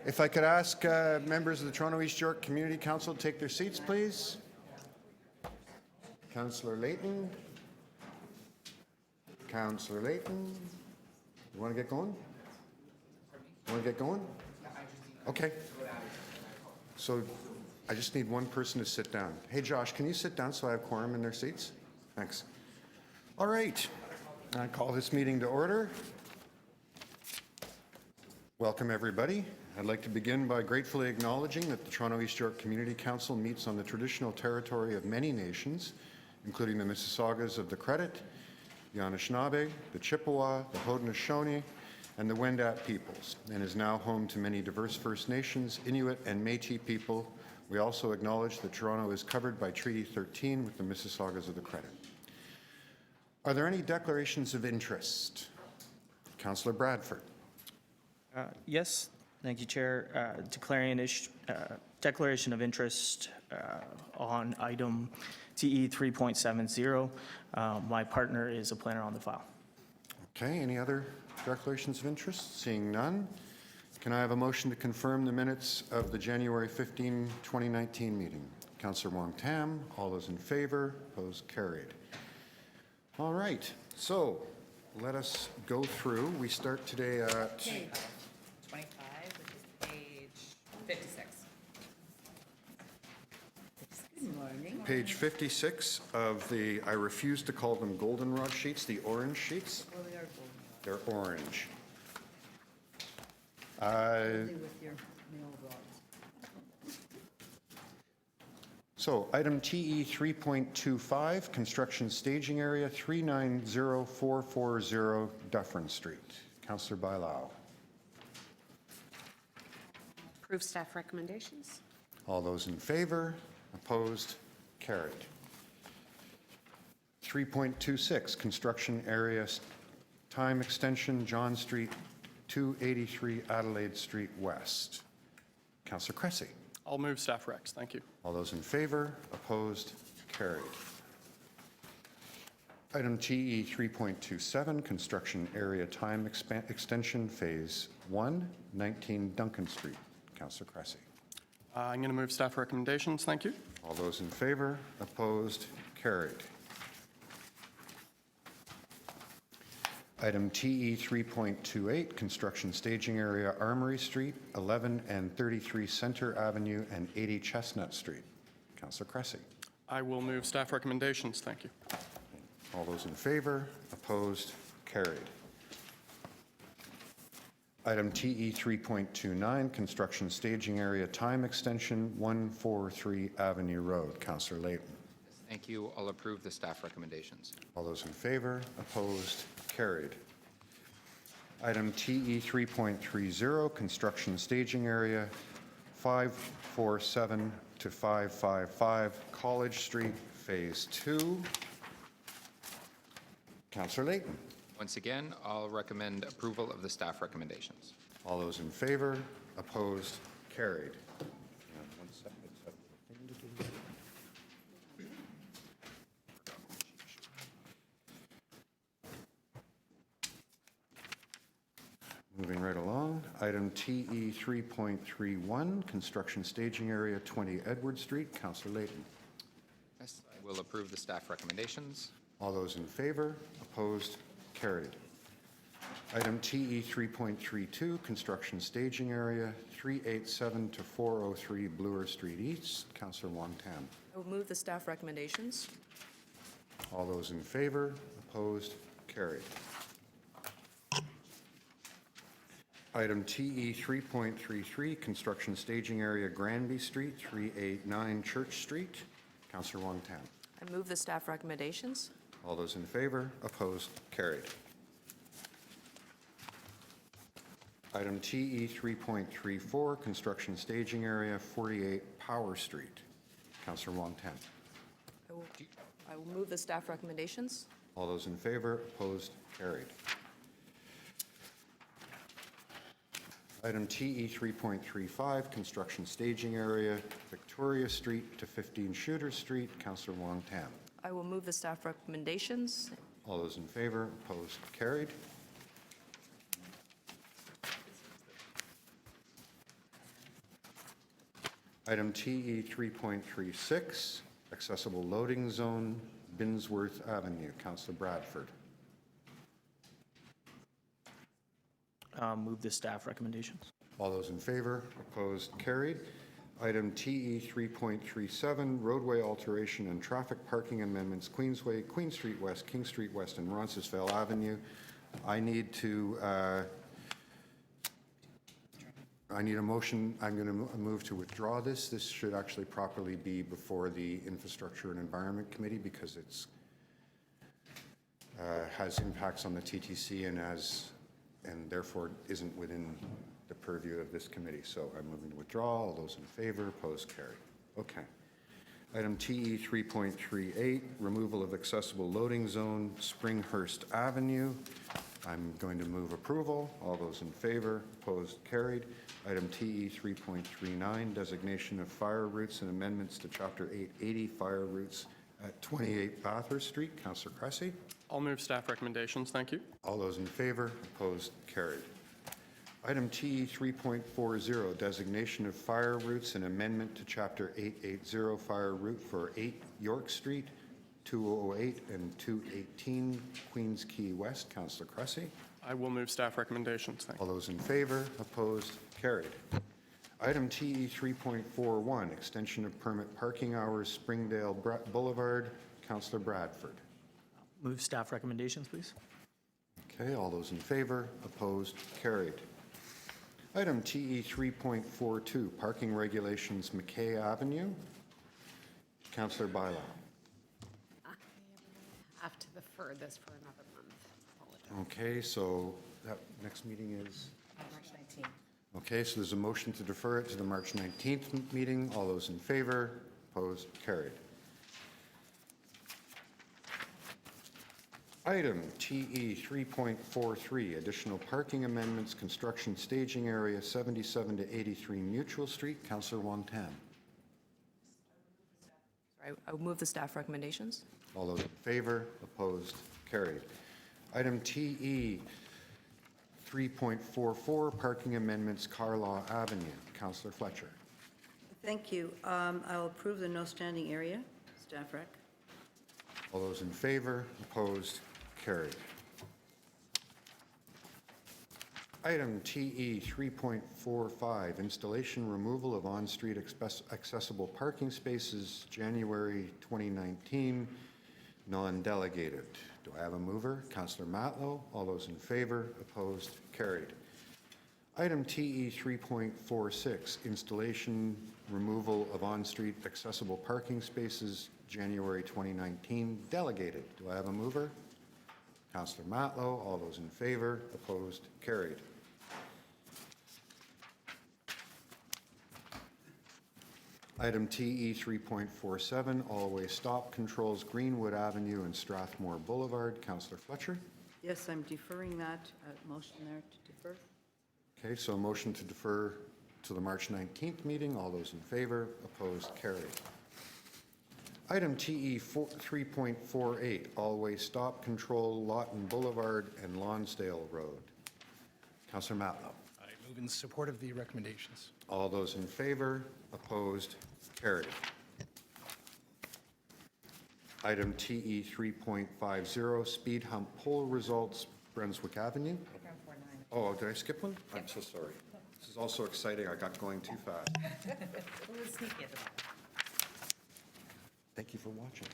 If I could ask members of the Toronto East York Community Council to take their seats, please. Councillor Layton. Councillor Layton. You want to get going? Want to get going? Okay. So I just need one person to sit down. Hey, Josh, can you sit down so I have quorum in their seats? Thanks. All right. I call this meeting to order. Welcome, everybody. I'd like to begin by gratefully acknowledging that the Toronto East York Community Council meets on the traditional territory of many nations, including the Mississaugas of the Credit, the Anishinaabe, the Chippewa, the Haudenosaunee, and the Wendat peoples, and is now home to many diverse First Nations, Inuit, and Métis people. We also acknowledge that Toronto is covered by Treaty 13 with the Mississaugas of the Credit. Are there any declarations of interest? Councillor Bradford. Yes, thank you, Chair. Declaration of interest on item TE 3.70. My partner is a planner on the file. Okay, any other declarations of interest? Seeing none, can I have a motion to confirm the minutes of the January 15, 2019 meeting? Councillor Wong-Tam, all those in favor, opposed, carried. All right, so let us go through. We start today at page 25, which is page 56. Good morning. page 56 of the, I refuse to call them goldenrod sheets, the orange sheets. Well, they are They're orange. golden with your mail rods. So item TE 3.25, construction staging area 390440 Dufferin Street. Councillor Bailao. Approve staff recommendations. All those in favor, opposed, carried. 3.26, construction area time extension John Street 283 Adelaide Street West. Councillor Cressy. I'll move staff recs. Thank you. All those in favor, opposed, carried. Item TE 3.27, construction area time extension phase 1, 19 Duncan Street. Councillor Cressy. I'm going to move staff recommendations. Thank you. All those in favor, opposed, carried. Item TE 3.28, construction staging area Armory Street, 11 and 33 Center Avenue and 80 Chestnut Street. Councillor Cressy. I will move staff recommendations. Thank you. All those in favor, opposed, carried. Item TE 3.29, construction staging area time extension 143 Avenue Road. Councillor Layton. Thank you. I'll approve the staff recommendations. All those in favor, opposed, carried. Item TE 3.30, construction staging area 547 to 555 College Street, Phase 2. Councillor Layton. Once again, I'll recommend approval of the staff recommendations. All those in favor, opposed, carried. Moving right along, item TE 3.31, construction staging area 20 Edward Street. Councillor Layton. Yes, I will approve the staff recommendations. All those in favor, opposed, carried. Item TE 3.32, construction staging area 387 to 403 Bloor Street East. Councillor Wong-Tam. I will move the staff recommendations. All those in favor, opposed, carried. Item TE 3.33, construction staging area Granby Street, 389 Church Street. Councillor Wong-Tam. I move the staff recommendations. All those in favor, opposed, carried. Item TE 3.34, construction staging area 48 Power Street. Councillor Wong-Tam. I will move the staff recommendations. All those in favor, opposed, carried. Item TE 3.35, construction staging area Victoria Street to 15 Shooter Street. Councillor Wong-Tam. I will move the staff recommendations. All those in favor, opposed, carried. Item TE 3.36, accessible loading zone, Binsworth Avenue. Councillor Bradford. Move the staff recommendations. All those in favor? Opposed? Carried. Item TE 3.37, roadway alteration and traffic parking amendments, Queensway, Queen Street West, King Street West, and Roncesvalles Avenue. I need a motion. I'm going to move to withdraw this. This should actually properly be before the Infrastructure and Environment Committee because it's has impacts on the TTC and therefore isn't within the purview of this committee. So I'm moving to withdraw. All those in favor, opposed, carried. Okay. Item TE 3.38, removal of accessible loading zone, Springhurst Avenue. I'm going to move approval. All those in favor, opposed, carried. Item TE 3.39, designation of fire routes and amendments to Chapter 880 fire routes at 28 Bathurst Street. Councillor Cressy. I'll move staff recommendations. Thank you. All those in favor, opposed, carried. Item TE 3.40, designation of fire routes and amendment to Chapter 880 fire route for 8 York Street, 208 and 218 Queens Quay West. Councillor Cressy. I will move staff recommendations. Thank you. All those in favor, opposed, carried. Item TE 3.41, extension of permit parking hours, Springdale Boulevard. Councillor Bradford. Move staff recommendations, please. Okay, all those in favor, opposed, carried. Item TE 3.42, parking regulations, McKay Avenue. Councillor Bylaw. Have to defer this for another month. Apologize. Okay, so that next meeting is? March 19th. Okay, so there's a motion to defer it to the March 19th meeting. All those in favor, opposed, carried. Item TE 3.43, additional parking amendments, construction staging area, 77 to 83 Mutual Street. Councillor Wong-Tam. I would move the staff recommendations. All those in favor, opposed, carried. Item TE 3.44, parking amendments, Carlaw Avenue. Councillor Fletcher. Thank you. I'll approve the no standing area, staff rec. All those in favor, opposed, carried. Item TE 3.45, installation removal of on-street accessible parking spaces, January 2019, non-delegated. Do I have a mover? Councillor Matlow. All those in favor, opposed, carried. Item TE 3.46, installation removal of on-street accessible parking spaces, January 2019, delegated. Do I have a mover? Councillor Matlow. All those in favor, opposed, carried. Item TE 3.47, all-way stop controls, Greenwood Avenue and Strathmore Boulevard. Councillor Fletcher. Yes, I'm deferring that. Motion there to defer. Okay, so a motion to defer to the March 19th meeting. All those in favor, opposed, carried. Item TE 3.48, all-way stop control, Lawton Boulevard and Lonsdale Road. Councillor Matlow. I move in support of the recommendations. All those in favor, opposed, carried. Item TE 3.50, speed hump poll results, Brunswick Avenue. Oh, did I skip one? I'm so sorry. This is also exciting. I got going too fast. We'll sneak it about. Thank you for watching.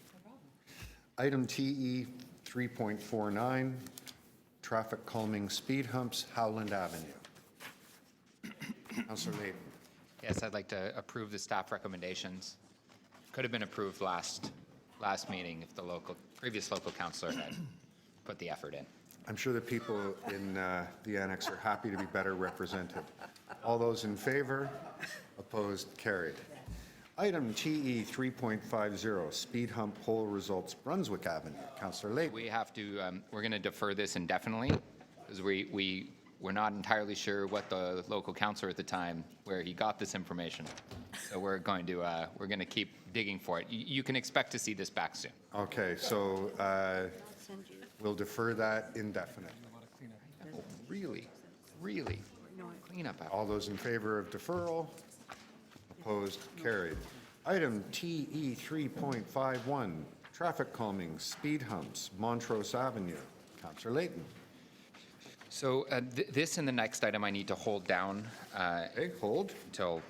Item TE 3.49, traffic calming speed humps, Howland Avenue. Councillor Layton. Yes, I'd like to approve the staff recommendations. Could have been approved last meeting if the previous local councillor had put the effort in. I'm sure the people in the annex are happy to be better represented. All those in favor? Opposed? Carried. Item TE 3.50, speed hump poll results, Brunswick Avenue. Councillor Layton. We have to, we're going to defer this indefinitely because we're not entirely sure what the local councillor at the time, where he got this information. So we're going to keep digging for it. You can expect to see this back soon. Okay, so we'll defer that indefinitely. Oh, really? Really? Cleanup. All those in favor of deferral? Opposed? Carried. Item TE 3.51, traffic calming, speed humps, Montrose Avenue. Councillor Layton. So this and the next item I need to hold down Okay, hold. until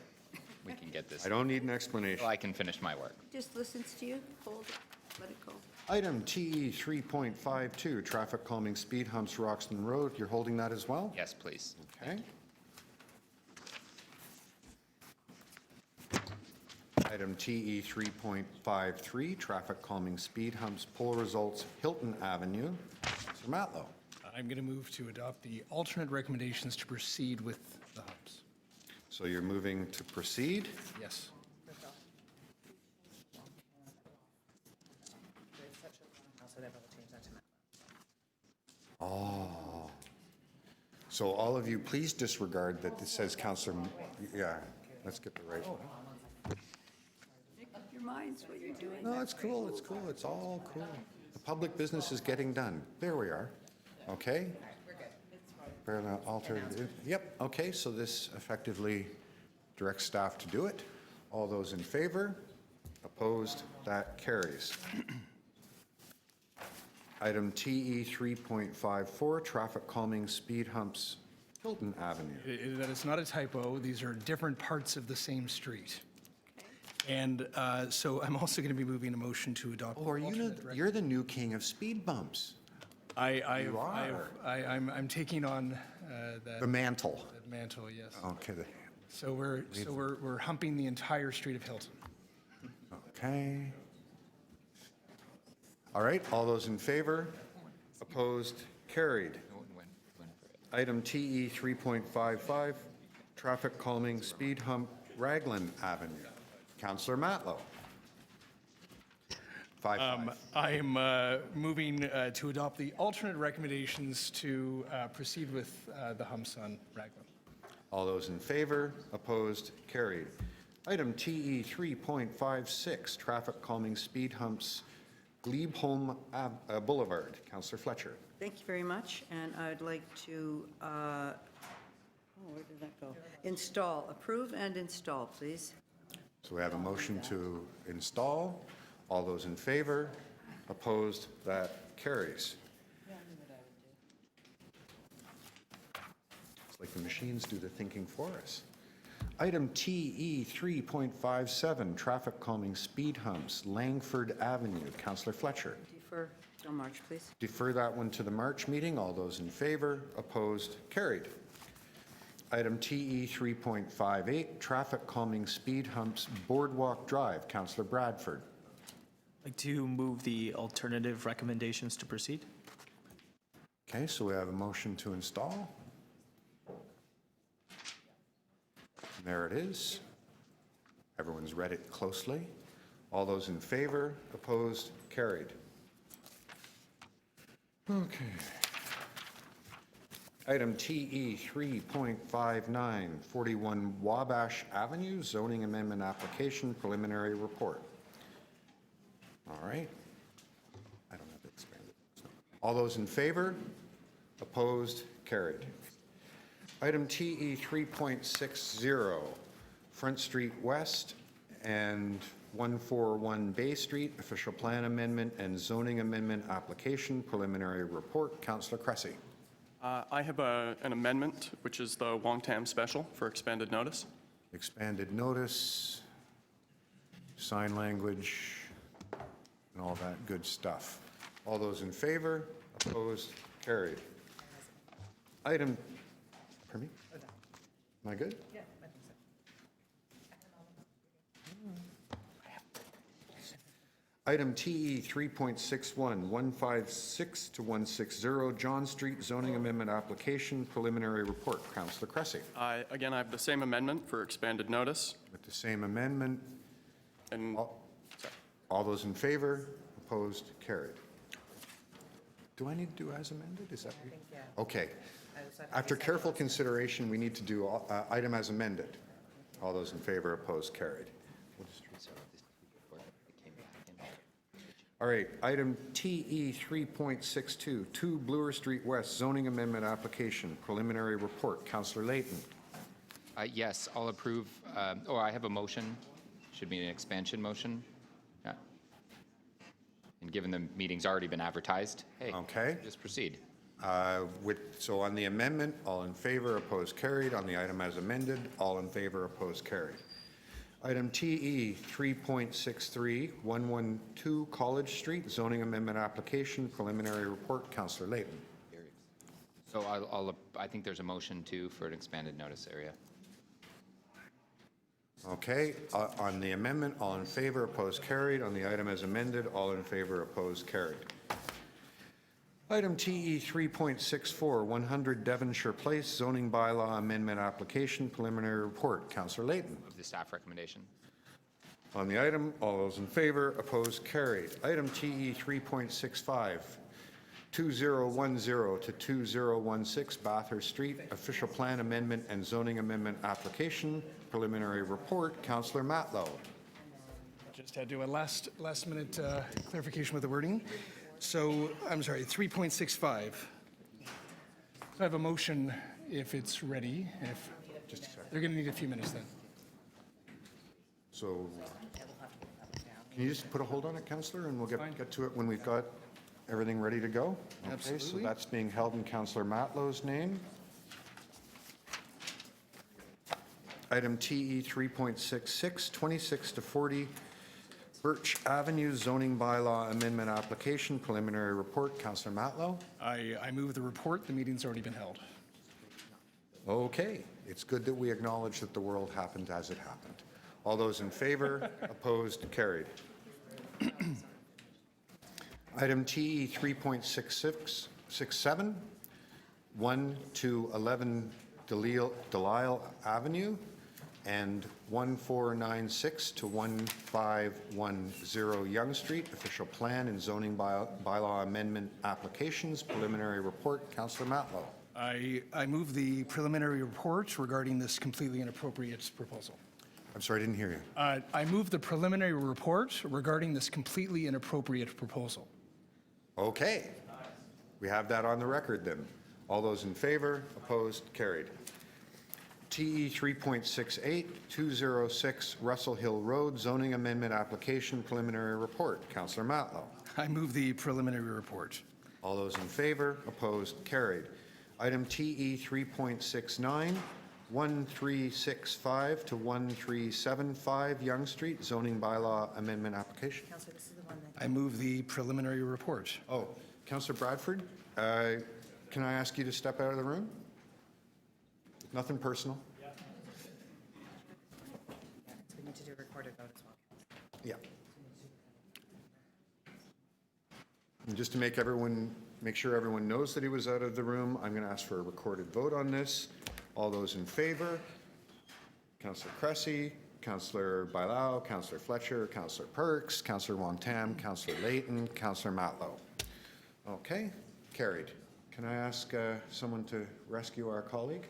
we can get this, I don't need an explanation. until I can finish my work. Just listens to you, hold it, let it go. Item TE 3.52, traffic calming, speed humps, Roxton Road. You're holding that as well? Yes, please. Okay. Item TE 3.53, traffic calming, speed humps, poll results, Hilton Avenue. Mr. Matlow. I'm going to move to adopt the alternate recommendations to proceed with the humps. So you're moving to proceed? Yes. Oh. So all of you, please disregard that this says Councillor, yeah, let's get the right one. Make up your minds what you're doing. No, it's cool, it's cool, it's all cool. The public business is getting done. There we are. Okay? Parallel altered, yep, okay, so this effectively directs staff to do it. All those in favor? Opposed? That carries. Item TE 3.54, traffic calming, speed humps, Hilton Avenue. That is not a typo. These are different parts of the same street. And so I'm also going to be moving a motion to adopt. Oh, are you, you're the new king of speed bumps. You are. I'm taking on The that mantle. mantle, yes. Okay, So we're humping the entire street of Hilton. okay. All right, all those in favor? Opposed? Carried. Item TE 3.55, traffic calming, speed hump, Raglan Avenue. Councillor Matlow. 5-5. I am moving to adopt the alternate recommendations to proceed with the humps on Raglan. All those in favor? Opposed? Carried. Item TE 3.56, traffic calming, speed humps, Glebholm Boulevard. Councillor Fletcher. Thank you very much, and I'd like to, where did that go? Install, approve and install, please. So we have a motion to install. All those in favor? Opposed? That carries. It's like the machines do the thinking for us. Item TE 3.57, traffic calming, speed humps, Langford Avenue. Councillor Fletcher. Defer till March, please. Defer that one to the March meeting. All those in favor? Opposed? Carried. Item TE 3.58, traffic calming, speed humps, Boardwalk Drive. Councillor Bradford. I'd like to move the alternative recommendations to proceed. Okay, so we have a motion to install. There it is. Everyone's read it closely. All those in favor, opposed, carried. Okay. Item TE 3.59, 41 Wabash Avenue, zoning amendment application, preliminary report. All right. I don't have to expand it. All those in favor, opposed, carried. Item TE 3.60, Front Street West and 141 Bay Street, official plan amendment and zoning amendment application, preliminary report. Councillor Cressy. I have an amendment, which is the Wong-Tam special for expanded notice. Expanded notice, sign language, and all that good stuff. All those in favor, opposed, carried. Item, pardon me? Am I good? Yeah, I think so. Item TE 3.61, 156 to 160 John Street zoning amendment application, preliminary report. Councillor Cressy. Again, I have the same amendment for expanded notice. With the same amendment, And all those in favor, opposed, carried. Do I need to do as amended? Is that? Okay. After careful consideration, we need to do item as amended. All those in favor, opposed, carried. All right, item TE 3.62, 2 Bloor Street West zoning amendment application, preliminary report. Councillor Layton. Yes, I'll approve, I have a motion. Should be an expansion motion. Yeah. And given the meeting's already been advertised, hey. Okay. Just proceed. So on the amendment, all in favor, opposed, carried. On the item as amended, all in favor, opposed, carried. Item TE 3.63, 112 College Street, zoning amendment application, preliminary report. Councillor Layton. So I think there's a motion too for an expanded notice area. Okay, on the amendment, all in favor, opposed, carried. On the item as amended, all in favor, opposed, carried. Item TE 3.64, 100 Devonshire Place, zoning bylaw amendment application, preliminary report. Councillor Layton. Move the staff recommendation. On the item, all those in favor, opposed, carried. Item TE 3.65, 2010 to 2016 Bathurst Street, official plan amendment and zoning amendment application, preliminary report. Councillor Matlow. Just had to do a last minute clarification with the wording. So, I'm sorry, 3.65. So I have a motion if it's ready. If Just a second. they're going to need a few minutes then. So, can you just put a hold on it, Councillor, and we'll get to it when we've got everything ready to go? Okay, so Absolutely. that's being held in Councillor Matlow's name. Item TE 3.66, 26 to 40 Birch Avenue zoning bylaw amendment application, preliminary report. Councillor Matlow. I move the report. The meeting's already been held. Okay, it's good that we acknowledge that the world happened as it happened. All those in favor, opposed, carried. Item TE 3.67, 1 to 11 Delisle Avenue, and 1496 to 1510 Yonge Street, official plan and zoning bylaw amendment applications, preliminary report. Councillor Matlow. I move the preliminary report regarding this completely inappropriate proposal. I'm sorry, I didn't hear you. I move the preliminary report regarding this completely inappropriate proposal. Okay. We have that on the record then. All those in favor, opposed, carried. TE 3.68, 206 Russell Hill Road, zoning amendment application, preliminary report. Councillor Matlow. I move the preliminary report. All those in favor, opposed, carried. Item TE 3.69, 1365 to 1375 Yonge Street, zoning bylaw amendment application. I move the preliminary report. Oh, Councillor Bradford, can I ask you to step out of the room? Nothing personal? We need to do a recorded vote as well. Yeah. And just to make sure everyone knows that he was out of the room, I'm going to ask for a recorded vote on this. All those in favor? Councillor Cressy, Councillor Bailao, Councillor Fletcher, Councillor Perks, Councillor Wong-Tam, Councillor Layton, Councillor Matlow. Okay, carried. Can I ask someone to rescue our colleague?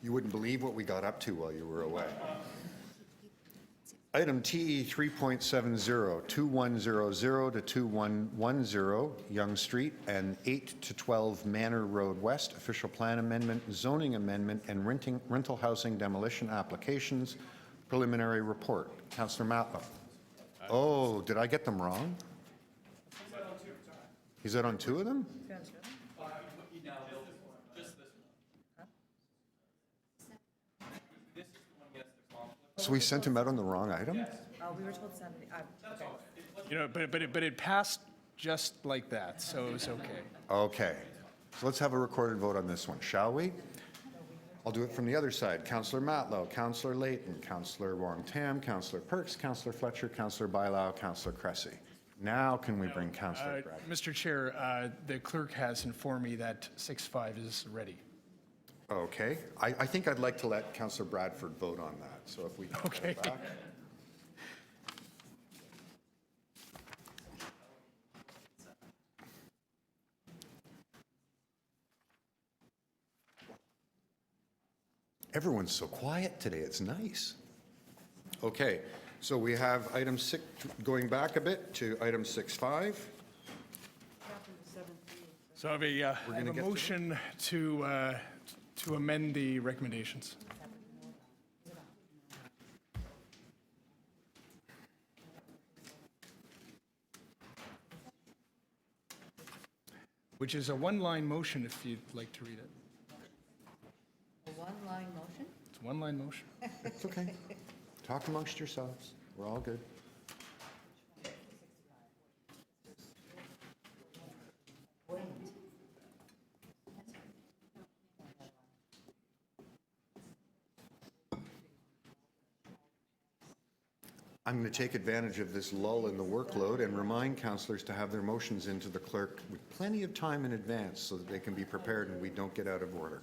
You wouldn't believe what we got up to while you were away. Item TE 3.70, 2100 to 2110 Yonge Street and 8 to 12 Manor Road West, official plan amendment, zoning amendment, and rental housing demolition applications, preliminary report. Councillor Matlow. Oh, did I get them wrong? Is that on two of them? So we sent him out on the wrong item? We were told 70, okay. You know, but it passed just like that, so it was okay. Okay. So let's have a recorded vote on this one, shall we? I'll do it from the other side. Councillor Matlow, Councillor Layton, Councillor Wong-Tam, Councillor Perks, Councillor Fletcher, Councillor Bailao, Councillor Cressy. Now can we bring Councillor Bradford? Mr. Chair, the clerk has informed me that 6.5 is ready. Okay. I think I'd like to let Councillor Bradford vote on that. So if we can go Okay. back. Everyone's so quiet today. It's nice. Okay. So we have item 6, going back a bit to item 6.5. So I have a motion to amend the recommendations. Which is a one-line motion if you'd like to read it. A one-line motion? It's a one-line motion. It's okay. Talk amongst yourselves. We're all good. I'm going to take advantage of this lull in the workload and remind councillors to have their motions into the clerk with plenty of time in advance so that they can be prepared and we don't get out of order.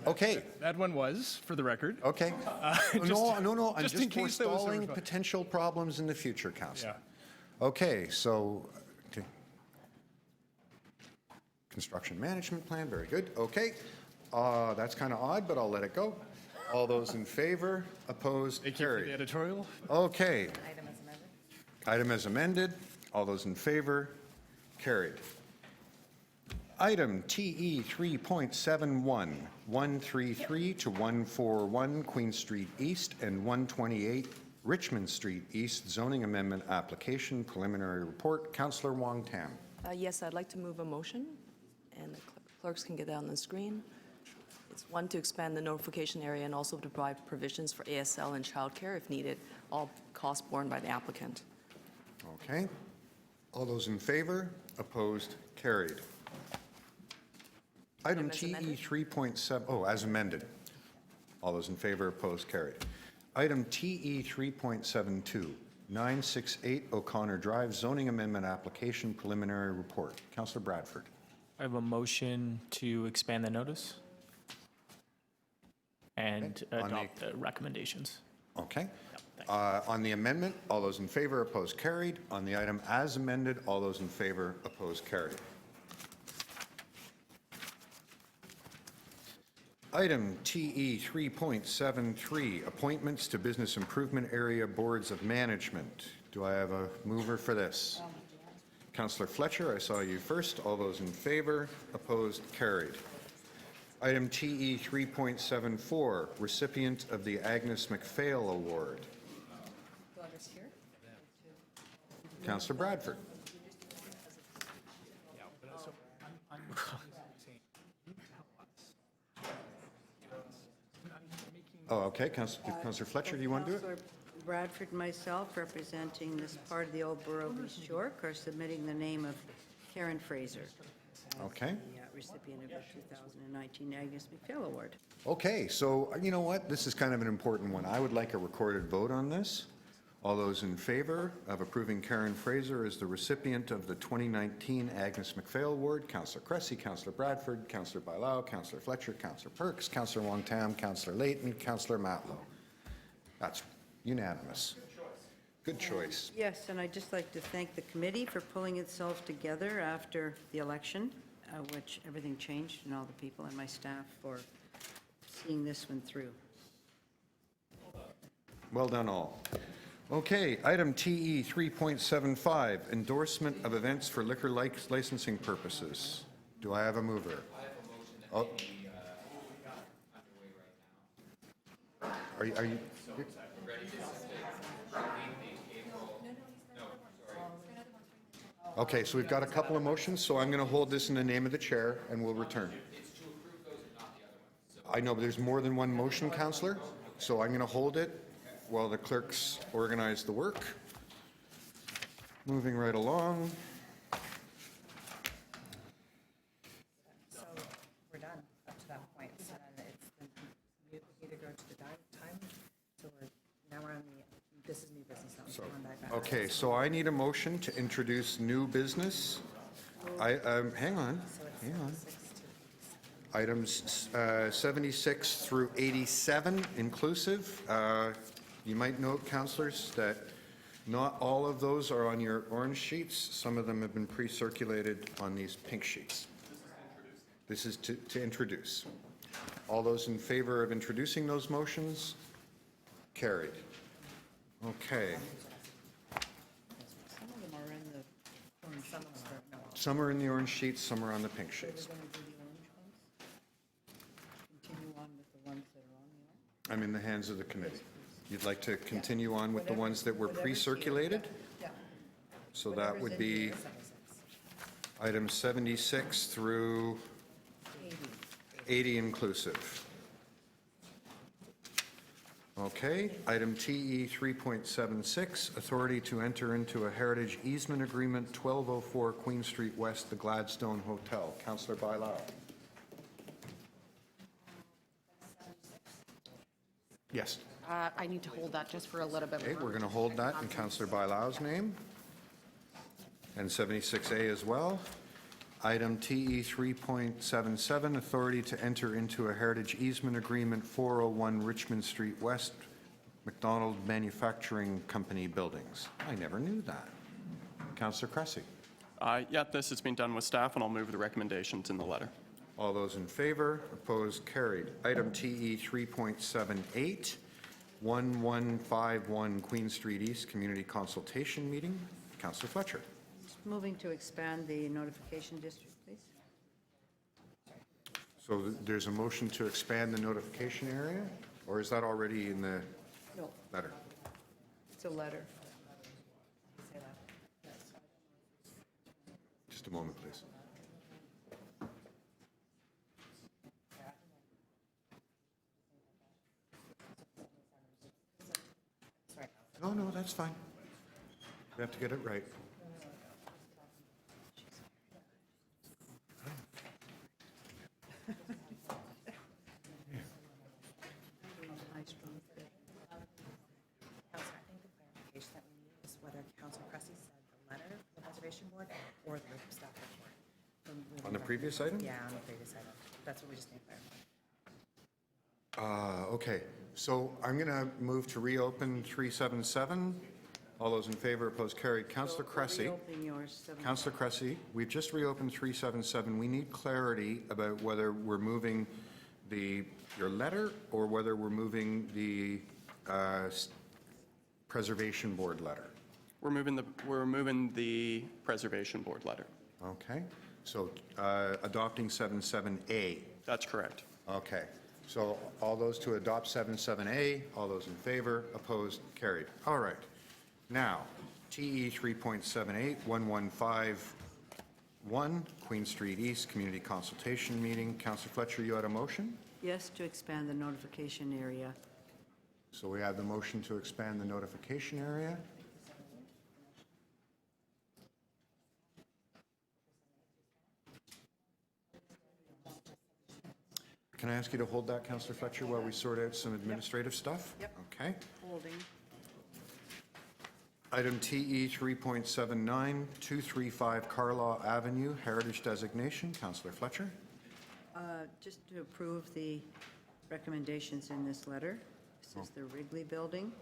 Okay. That one was, for the record. Okay. No. I'm just in just case there was a forestalling rebuttal. potential problems in the future, councillor. Yeah. Okay, so, okay. Construction management plan, very good. Okay. That's kind of odd, but I'll let it go. All those in favor, opposed, Thank you for the carried. editorial. Okay. Item as amended. Item as amended. All those in favor, carried. Item TE 3.71, 133 to 141 Queen Street East and 128 Richmond Street East zoning amendment application preliminary report. Councillor Wong Tam. Yes, I'd like to move a motion, and the clerks can get that on the screen. It's one, to expand the notification area and also to provide provisions for ASL and childcare if needed, all costs borne by the applicant. Okay. All those in favor, opposed, carried. Item as TE amended? 3.7, oh, as amended. All those in favor, opposed, carried. Item TE 3.72, 968 O'Connor Drive zoning amendment application preliminary report. Councillor Bradford. I have a motion to expand the notice and Okay. On the- adopt the recommendations. Okay. thanks. On the amendment, all those in favor, opposed, carried. On the item as amended, all those in favor, opposed, carried. Item TE 3.73, appointments to Business Improvement Area Boards of Management. Do I have a mover for this? Councillor Fletcher, I saw you first. All those in favor, opposed, carried. Item TE 3.74, recipient of the Agnes McPhail Award. Councillor Bradford. Oh, okay. Councillor Fletcher, do you want to do it? Councillor Bradford and myself, representing this part of the old borough of East York, are submitting the name of Karen Fraser, Okay. the recipient of the 2019 Agnes McPhail Award. Okay, so you know what? This is kind of an important one. I would like a recorded vote on this. All those in favor of approving Karen Fraser as the recipient of the 2019 Agnes McPhail Award, Councillor Cressy, Councillor Bradford, Councillor Bailao, Councillor Fletcher, Councillor Perks, Councillor Wong Tam, Councillor Layton, Councillor Matlow. That's unanimous. Good choice. Yes, and I'd just like to thank the committee for pulling itself together after the election, which everything changed, and all the people and my staff for seeing this one through. Well done all. Okay, item TE 3.75, endorsement of events for liquor licensing purposes. Do I have a mover? I have a motion that may be underway right now. Are you? Okay, so we've got a couple of motions, so I'm going to hold this in the name of the chair and we'll return. I know, but there's more than one motion, Councillor, so I'm going to hold it while the clerks organize the work. Moving right along. So we're done up to that point. So then it's we either go to the time. So we're on the, this is new business now. We're going back. Okay, so I need a motion to introduce new business. Hang on. Items 76 through 87 inclusive. You might note, councillors, that not all of those are on your orange sheets. Some of them have been pre-circulated on these pink sheets. This is to introduce. All those in favor of introducing those motions? Carried. Okay. Some of them are in the orange Some of them are, no. Some are in the orange sheets, some are on the pink sheets. We're going to do the orange ones. Continue on with the ones that are on the orange. I'm in the hands of the committee. You'd like to continue on with the ones that were pre-circulated? Yeah. So that would be 76. items 76 through 80 inclusive. Okay, item TE 3.76, authority to enter into a heritage easement agreement, 1204 Queen Street West, the Gladstone Hotel. Councillor Bailao. Yes. I need to hold that just for a little bit more. Okay, we're going to hold that in Councillor Bailao's name. And 76A as well. Item TE 3.77, authority to enter into a heritage easement agreement, 401 Richmond Street West, Mcdonald Manufacturing Company buildings. I never knew that. Councillor Cressy. Yeah, this has been done with staff, and I'll move the recommendations in the letter. All those in favor? Opposed? Carried. Item TE 3.78, 1151 Queen Street East Community Consultation Meeting. Councillor Fletcher. Moving to expand the notification district, please. So there's a motion to expand the notification area, or is that already in the No, letter? it's a letter. Just a moment, please. No, that's fine. We have to get it right. Counselor, I think the clarification that we need is whether Counselor Cressy said the letter from the Preservation Board or the staff report. On the previous item? Yeah, on the previous item. That's what we just need to clarify. Okay, so I'm going to move to reopen 377. All those in favor, opposed, carried. Councillor Cressy. Reopening yours. Councillor Cressy, we've just reopened 377. We need clarity about whether we're moving your letter or whether we're moving the Preservation Board letter. We're moving the Preservation Board letter. Okay, so adopting 77A. That's correct. Okay, so all those to adopt 77A, all those in favor, opposed, carried. All right. Now, TE 3.78, 1151 Queen Street East Community Consultation Meeting. Councillor Fletcher, you had a motion? Yes, to expand the notification area. So we have the motion to expand the notification area. Can I ask you to hold that, Councillor Fletcher, while we sort out some administrative stuff? Yep. Okay. Holding. Item TE 3.79, 235 Carlaw Avenue, Heritage Designation. Councillor Fletcher. Just to approve the recommendations in this letter. This is the Wrigley Building,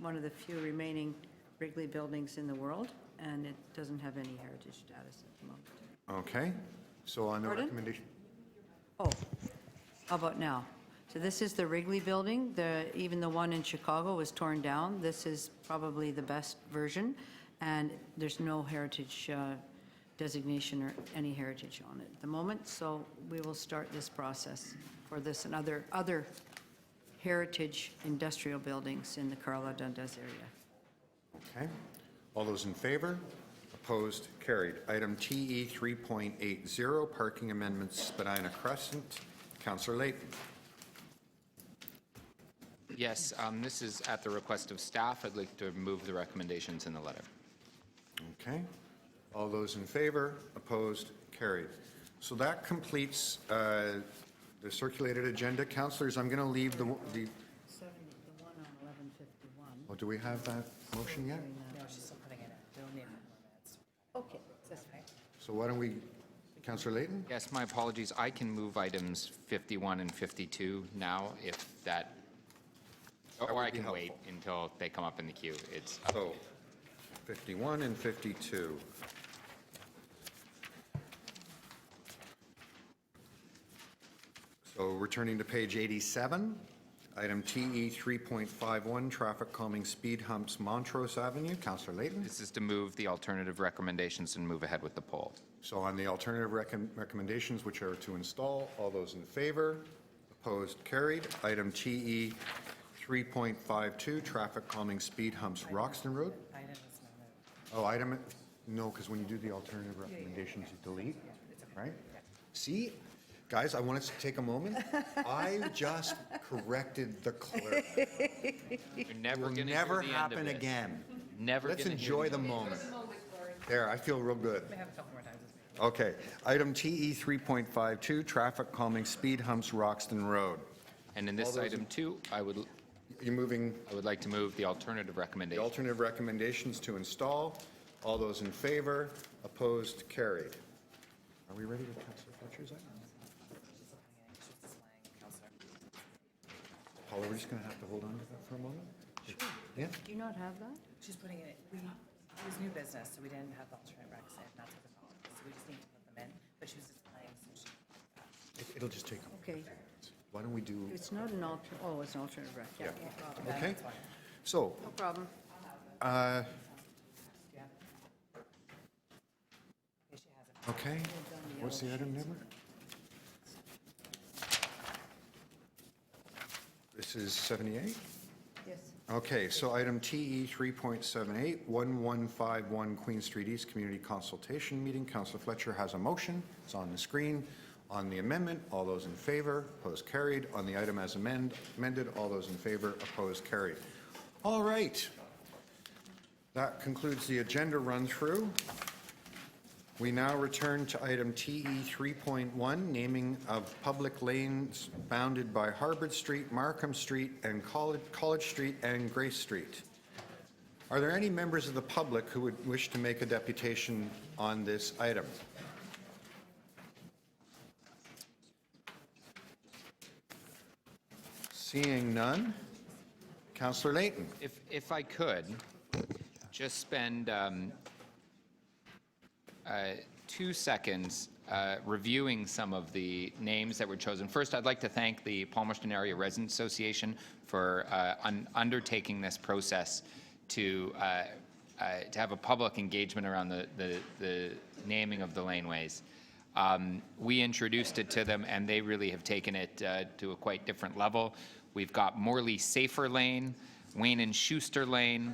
one of the few remaining Wrigley buildings in the world, and it doesn't have any heritage status at the moment. Okay. So on the Pardon? recommendation. Oh, how about now? So this is the Wrigley Building. Even the one in Chicago was torn down. This is probably the best version, and there's no heritage designation or any heritage on it at the moment. So we will start this process for this and other heritage industrial buildings in the Carlaw-Dundas area. Okay. All those in favor? Opposed? Carried. Item TE 3.80, Parking Amendments, Spadina Crescent. Councillor Layton. Yes, this is at the request of staff. I'd like to move the recommendations in the letter. Okay. All those in favor? Opposed? Carried. So that completes the circulated agenda. Councillors, I'm going to leave the... The one on 1151. Oh, do we have that motion yet? No, she's still putting it in. They'll need more minutes. Okay, that's fine. So why don't we... Councillor Layton? Yes, my apologies. I can move items 51 and 52 now if that, That or would I be can wait helpful. until they come up in the queue. It's up to So, you. 51 and 52. So returning to page 87, Item TE 3.51, traffic calming speed humps Montrose Avenue. Councillor Layton. This is to move the alternative recommendations and move ahead with the poll. So on the alternative recommendations, which are to install, all those in favor? Opposed? Carried. Item TE 3.52, traffic calming speed humps Roxton Road. Item is not Oh, item, no, because when you do the alternative recommendations, you delete, right? See, guys, I want us to take a moment. I just corrected the clerk. You're never Will going to never hear the end of happen it. again. Never Let's gonna hear enjoy the the moment. There, I feel real good. We have a couple more times this week. Okay, item TE 3.52, traffic calming speed humps Roxton Road. And in this item too, I would You're moving like to move the alternative the recommendation. alternative recommendations to install. All those in favor? Opposed? Carried. Are we ready with Councillor Fletcher's item? Paula, we're just going to have to hold on to that for a moment? Yeah? Do you not have that? She's putting it, it was new business, so we didn't have the alternate recs in, that's what the problem is. So we just need to put them in, but she was displaying, so she. It'll just take, Okay, why don't we do, it's not an alternate, oh, it's an alternate rec, yeah. okay? So, No problem. uh, Yeah. Okay, she has it. okay, what's the item number? This is 78? Yes. Okay, so item TE 3.78, 1151 Queen Street East Community Consultation Meeting. Councillor Fletcher has a motion. It's on the screen. On the amendment, all those in favor, opposed, carried. On the item as amended, all those in favor, opposed, carried. All right. That concludes the agenda run-through. We now return to item TE 3.1, naming of public lanes bounded by Harvard Street, Markham Street, and College Street and Grace Street. Are there any members of the public who would wish to make a deputation on this item? Seeing none. Councillor Layton. If I could, just spend 2 seconds reviewing some of the names that were chosen. First, I'd like to thank the Palmerston Area Residents Association for undertaking this process to have a public engagement around the naming of the laneways. We introduced it to them, and they really have taken it to a quite different level. We've got Morley Safer Lane, Wayne and Schuster Lane.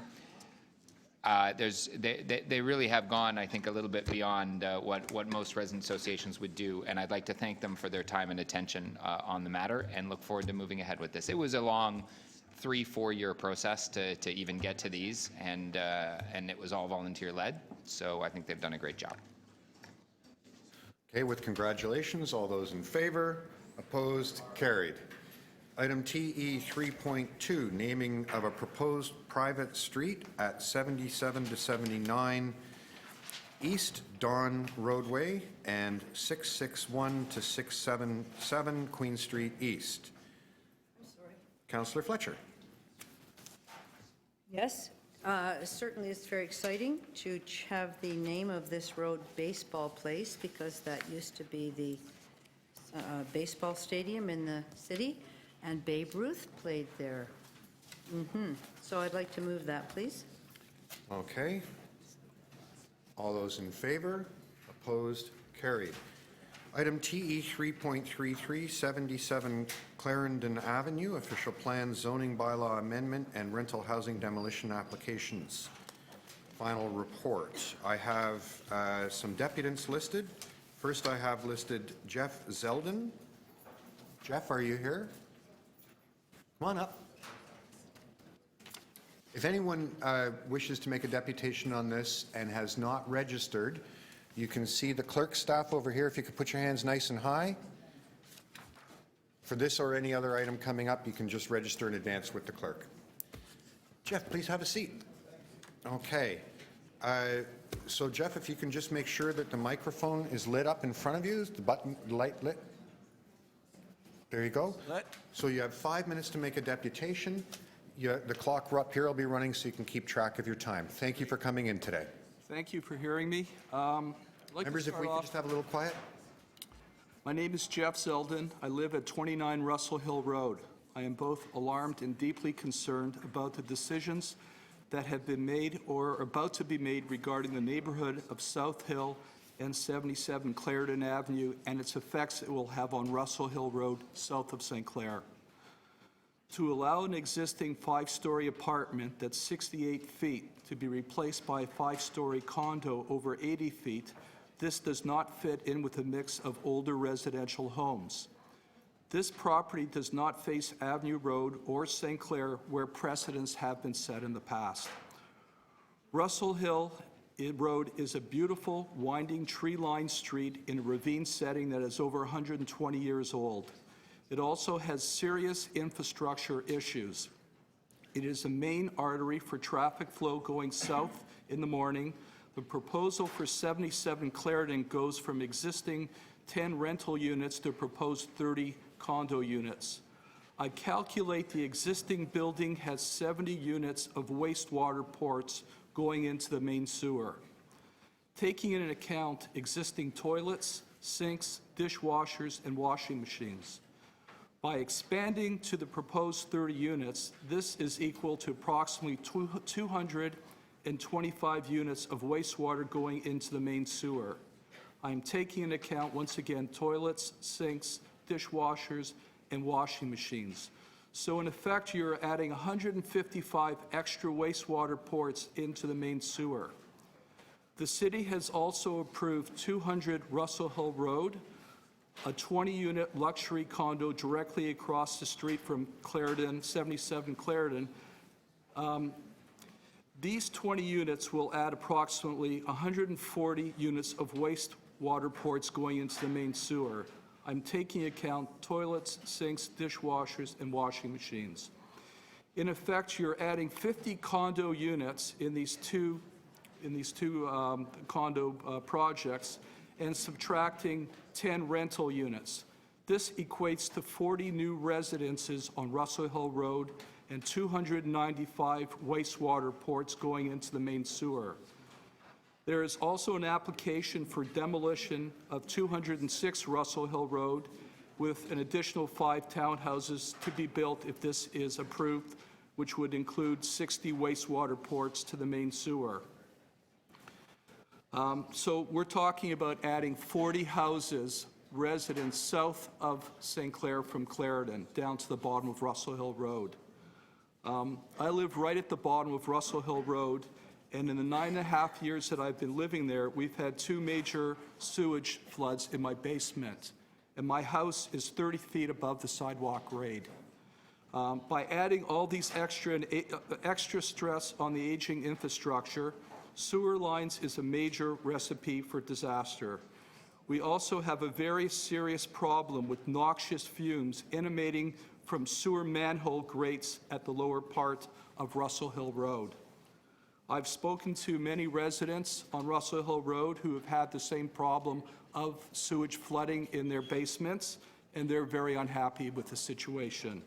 They really have gone, I think, a little bit beyond what most resident associations would do, and I'd like to thank them for their time and attention on the matter, and look forward to moving ahead with this. It was a long 3-4 year process to even get to these, and it was all volunteer-led, so I think they've done a great job. Okay, with congratulations, all those in favor, opposed, carried. Item TE 3.2, naming of a proposed private street at 77 to 79 East Dawn Roadway and 661 to 677 Queen Street East. Councillor Fletcher. Yes, certainly it's very exciting to have the name of this road Baseball Place, because that used to be the baseball stadium in the city, and Babe Ruth played there. So I'd like to move that, please. Okay. All those in favor, opposed, carried. Item TE 3.33, 77 Clarendon Avenue, official plan zoning bylaw amendment and rental housing demolition applications. Final report. I have some deputants listed. First, I have listed Jeff Zeldin. Jeff, are you here? Come on up. If anyone wishes to make a deputation on this and has not registered, you can see the clerk staff over here. If you could put your hands nice and high. For this or any other item coming up, you can just register in advance with the clerk. Jeff, please have a seat. Okay. So Jeff, if you can just make sure that the microphone is lit up in front of you, is the button light lit? There you go. So you have 5 minutes to make a deputation. The clock up here will be running so you can keep track of your time. Thank you for coming in today. Thank you for hearing me. Members, if we could just have a little quiet. My name is Jeff Zeldin. I live at 29 Russell Hill Road. I am both alarmed and deeply concerned about the decisions that have been made or are about to be made regarding the neighborhood of South Hill and 77 Clarendon Avenue and its effects it will have on Russell Hill Road, south of St. Clair. To allow an existing 5-story apartment that's 68 feet to be replaced by a 5-story condo over 80 feet, this does not fit in with a mix of older residential homes. This property does not face Avenue Road or St. Clair, where precedents have been set in the past. Russell Hill Road is a beautiful, winding, tree-lined street in a ravine setting that is over 120 years old. It also has serious infrastructure issues. It is a main artery for traffic flow going south in the morning. The proposal for 77 Clarendon goes from existing 10 rental units to proposed 30 condo units. I calculate the existing building has 70 units of wastewater ports going into the main sewer. Taking into account existing toilets, sinks, dishwashers, and washing machines. By expanding to the proposed 30 units, this is equal to approximately 225 units of wastewater going into the main sewer. I'm taking into account, once again, toilets, sinks, dishwashers, and washing machines. So in effect, you're adding 155 extra wastewater ports into the main sewer. The city has also approved 200 Russell Hill Road, a 20-unit luxury condo directly across the street from Clarendon, 77 Clarendon. These 20 units will add approximately 140 units of wastewater ports going into the main sewer. I'm taking account toilets, sinks, dishwashers, and washing machines. In effect, you're adding 50 condo units in these two condo projects and subtracting 10 rental units. This equates to 40 new residences on Russell Hill Road and 295 wastewater ports going into the main sewer. There is also an application for demolition of 206 Russell Hill Road with an additional 5 townhouses to be built if this is approved, which would include 60 wastewater ports to the main sewer. So we're talking about adding 40 houses, residents south of St. Clair from Clarendon, down to the bottom of Russell Hill Road. I live right at the bottom of Russell Hill Road, and in the 9.5 years that I've been living there, we've had 2 major sewage floods in my basement, and my house is 30 feet above the sidewalk grade. By adding all these extra stress on the aging infrastructure, sewer lines is a major recipe for disaster. We also have a very serious problem with noxious fumes emanating from sewer manhole grates at the lower part of Russell Hill Road. I've spoken to many residents on Russell Hill Road who have had the same problem of sewage flooding in their basements, and they're very unhappy with the situation.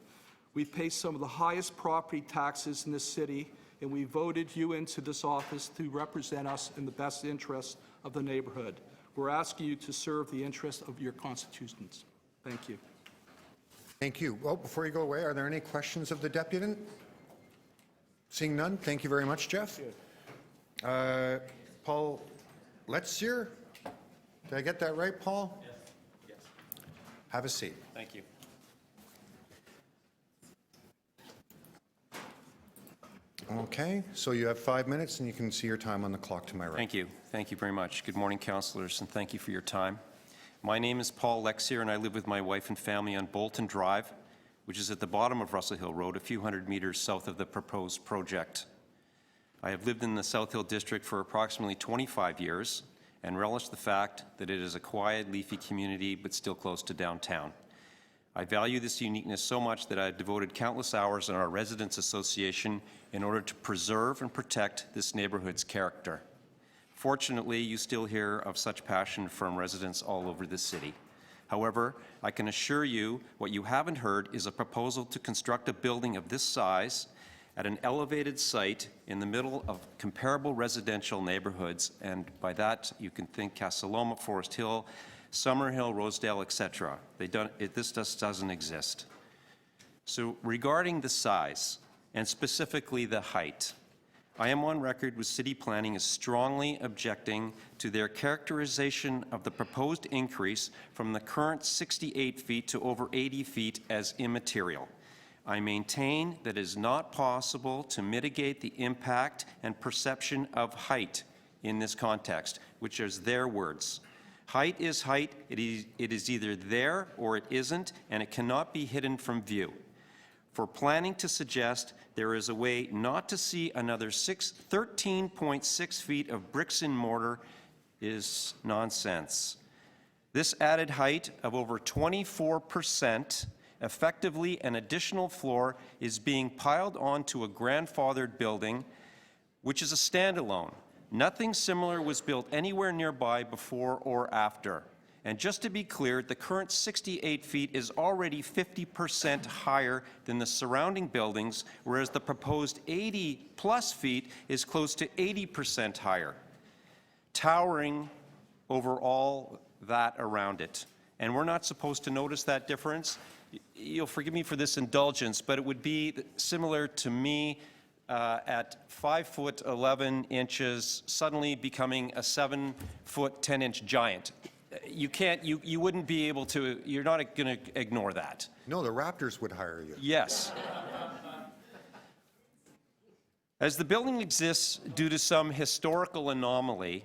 We pay some of the highest property taxes in the city, and we voted you into this office to represent us in the best interest of the neighborhood. We're asking you to serve the interests of your constituents. Thank you. Thank you. Well, before you go away, are there any questions of the deputant? Seeing none, thank you very much, Jeff. Paul Letzier, did I get that right, Paul? Yes. Have a seat. Thank you. Okay, so you have 5 minutes, and you can see your time on the clock to my right. Thank you. Thank you very much. Good morning, councillors, and thank you for your time. My name is Paul Lexier, and I live with my wife and family on Bolton Drive, which is at the bottom of Russell Hill Road, a few hundred meters south of the proposed project. I have lived in the South Hill District for approximately 25 years and relish the fact that it is a quiet, leafy community, but still close to downtown. I value this uniqueness so much that I have devoted countless hours in our Residents Association in order to preserve and protect this neighborhood's character. Fortunately, you still hear of such passion from residents all over the city. However, I can assure you what you haven't heard is a proposal to construct a building of this size at an elevated site in the middle of comparable residential neighborhoods, and by that you can think Casaloma, Forest Hill, Summerhill, Rosedale, etc. This just doesn't exist. So regarding the size, and specifically the height, I am on record with City Planning as strongly objecting to their characterization of the proposed increase from the current 68 feet to over 80 feet as immaterial. I maintain that it is not possible to mitigate the impact and perception of height in this context, which is their words. Height is height. It is either there or it isn't, and it cannot be hidden from view. For planning to suggest there is a way not to see another 13.6 feet of bricks and mortar is nonsense. This added height of over 24%, effectively an additional floor, is being piled onto a grandfathered building, which is a standalone. Nothing similar was built anywhere nearby before or after. And just to be clear, the current 68 feet is already 50% higher than the surrounding buildings, whereas the proposed 80-plus feet is close to 80% higher, towering over all that around it. And we're not supposed to notice that difference. You'll forgive me for this indulgence, but it would be similar to me at 5 foot 11 inches suddenly becoming a 7 foot 10 inch giant. You wouldn't be able to, you're not going to ignore that. No, the Raptors would hire you. Yes. As the building exists due to some historical anomaly,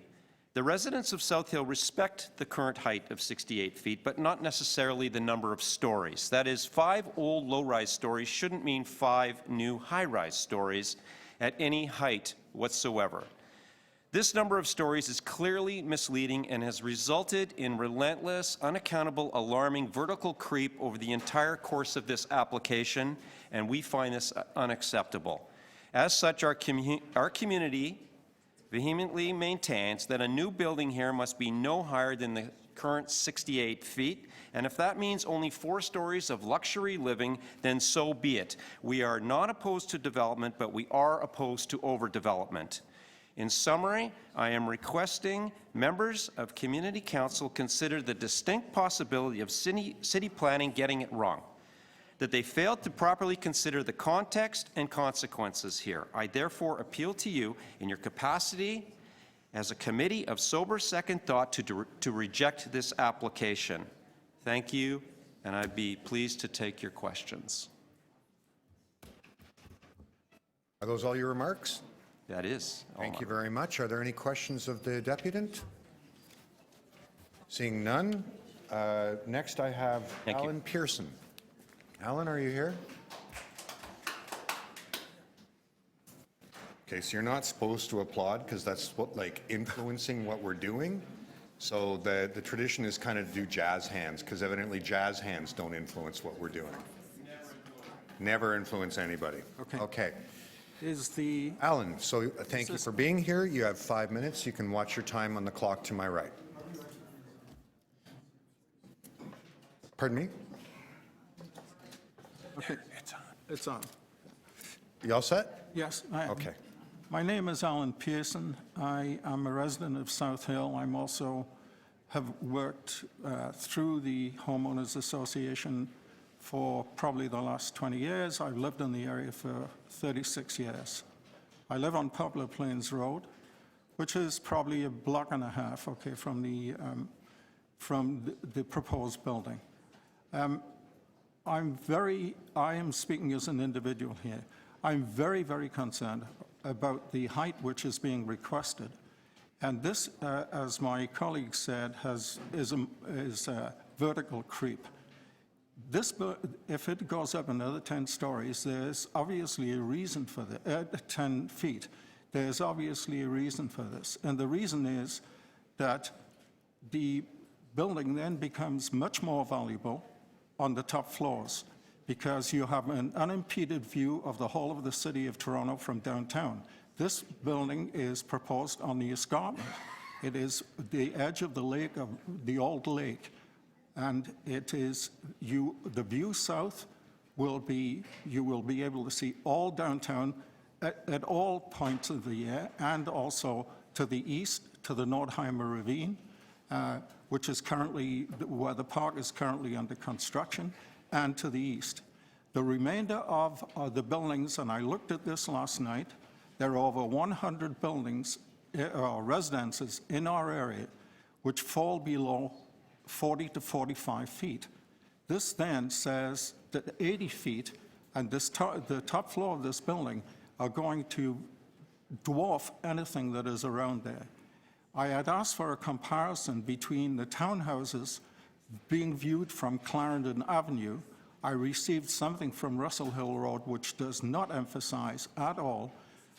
the residents of South Hill respect the current height of 68 feet, but not necessarily the number of stories. That is, 5 old low-rise stories shouldn't mean 5 new high-rise stories at any height whatsoever. This number of stories is clearly misleading and has resulted in relentless, unaccountable, alarming vertical creep over the entire course of this application, and we find this unacceptable. As such, our community vehemently maintains that a new building here must be no higher than the current 68 feet, and if that means only 4 stories of luxury living, then so be it. We are not opposed to development, but we are opposed to overdevelopment. In summary, I am requesting members of Community Council consider the distinct possibility of city planning getting it wrong, that they failed to properly consider the context and consequences here. I therefore appeal to you in your capacity as a committee of sober second thought to reject this application. Thank you, and I'd be pleased to take your questions. Are those all your remarks? That is. Thank you very much. Are there any questions of the deputant? Seeing none, next I have Alan Pearson. Alan, are you here? Okay, so you're not supposed to applaud because that's what, like, influencing what we're doing. So the tradition is kind of to do jazz hands because evidently jazz hands don't influence what we're doing. Never influence anybody. Okay. Okay. Is the... Alan, so thank you for being here. You have 5 minutes. You can watch your time on the clock to my right. Pardon me? Okay. It's on. You all set? Yes, I am. Okay. My name is Alan Pearson. I am a resident of South Hill. I'm also have worked through the Homeowners Association for probably the last 20 years. I've lived in the area for 36 years. I live on Poplar Plains Road, which is probably a block and a half, okay, from the proposed building. I am speaking as an individual here. I'm very, very concerned about the height which is being requested. And this, as my colleague said, is a vertical creep. This, if it goes up another 10 stories, there's obviously a reason for the 10 feet. There's obviously a reason for this. And the reason is that the building then becomes much more valuable on the top floors because you have an unimpeded view of the whole of the city of Toronto from downtown. This building is proposed on the escarpment. It is the edge of the lake, of the old lake. And it is, the view south will be, you will be able to see all downtown at all points of the year, and also to the east, to the Nordheimer Ravine, which is currently, where the park is currently under construction, and to the east. The remainder of the buildings, and I looked at this last night, there are over 100 buildings or residences in our area which fall below 40 to 45 feet. This then says that 80 feet and the top floor of this building are going to dwarf anything that is around there. I had asked for a comparison between the townhouses being viewed from Clarendon Avenue. I received something from Russell Hill Road which does not emphasize at all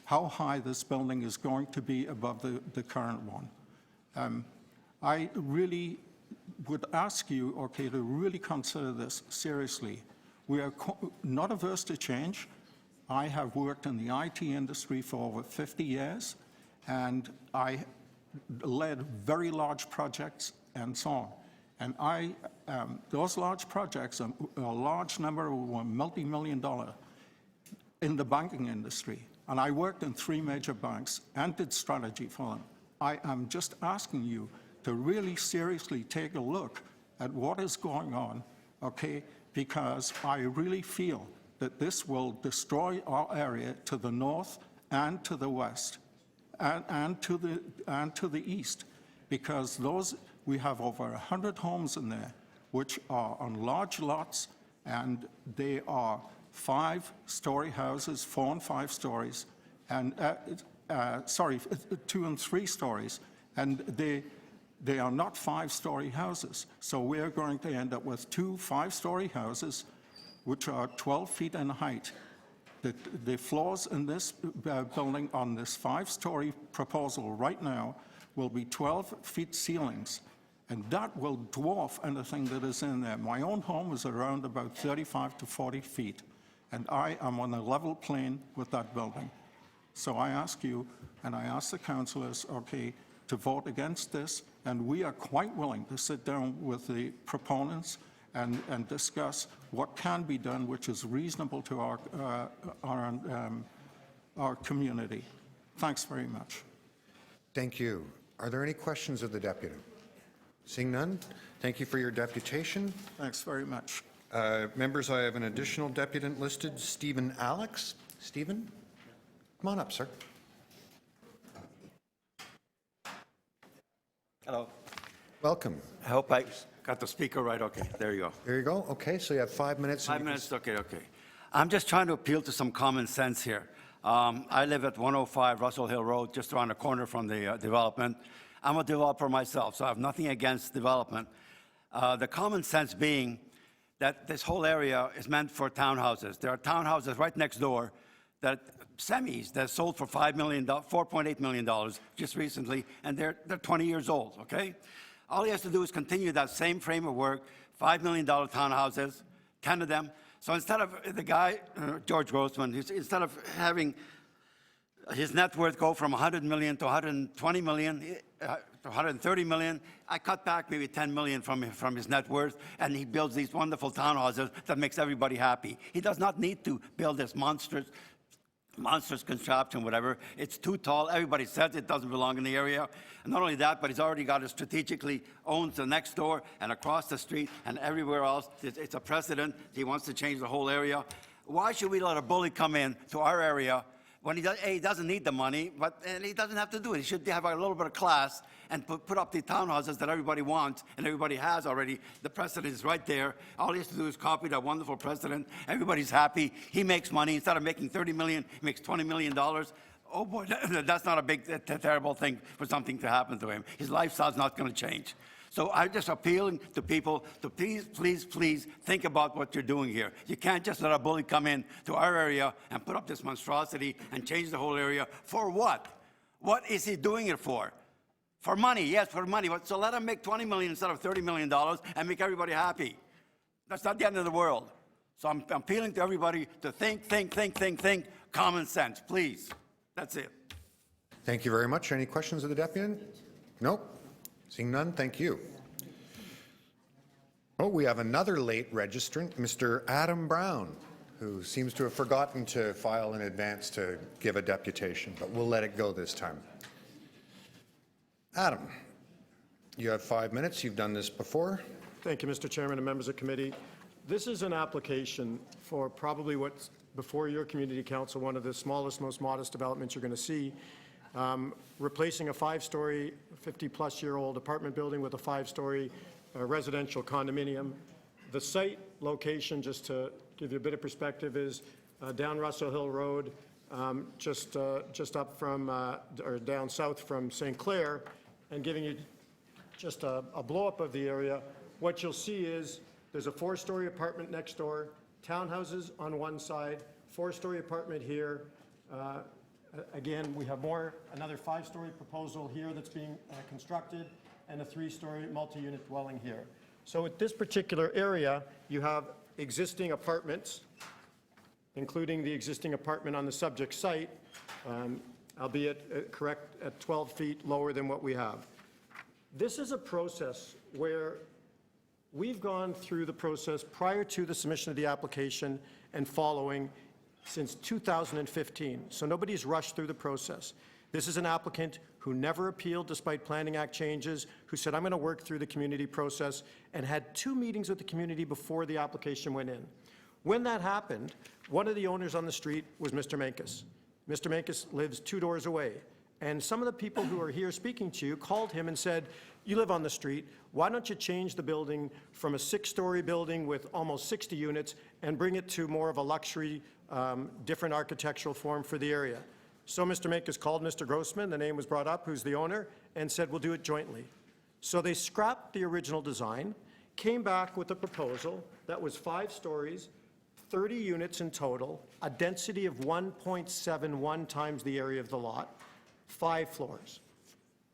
how high this building is going to be above the current one. I really would ask you, okay, to really consider this seriously. We are not averse to change. I have worked in the IT industry for over 50 years, and I led very large projects and so on. And those large projects, a large number were multi-million-dollar in the banking industry. And I worked in 3 major banks and did strategy for them. I am just asking you to really seriously take a look at what is going on, okay? Because I really feel that this will destroy our area to the north and to the west and to the east, because we have over 100 homes in there which are on large lots, and they are 5-story houses, 4 and 5 stories, and 2 and 3 stories, and they are not 5-story houses. So we're going to end up with 2 5-story houses, which are 12 feet in height. The floors in this building on this 5-story proposal right now will be 12 feet ceilings, and that will dwarf anything that is in there. My own home is around about 35 to 40 feet, and I am on a level plane with that building. So I ask you, and I ask the councillors, okay, to vote against this, and we are quite willing to sit down with the proponents and discuss what can be done, which is reasonable to our community. Thanks very much. Thank you. Are there any questions of the deputy? Seeing none, thank you for your deputation. Thanks very much. Members, I have an additional deputant listed, Stephen Alex. Stephen, come on up, sir. Hello. Welcome. I hope I got the speaker right. Okay, there you go. There you go. Okay, so you have 5 minutes. 5 minutes, okay. I'm just trying to appeal to some common sense here. I live at 105 Russell Hill Road, just around the corner from the development. I'm a developer myself, so I have nothing against development. The common sense being that this whole area is meant for townhouses. There are townhouses right next door that semis that sold for $4.8 million just recently, and they're 20 years old, okay? All he has to do is continue that same frame of work, $5 million townhouses, 10 of them. So instead of the guy, George Grossman, instead of having his net worth go from 100 million to 120 million, to 130 million, I cut back maybe 10 million from his net worth, and he builds these wonderful townhouses that makes everybody happy. He does not need to build this monstrous construction, whatever. It's too tall. Everybody says it doesn't belong in the area. And not only that, but he's already got it strategically owns the next door and across the street and everywhere else. It's a precedent. He wants to change the whole area. Why should we let a bully come in to our area when he doesn't need the money, and he doesn't have to do it? He should have a little bit of class and put up the townhouses that everybody wants and everybody has already. The precedent is right there. All he has to do is copy that wonderful precedent. Everybody's happy. He makes money. Instead of making $30 million, he makes $20 million. Oh boy, that's not a big, terrible thing for something to happen to him. His lifestyle's not going to change. So I'm just appealing to people to please think about what you're doing here. You can't just let a bully come in to our area and put up this monstrosity and change the whole area. For what? What is he doing it for? For money, yes, for money. So let him make $20 million instead of $30 million and make everybody happy. That's not the end of the world. So I'm appealing to everybody to think, common sense, please. That's it. Thank you very much. Any questions of the deputant? Nope. Seeing none, thank you. Oh, we have another late registrant, Mr. Adam Brown, who seems to have forgotten to file in advance to give a deputation, but we'll let it go this time. Adam, you have 5 minutes. You've done this before. Thank you, Mr. Chairman and members of committee. this is an application for probably what's before your community council, one of the smallest, most modest developments you're going to see, replacing a 5-story, 50-plus-year-old apartment building with a 5-story residential condominium. The site location, just to give you a bit of perspective, is down Russell Hill Road, just up from, or down south from St. Clair, and giving you just a blow-up of the area. What you'll see is there's a 4-story apartment next door, townhouses on one side, 4-story apartment here. Again, we have another 5-story proposal here that's being constructed, and a 3-story multi-unit dwelling here. So at this particular area, you have existing apartments, including the existing apartment on the subject site, albeit correct at 12 feet lower than what we have. This is a process where we've gone through the process prior to the submission of the application and following since 2015. So nobody's rushed through the process. This is an applicant who never appealed despite Planning Act changes, who said, I'm going to work through the community process, and had 2 meetings with the community before the application went in. When that happened, one of the owners on the street was Mr. Mankus. Mr. Mankus lives 2 doors away. And some of the people who are here speaking to you called him and said, you live on the street, why don't you change the building from a 6-story building with almost 60 units and bring it to more of a luxury, different architectural form for the area? So Mr. Mankus called Mr. Grossman, the name was brought up, who's the owner, and said, we'll do it jointly. So they scrapped the original design, came back with a proposal that was 5 stories, 30 units in total, a density of 1.71 times the area of the lot, 5 floors.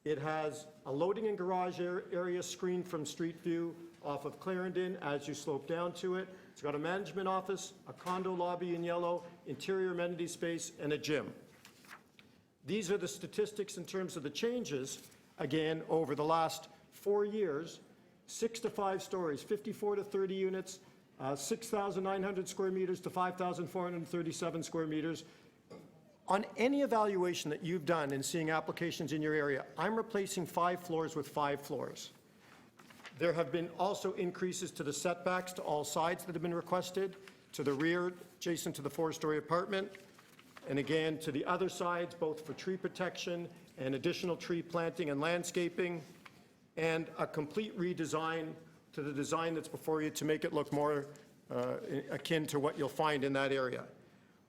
It has a loading and garage area screened from street view off of Clarendon as you slope down to it. It's got a management office, a condo lobby in yellow, interior amenity space, and a gym. These are the statistics in terms of the changes, again, over the last 4 years, 6 to 5 stories, 54 to 30 units, 6,900 square meters to 5,437 square meters. On any evaluation that you've done in seeing applications in your area, I'm replacing 5 floors with 5 floors. There have been also increases to the setbacks to all sides that have been requested, to the rear adjacent to the 4-story apartment, and again to the other sides, both for tree protection and additional tree planting and landscaping, and a complete redesign to the design that's before you to make it look more akin to what you'll find in that area.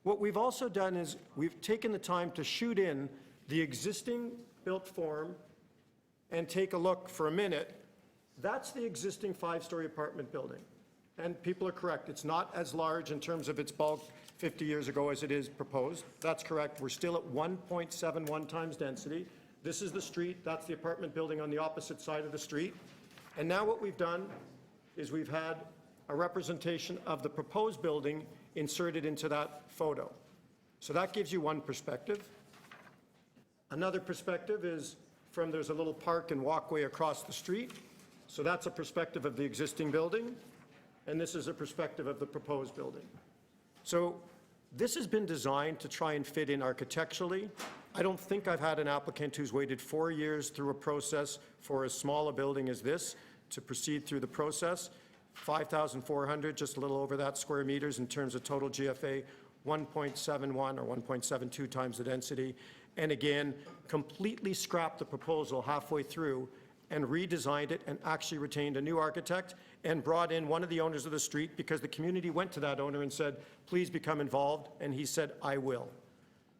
What we've also done is we've taken the time to shoot in the existing built form and take a look for a minute. That's the existing 5-story apartment building. And people are correct. It's not as large in terms of its bulk 50 years ago as it is proposed. That's correct. We're still at 1.71 times density. This is the street. That's the apartment building on the opposite side of the street. And now what we've done is we've had a representation of the proposed building inserted into that photo. So that gives you one perspective. Another perspective is there's a little park and walkway across the street. So that's a perspective of the existing building, and this is a perspective of the proposed building. So this has been designed to try and fit in architecturally. I don't think I've had an applicant who's waited 4 years through a process for as small a building as this to proceed through the process. 5,400, just a little over that square meters in terms of total GFA, 1.71 or 1.72 times the density. And again, completely scrapped the proposal halfway through and redesigned it and actually retained a new architect and brought in one of the owners of the street because the community went to that owner and said, please become involved, and he said, I will.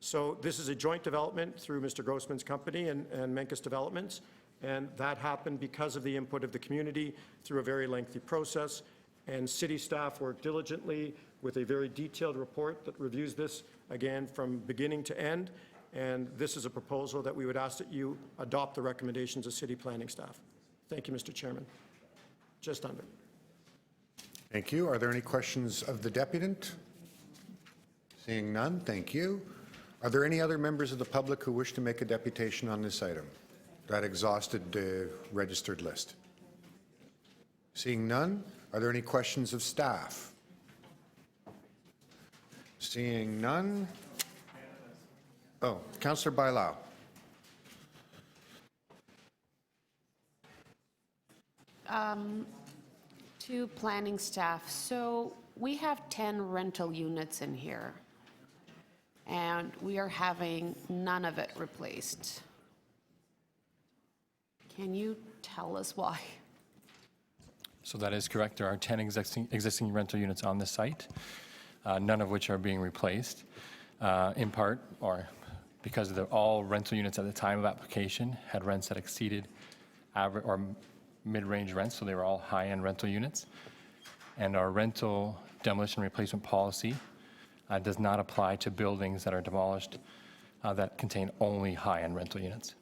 So this is a joint development through Mr. Grossman's company and Mankus Developments, and that happened because of the input of the community through a very lengthy process, and city staff worked diligently with a very detailed report that reviews this, again, from beginning to end. And this is a proposal that we would ask that you adopt the recommendations of city planning staff. Thank you, Mr. Chairman. Just under. Thank you. Are there any questions of the deputant? Seeing none, thank you. Are there any other members of the public who wish to make a deputation on this item? That exhausted the registered list. Seeing none, are there any questions of staff? Seeing none. Oh, Councillor Bailao. To planning staff, so we have 10 rental units in here, and we are having none of it replaced. Can you tell us why? So that is correct. There are 10 existing rental units on the site, none of which are being replaced, in part, or because all rental units at the time of application had rents that exceeded average or mid-range rents, so they were all high-end rental units. And our rental demolition replacement policy does not apply to buildings that are demolished that contain only high-end rental units.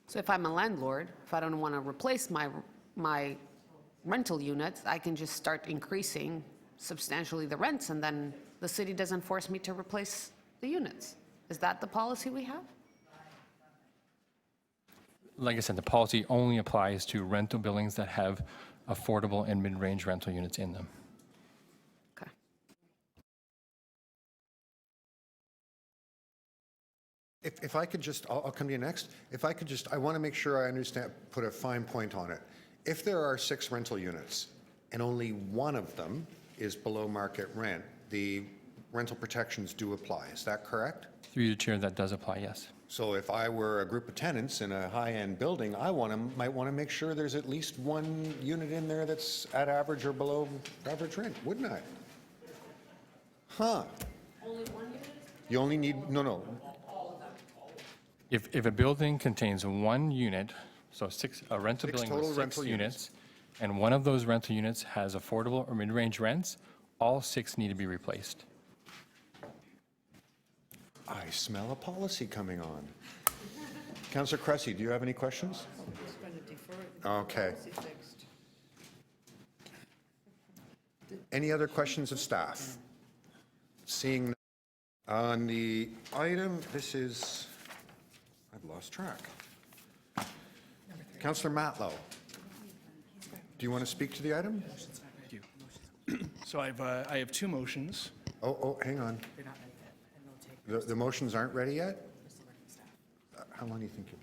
So if I'm a landlord, if I don't want to replace my rental units, I can just start increasing substantially the rents, and then the city doesn't force me to replace the units. Is that the policy we have? Like I said, the policy only applies to rental buildings that have affordable and mid-range rental units in them. Okay. If I could just, I'll come to you next. If I could just, I want to make sure I understand, put a fine point on it. If there are 6 rental units and only one of them is below market rent, the rental protections do apply. Is that correct? Through the chair, that does apply, yes. So if I were a group of tenants in a high-end building, might want to make sure there's at least one unit in there that's at average or below average rent, wouldn't I? Huh. Only one unit? You only need, no. If a building contains one unit, so a rental building total with 6 rental units, and one of those rental units has affordable or mid-range rents, all 6 need to be replaced. I smell a policy coming on. Councillor Cressy, do you have any questions? Okay. Any other questions of staff? Seeing on the item, this is, I've lost track. Councillor Matlow, do you want to speak to the item? So I have 2 motions. Oh, hang on. The motions aren't ready yet? How long do you think you'll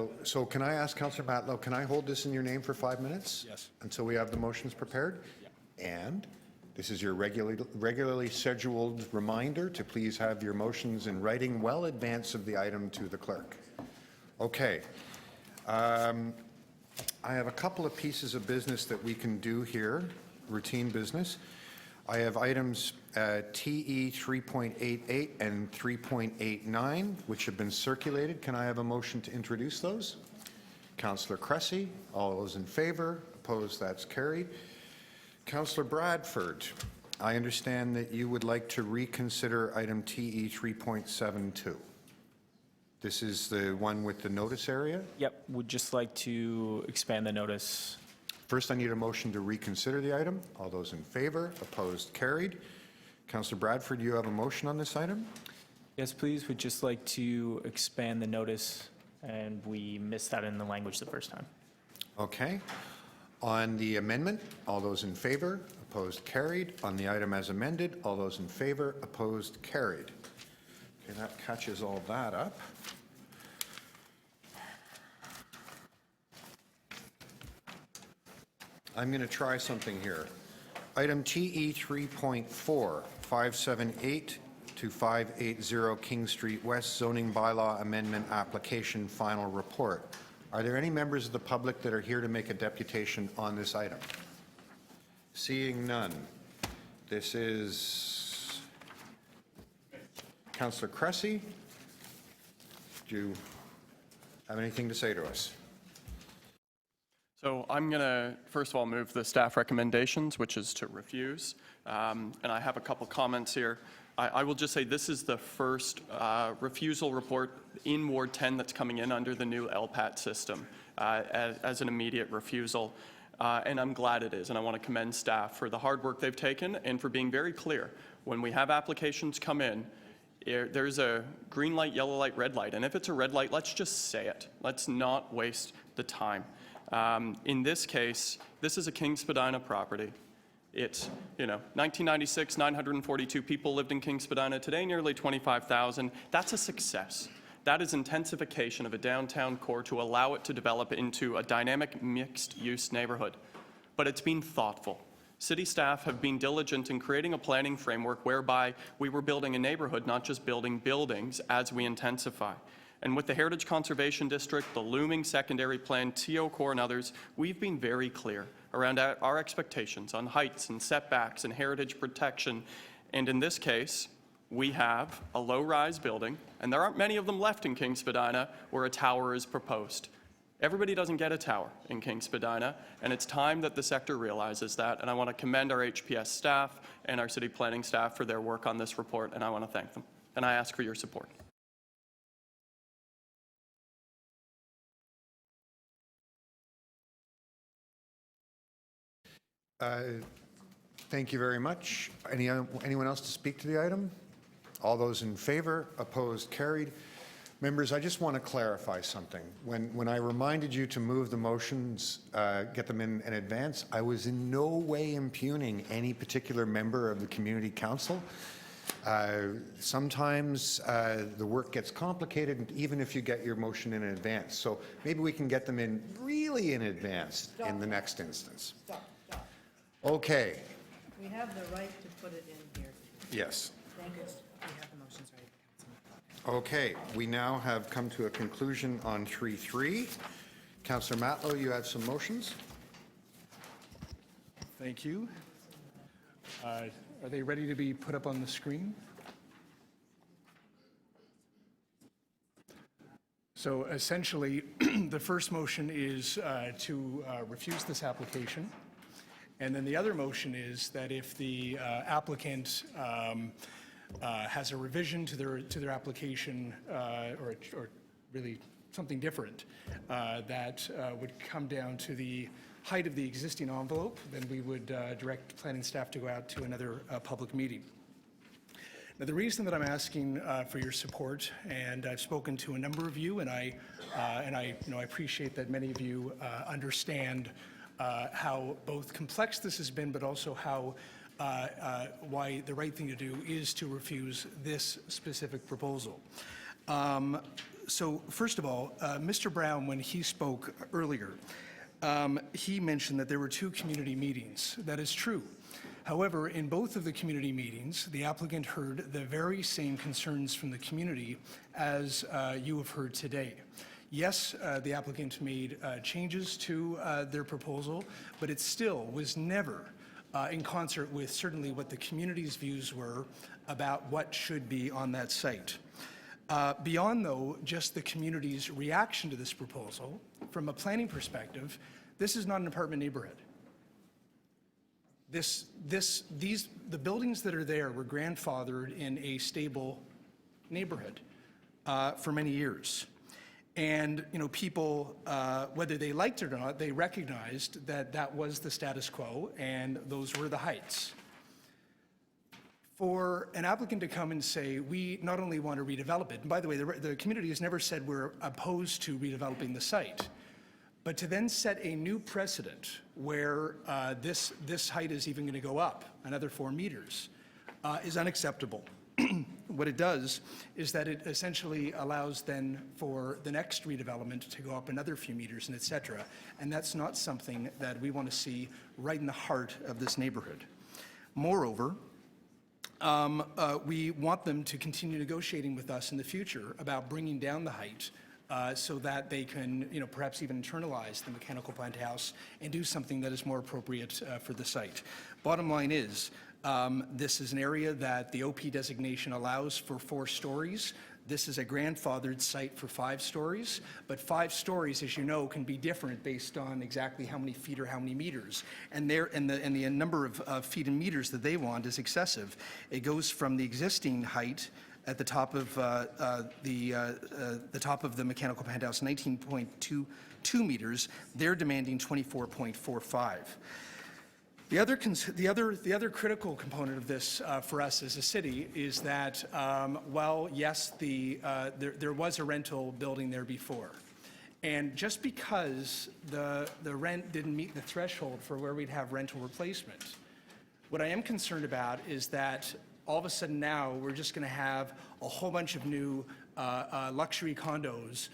be? So can I ask Councillor Matlow, can I hold this in your name for 5 minutes? Yes. Until we have the motions prepared? Yeah. And this is your regularly scheduled reminder to please have your motions in writing well advance of the item to the clerk. Okay. I have a couple of pieces of business that we can do here, routine business. I have items TE 3.88 and 3.89, which have been circulated. Can I have a motion to introduce those? Councillor Cressy, all those in favor? Opposed? That's carried. Councillor Bradford, I understand that you would like to reconsider item TE 3.72. This is the one with the notice area? Yep, would just like to expand the notice. First, I need a motion to reconsider the item. All those in favor? Opposed? Carried. Councillor Bradford, do you have a motion on this item? Yes, please, would just like to expand the notice, and we missed that in the language the first time. Okay. On the amendment, all those in favor? Opposed? Carried. On the item as amended, all those in favor? Opposed? Carried. Okay, that catches all that up. I'm going to try something here. Item TE 3.4, 578 to 580 King Street West zoning bylaw amendment application final report. Are there any members of the public that are here to make a deputation on this item? Seeing none. This is Councillor Cressy. Do you have anything to say to us? So I'm going to, first of all, move the staff recommendations, which is to refuse. And I have a couple comments here. I will just say this is the first refusal report in Ward 10 that's coming in under the new LPAT system as an immediate refusal. And I'm glad it is. And I want to commend staff for the hard work they've taken and for being very clear. When we have applications come in, there's a green light, yellow light, red light. And if it's a red light, let's just say it. Let's not waste the time. In this case, this is a King Spadina property. It's, 1996, 942 people lived in King Spadina. Today, nearly 25,000. That's a success. That is intensification of a downtown core to allow it to develop into a dynamic mixed-use neighborhood. But it's been thoughtful. City staff have been diligent in creating a planning framework whereby we were building a neighborhood, not just building buildings, as we intensify. And with the Heritage Conservation District, the looming secondary plan, TO Core and others, we've been very clear around our expectations on heights and setbacks and heritage protection. And in this case, we have a low-rise building, and there aren't many of them left in King Spadina, where a tower is proposed. Everybody doesn't get a tower in King Spadina, and it's time that the sector realizes that, and I want to commend our HPS staff and our city planning staff for their work on this report, and I want to thank them. And I ask for your support. Thank you very much. Anyone else to speak to the item? All those in favor, opposed, carried. Members, I just want to clarify something. When I reminded you to move the motions, get them in advance, I was in no way impugning any particular member of the Community Council. Sometimes the work gets complicated, even if you get your motion in advance. So maybe we can get them in really in advance in the next instance. Okay. We have the right to put it in here. Yes. Thank you. We have the motions ready. Councilman. Okay, we now have come to a conclusion on 3.3. Councillor Matlow, you have some motions. Thank you. Are they ready to be put up on the screen? So essentially, the first motion is to refuse this application. And then the other motion is that if the applicant has a revision to their application or really something different that would come down to the height of the existing envelope, then we would direct planning staff to go out to another public meeting. Now, the reason that I'm asking for your support, and I've spoken to a number of you, and I appreciate that many of you understand how both complex this has been, but also how why the right thing to do is to refuse this specific proposal. So first of all, Mr. Brown, when he spoke earlier, he mentioned that there were 2 community meetings. That is true. However, in both of the community meetings, the applicant heard the very same concerns from the community as you have heard today. Yes, the applicant made changes to their proposal, but it still was never in concert with certainly what the community's views were about what should be on that site. Beyond, though, just the community's reaction to this proposal, from a planning perspective, this is not an apartment neighborhood. The buildings that are there were grandfathered in a stable neighborhood for many years. And, people, whether they liked it or not, they recognized that that was the status quo and those were the heights. For an applicant to come and say, we not only want to redevelop it, and by the way, the community has never said we're opposed to redeveloping the site, but to then set a new precedent where this height is even going to go up another 4 meters is unacceptable. What it does is that it essentially allows then for the next redevelopment to go up another few meters and et cetera. And that's not something that we want to see right in the heart of this neighborhood. Moreover, we want them to continue negotiating with us in the future about bringing down the height so that they can, perhaps even internalize the mechanical plant house and do something that is more appropriate for the site. Bottom line is, this is an area that the OP designation allows for 4 stories. This is a grandfathered site for 5 stories, but 5 stories, as you know, can be different based on exactly how many feet or how many meters. And the number of feet and meters that they want is excessive. It goes from the existing height at the top of the mechanical penthouse, 19.22 meters. They're demanding 24.45. The other critical component of this for us as a city is that while yes, there was a rental building there before, and just because the rent didn't meet the threshold for where we'd have rental replacement, what I am concerned about is that all of a sudden now we're just going to have a whole bunch of new luxury condos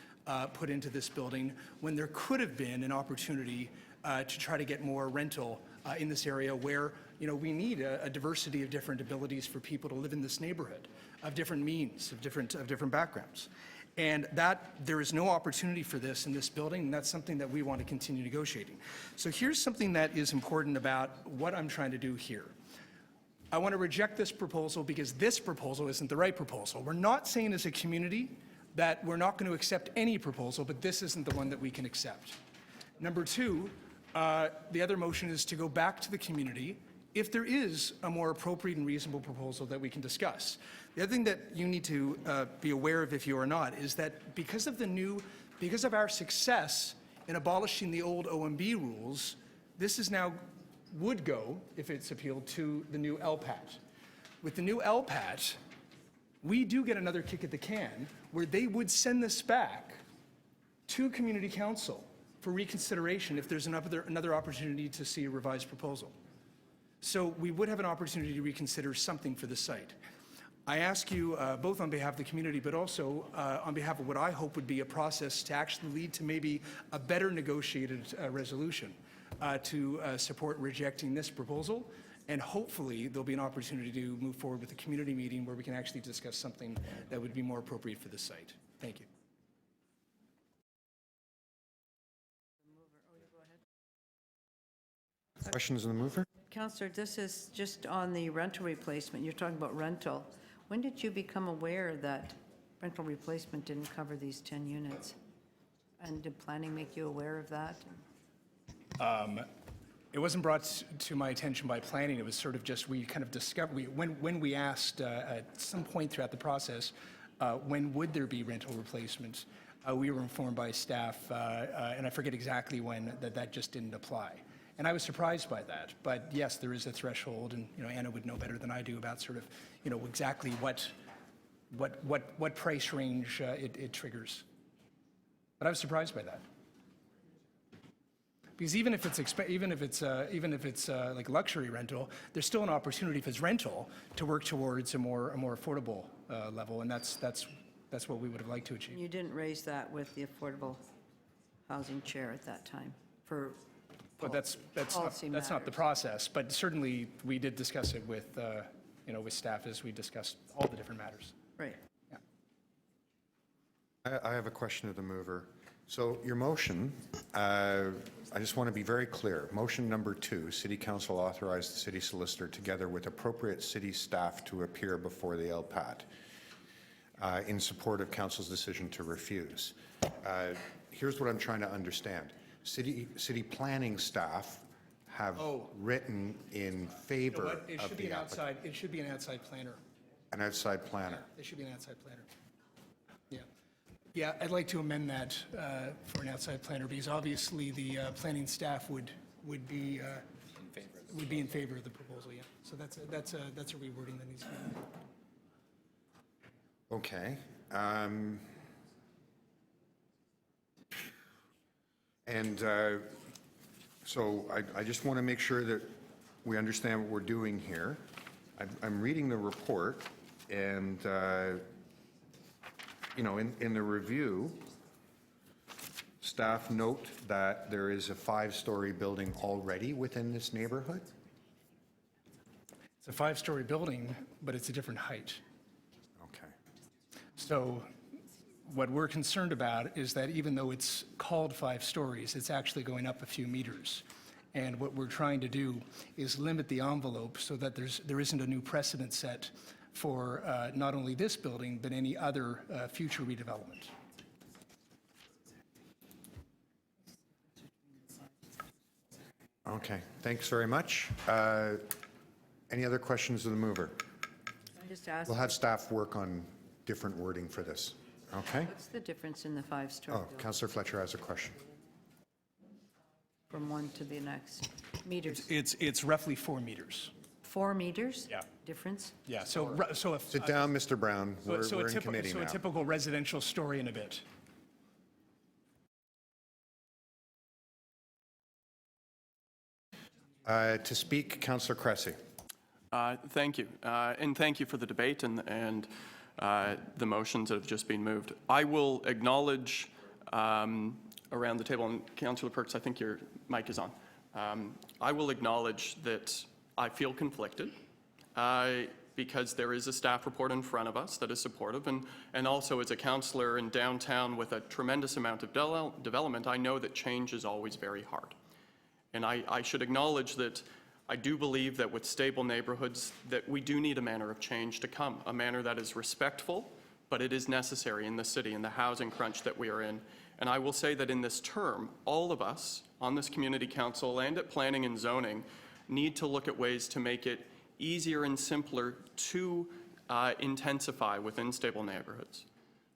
put into this building when there could have been an opportunity to try to get more rental in this area where, we need a diversity of different abilities for people to live in this neighborhood, of different means, of different backgrounds. And that there is no opportunity for this in this building, and that's something that we want to continue negotiating. So here's something that is important about what I'm trying to do here. I want to reject this proposal because this proposal isn't the right proposal. We're not saying as a community that we're not going to accept any proposal, but this isn't the one that we can accept. Number two, the other motion is to go back to the community if there is a more appropriate and reasonable proposal that we can discuss. The other thing that you need to be aware of, if you are not, is that because of our success in abolishing the old OMB rules, this is now would go, if it's appealed, to the new LPAT. With the new LPAT, we do get another kick at the can where they would send this back to Community Council for reconsideration if there's another opportunity to see a revised proposal. So we would have an opportunity to reconsider something for the site. I ask you, both on behalf of the community, but also on behalf of what I hope would be a process to actually lead to maybe a better negotiated resolution, to support rejecting this proposal, and hopefully there'll be an opportunity to move forward with a community meeting where we can actually discuss something that would be more appropriate for the site. Thank you. Questions on the mover? Councillor, this is just on the rental replacement. You're talking about rental. When did you become aware that rental replacement didn't cover these 10 units? And did planning make you aware of that? It wasn't brought to my attention by planning. It was sort of just, we kind of discovered, when we asked at some point throughout the process, when would there be rental replacement, we were informed by staff, and I forget exactly when, that just didn't apply. And I was surprised by that. But yes, there is a threshold, and Anna would know better than I do about sort of, exactly what price range it triggers. But I was surprised by that. Because even if it's like luxury rental, there's still an opportunity if it's rental to work towards a more affordable level, and that's what we would have liked to achieve. You didn't raise that with the Affordable Housing Chair at that time for But that's not the process. But certainly we did discuss it with with staff as we discussed all the different matters. Right. Yeah. I have a question of the mover. So your motion, I just want to be very clear. Motion number 2, City Council authorized the city solicitor together with appropriate city staff to appear before the LPAT in support of council's decision to refuse. Here's what I'm trying to understand. City planning staff have written in favor of the applicant. It should be an outside planner. An outside planner. It should be an outside planner. Yeah. Yeah, I'd like to amend that for an outside planner because obviously the planning staff would be in favor of the proposal. Yeah. So that's a rewording that needs to be done. Okay. So I just want to make sure that we understand what we're doing here. I'm reading the report, and in the review, staff note that there is a 5-story building already within this neighborhood. It's a 5-story building, but it's a different height. Okay. So what we're concerned about is that even though it's called 5 stories, it's actually going up a few meters. And what we're trying to do is limit the envelope so that there isn't a new precedent set for not only this building, but any other future redevelopment. Okay, thanks very much. Any other questions of the mover? I just asked, We'll have staff work on different wording for this. Okay? what's the difference in the 5-story Oh, building Councillor Fletcher has a question. from one to the next? Meters? It's roughly 4 meters. 4 meters? Yeah. Difference? Yeah, so if... Sit down, Mr. Brown. We're in committee So now. a typical residential story and a bit. To speak, Councillor Cressy. Thank you, and thank you for the debate and the motions that have just been moved. I will acknowledge around the table, and Councillor Perks, I think your mic is on. I will acknowledge that I feel conflicted because there is a staff report in front of us that is supportive, and also as a councillor in downtown with a tremendous amount of development, I know that change is always very hard. And I should acknowledge that I do believe that with stable neighborhoods that we do need a manner of change to come, a manner that is respectful, but it is necessary in the city, in the housing crunch that we are in. And I will say that in this term, all of us on this community council and at planning and zoning need to look at ways to make it easier and simpler to intensify within stable neighborhoods.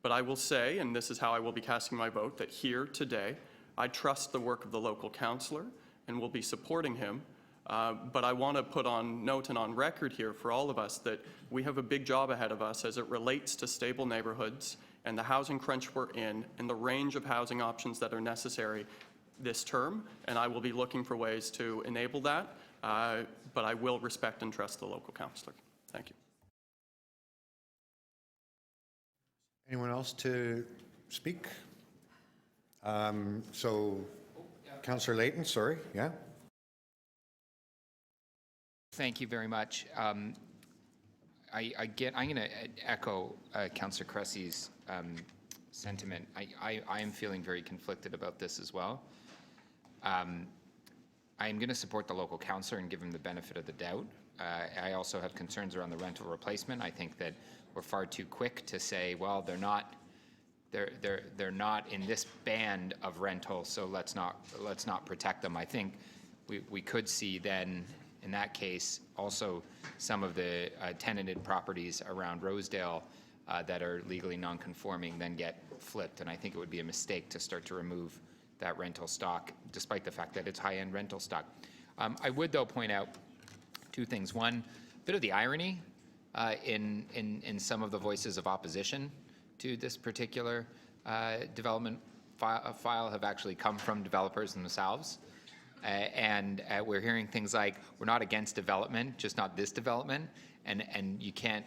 But I will say, and this is how I will be casting my vote, that here today, I trust the work of the local councillor and will be supporting him. But I want to put on note and on record here for all of us that we have a big job ahead of us as it relates to stable neighborhoods and the housing crunch we're in and the range of housing options that are necessary this term. And I will be looking for ways to enable that, but I will respect and trust the local councillor. Thank you. Anyone else to speak? Councillor Layton, sorry, yeah? Thank you very much. I'm going to echo Councillor Cressy's sentiment. I am feeling very conflicted about this as well. I am going to support the local councillor and give him the benefit of the doubt. I also have concerns around the rental replacement. I think that we're far too quick to say, well, they're not in this band of rental, so let's not protect them. I think we could see then, in that case, also some of the tenanted properties around Rosedale that are legally non-conforming then get flipped, and I think it would be a mistake to start to remove that rental stock, despite the fact that it's high-end rental stock. I would, though, point out two things. One, a bit of the irony in some of the voices of opposition to this particular development file have actually come from developers themselves. And we're hearing things like, we're not against development, just not this development. And you can't,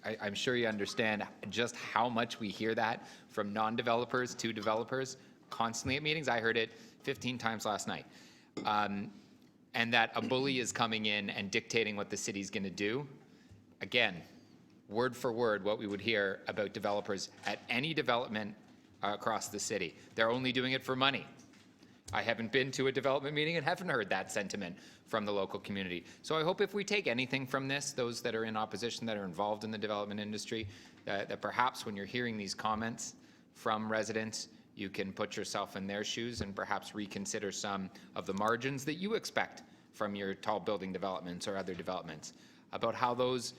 I'm sure you understand just how much we hear that from non-developers to developers constantly at meetings. I heard it 15 times last night. And that a bully is coming in and dictating what the city's going to do. Again, word for word, what we would hear about developers at any development across the city. They're only doing it for money. I haven't been to a development meeting and haven't heard that sentiment from the local community. So I hope if we take anything from this, those that are in opposition, that are involved in the development industry, that perhaps when you're hearing these comments from residents, you can put yourself in their shoes and perhaps reconsider some of the margins that you expect from your tall building developments or other developments, about how those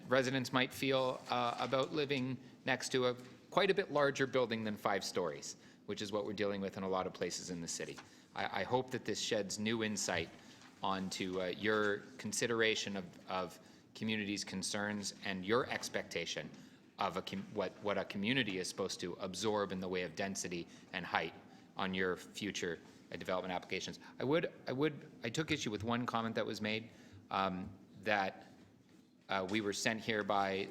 residents might feel about living next to quite a bit larger building than 5 stories, which is what we're dealing with in a lot of places in the city. I hope that this sheds new insight onto your consideration of community's concerns and your expectation of what a community is supposed to absorb in the way of density and height on your future development applications. I took issue with one comment that was made, that we were sent here by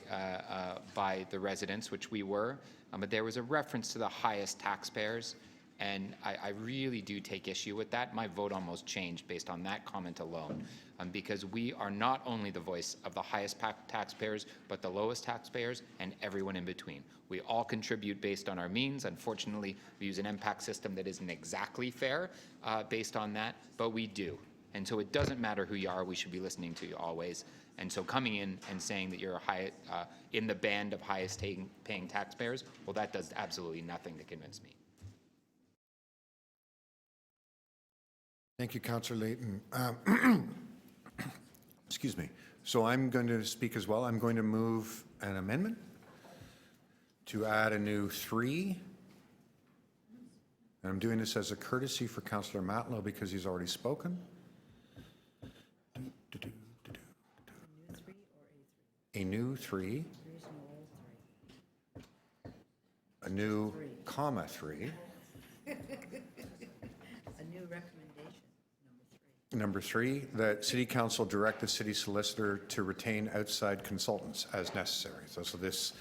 the residents, which we were, but there was a reference to the highest taxpayers, and I really do take issue with that. My vote almost changed based on that comment alone, because we are not only the voice of the highest taxpayers, but the lowest taxpayers and everyone in between. We all contribute based on our means. Unfortunately, we use an impact system that isn't exactly fair based on that, but we do. And so it doesn't matter who you are, we should be listening to you always. And so coming in and saying that you're in the band of highest paying taxpayers, well, that does absolutely nothing to convince me. Thank you, Councillor Layton. Excuse me. So I'm going to speak as well. I'm going to move an amendment to add a new 3. And I'm doing this as a courtesy for Councillor Matlow because he's already spoken. A new 3. A new comma 3. A new recommendation, number 3, that City Council direct the city solicitor to retain outside consultants as necessary. So this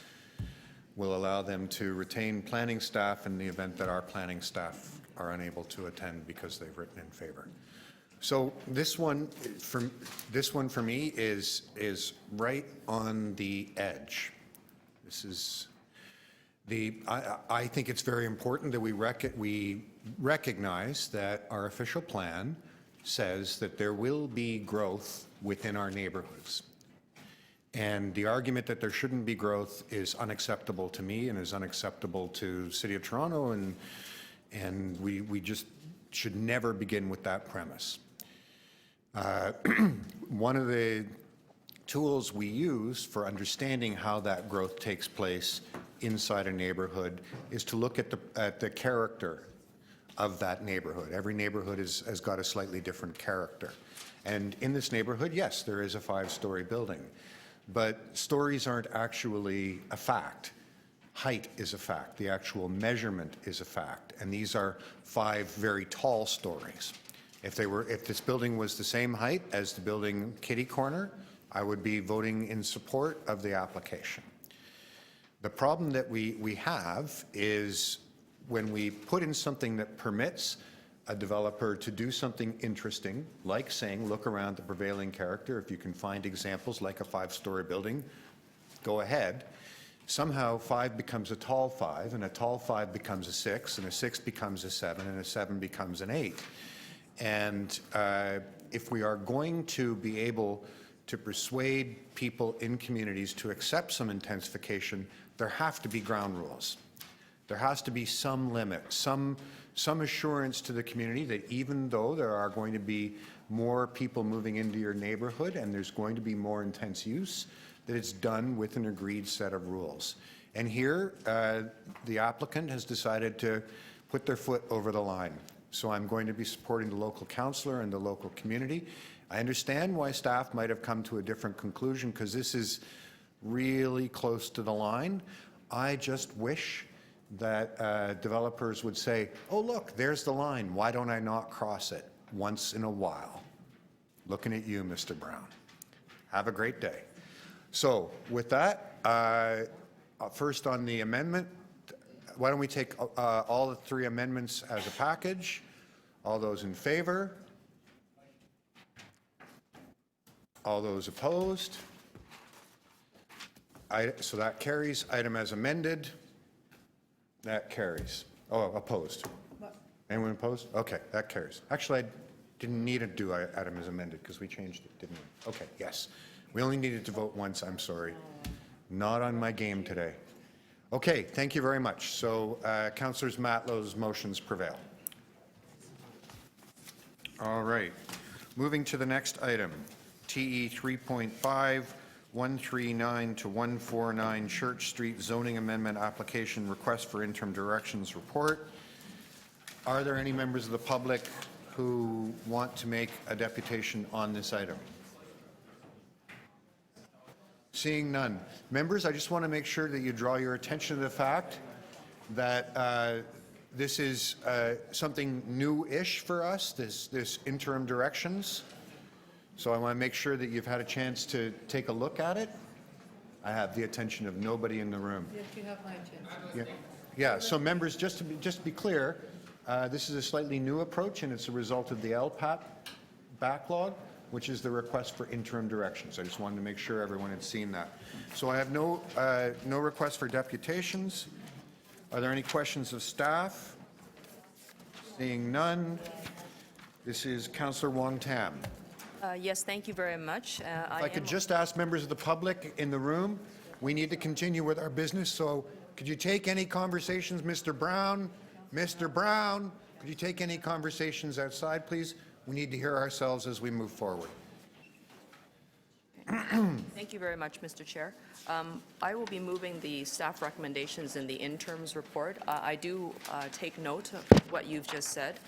will allow them to retain planning staff in the event that our planning staff are unable to attend because they've written in favor. So this one for me is right on the edge. This is I think it's very important that we recognize that our official plan says that there will be growth within our neighborhoods. And the argument that there shouldn't be growth is unacceptable to me and is unacceptable to the City of Toronto, and we just should never begin with that premise. One of the tools we use for understanding how that growth takes place inside a neighborhood is to look at the character of that neighborhood. Every neighborhood has got a slightly different character. And in this neighborhood, yes, there is a 5-story building, but stories aren't actually a fact. Height is a fact. The actual measurement is a fact. And these are 5 very tall stories. If this building was the same height as the building kitty corner, I would be voting in support of the application. The problem that we have is when we put in something that permits a developer to do something interesting, like saying, look around the prevailing character. If you can find examples like a 5-story building, go ahead. Somehow 5 becomes a tall 5, and a tall 5 becomes a 6, and a 6 becomes a 7, and a 7 becomes an 8. And if we are going to be able to persuade people in communities to accept some intensification, there have to be ground rules. There has to be some limit, some assurance to the community that even though there are going to be more people moving into your neighborhood and there's going to be more intense use, that it's done with an agreed set of rules. And here, the applicant has decided to put their foot over the line. So I'm going to be supporting the local councillor and the local community. I understand why staff might have come to a different conclusion because this is really close to the line. I just wish that developers would say, oh, look, there's the line. Why don't I not cross it once in a while? Looking at you, Mr. Brown. Have a great day. So with that, first on the amendment, why don't we take all the 3 amendments as a package? All those in favor? All those opposed? So that carries. Item as amended. That carries. Oh, opposed. Anyone opposed? Okay, that carries. Actually, I didn't need to do item as amended because we changed it, didn't we? Okay, yes. We only needed to vote once. I'm sorry. Not on my game today. Okay, thank you very much. So Councillors Matlow's motions prevail. All right. Moving to the next item, TE 3.5, 139 to 149 Church Street zoning amendment application request for interim directions report. Are there any members of the public who want to make a deputation on this item? Seeing none. Members, I just want to make sure that you draw your attention to the fact that this is something new-ish for us, this interim directions. So I want to make sure that you've had a chance to take a look at it. I have the attention of nobody in the room. Yes, you have my attention. Yeah. So members, just to be clear, this is a slightly new approach, and it's a result of the LPAP backlog, which is the request for interim directions. I just wanted to make sure everyone had seen that. So I have no request for deputations. Are there any questions of staff? Seeing none. This is Councillor Wong Tam. Yes, thank you very much. If I could just ask members of the public in the room, we need to continue with our business, so could you take any conversations, Mr. Brown? Mr. Brown, could you take any conversations outside, please? We need to hear ourselves as we move forward. Thank you very much, Mr. Chair. I will be moving the staff recommendations in the interims report. I do take note of what you've just said.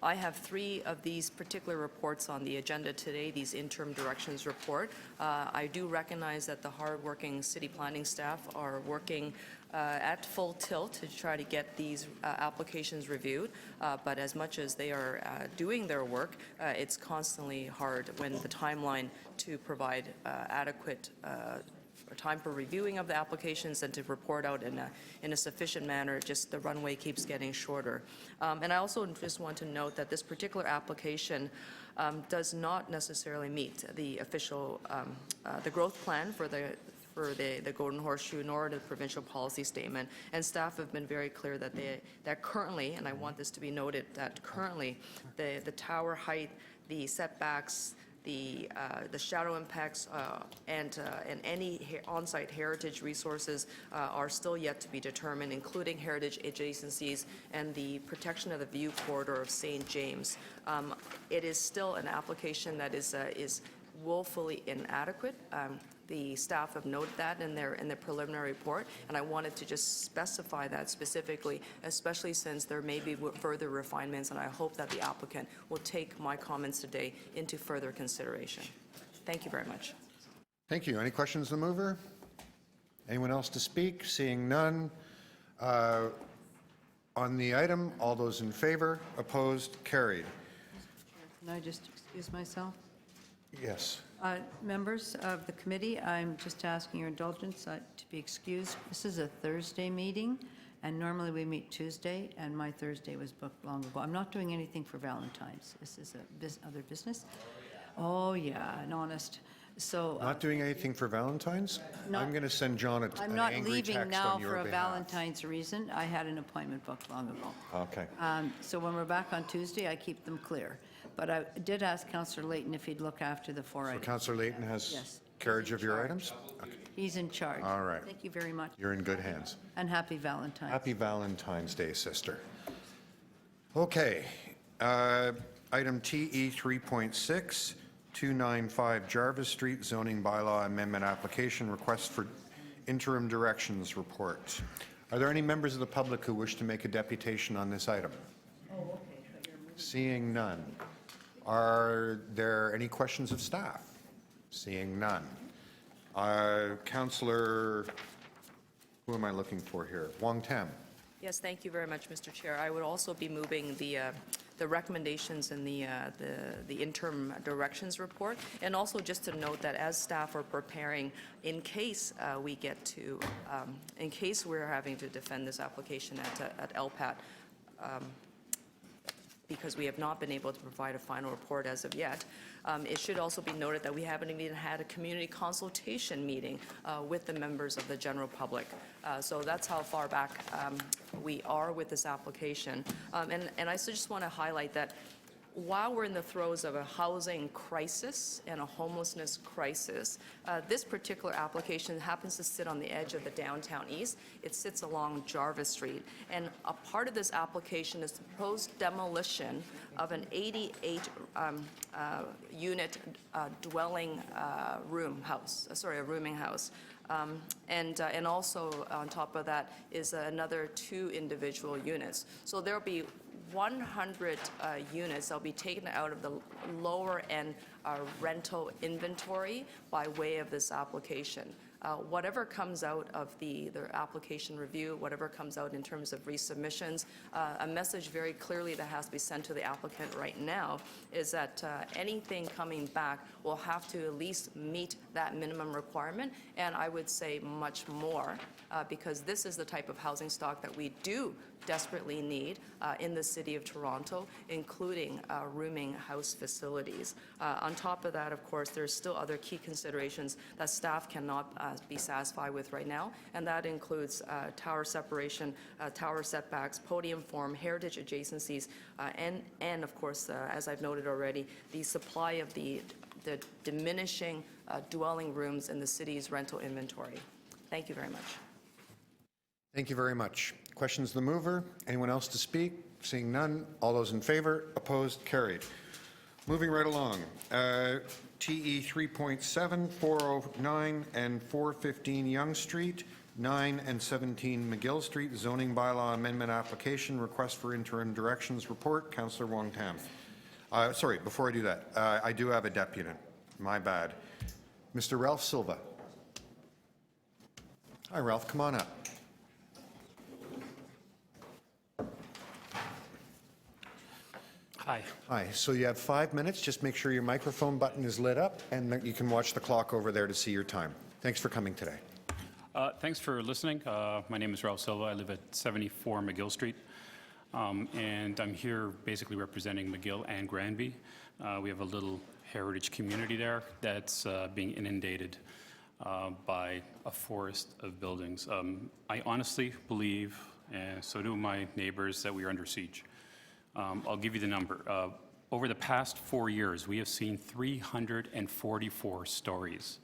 I have 3 of these particular reports on the agenda today, these interim directions report. I do recognize that the hardworking city planning staff are working at full tilt to try to get these applications reviewed, but as much as they are doing their work, it's constantly hard when the timeline to provide adequate time for reviewing of the applications and to report out in a sufficient manner, just the runway keeps getting shorter. And I also just want to note that this particular application does not necessarily meet the official, the growth plan for the Golden Horseshoe nor the provincial policy statement, and staff have been very clear that currently, and I want this to be noted, that currently the tower height, the setbacks, the shadow impacts, and any on-site heritage resources are still yet to be determined, including heritage adjacencies and the protection of the view corridor of St. James. It is still an application that is woefully inadequate. The staff have noted that in their preliminary report, and I wanted to just specify that specifically, especially since there may be further refinements, and I hope that the applicant will take my comments today into further consideration. Thank you very much. Thank you. Any questions of the mover? Anyone else to speak? Seeing none. On the item, all those in favor, opposed, carried. Can I just excuse myself? Yes. Members of the committee, I'm just asking your indulgence to be excused. This is a Thursday meeting, and normally we meet Tuesday, and my Thursday was booked long ago. I'm not doing anything for Valentine's. This is other business. Oh, yeah, and honest. So Not doing anything for Valentine's? I'm going to send John an I'm not angry leaving text now on your for a behalf. Valentine's reason. I had an appointment booked long ago. Okay. So when we're back on Tuesday, I keep them clear. But I did ask Councillor Layton if he'd look after the 4 So items. Councillor Layton has Yes. carriage of your items? Okay. He's in charge. All right. Thank you very much, You're in good hands. and happy Valentine's. Happy Valentine's Day, sister. Okay. Item TE 3.6, 295 Jarvis Street zoning bylaw amendment application request for interim directions report. Are there any members of the public who wish to make a deputation on this item? Seeing none. Are there any questions of staff? Seeing none. Councillor, who am I looking for here? Wong Tam. Yes, thank you very much, Mr. Chair. I would also be moving the recommendations in the interim directions report, and also just to note that as staff are preparing, in case we get to, in case we're having to defend this application at LPAT, because we have not been able to provide a final report as of yet. It should also be noted that we haven't even had a community consultation meeting with the members of the general public. So that's how far back we are with this application. And I just want to highlight that while we're in the throes of a housing crisis and a homelessness crisis, this particular application happens to sit on the edge of the downtown east. It sits along Jarvis Street. And a part of this application is the proposed demolition of an 88 unit dwelling rooming house. And also on top of that is another 2 individual units. So there'll be 100 units that will be taken out of the lower end rental inventory by way of this application. Whatever comes out of the application review, whatever comes out in terms of resubmissions, a message very clearly that has to be sent to the applicant right now is that anything coming back will have to at least meet that minimum requirement, and I would say much more, because this is the type of housing stock that we do desperately need in the city of Toronto, including rooming house facilities. On top of that, of course, there's still other key considerations that staff cannot be satisfied with right now, and that includes tower separation, tower setbacks, podium form, heritage adjacencies, and of course, as I've noted already, the supply of the diminishing dwelling rooms in the city's rental inventory. Thank you very much. Thank you very much. Questions of the mover? Anyone else to speak? Seeing none. All those in favor? Opposed? Carried. Moving right along. TE 3.7, 409 and 415 Yonge Street, 9 and 17 McGill Street zoning bylaw amendment application, request for interim directions report. Councillor Wong Tam. Sorry, before I do that, I do have a deputy. My bad. Mr. Ralph Silva. Hi, Ralph. Come on up. Hi. Hi. So you have 5 minutes. Just make sure your microphone button is lit up, and that you can watch the clock over there to see your time. Thanks for coming today. Thanks for listening. My name is Ralph Silva. I live at 74 McGill Street, and I'm here basically representing McGill and Granby. We have a little heritage community there that's being inundated by a forest of buildings. I honestly believe, and so do my neighbors, that we are under siege. I'll give you the number. Over the past 4 years, we have seen 344 stories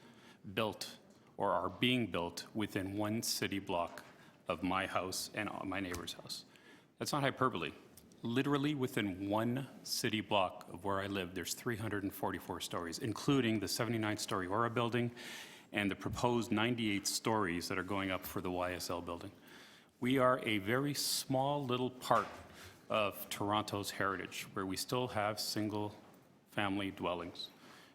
built or are being built within one city block of my house and my neighbor's house. That's not hyperbole. Literally within one city block of where I live, there's 344 stories, including the 79-story Aura building and the proposed 98 stories that are going up for the YSL building. We are a very small little part of Toronto's heritage, where we still have single-family dwellings.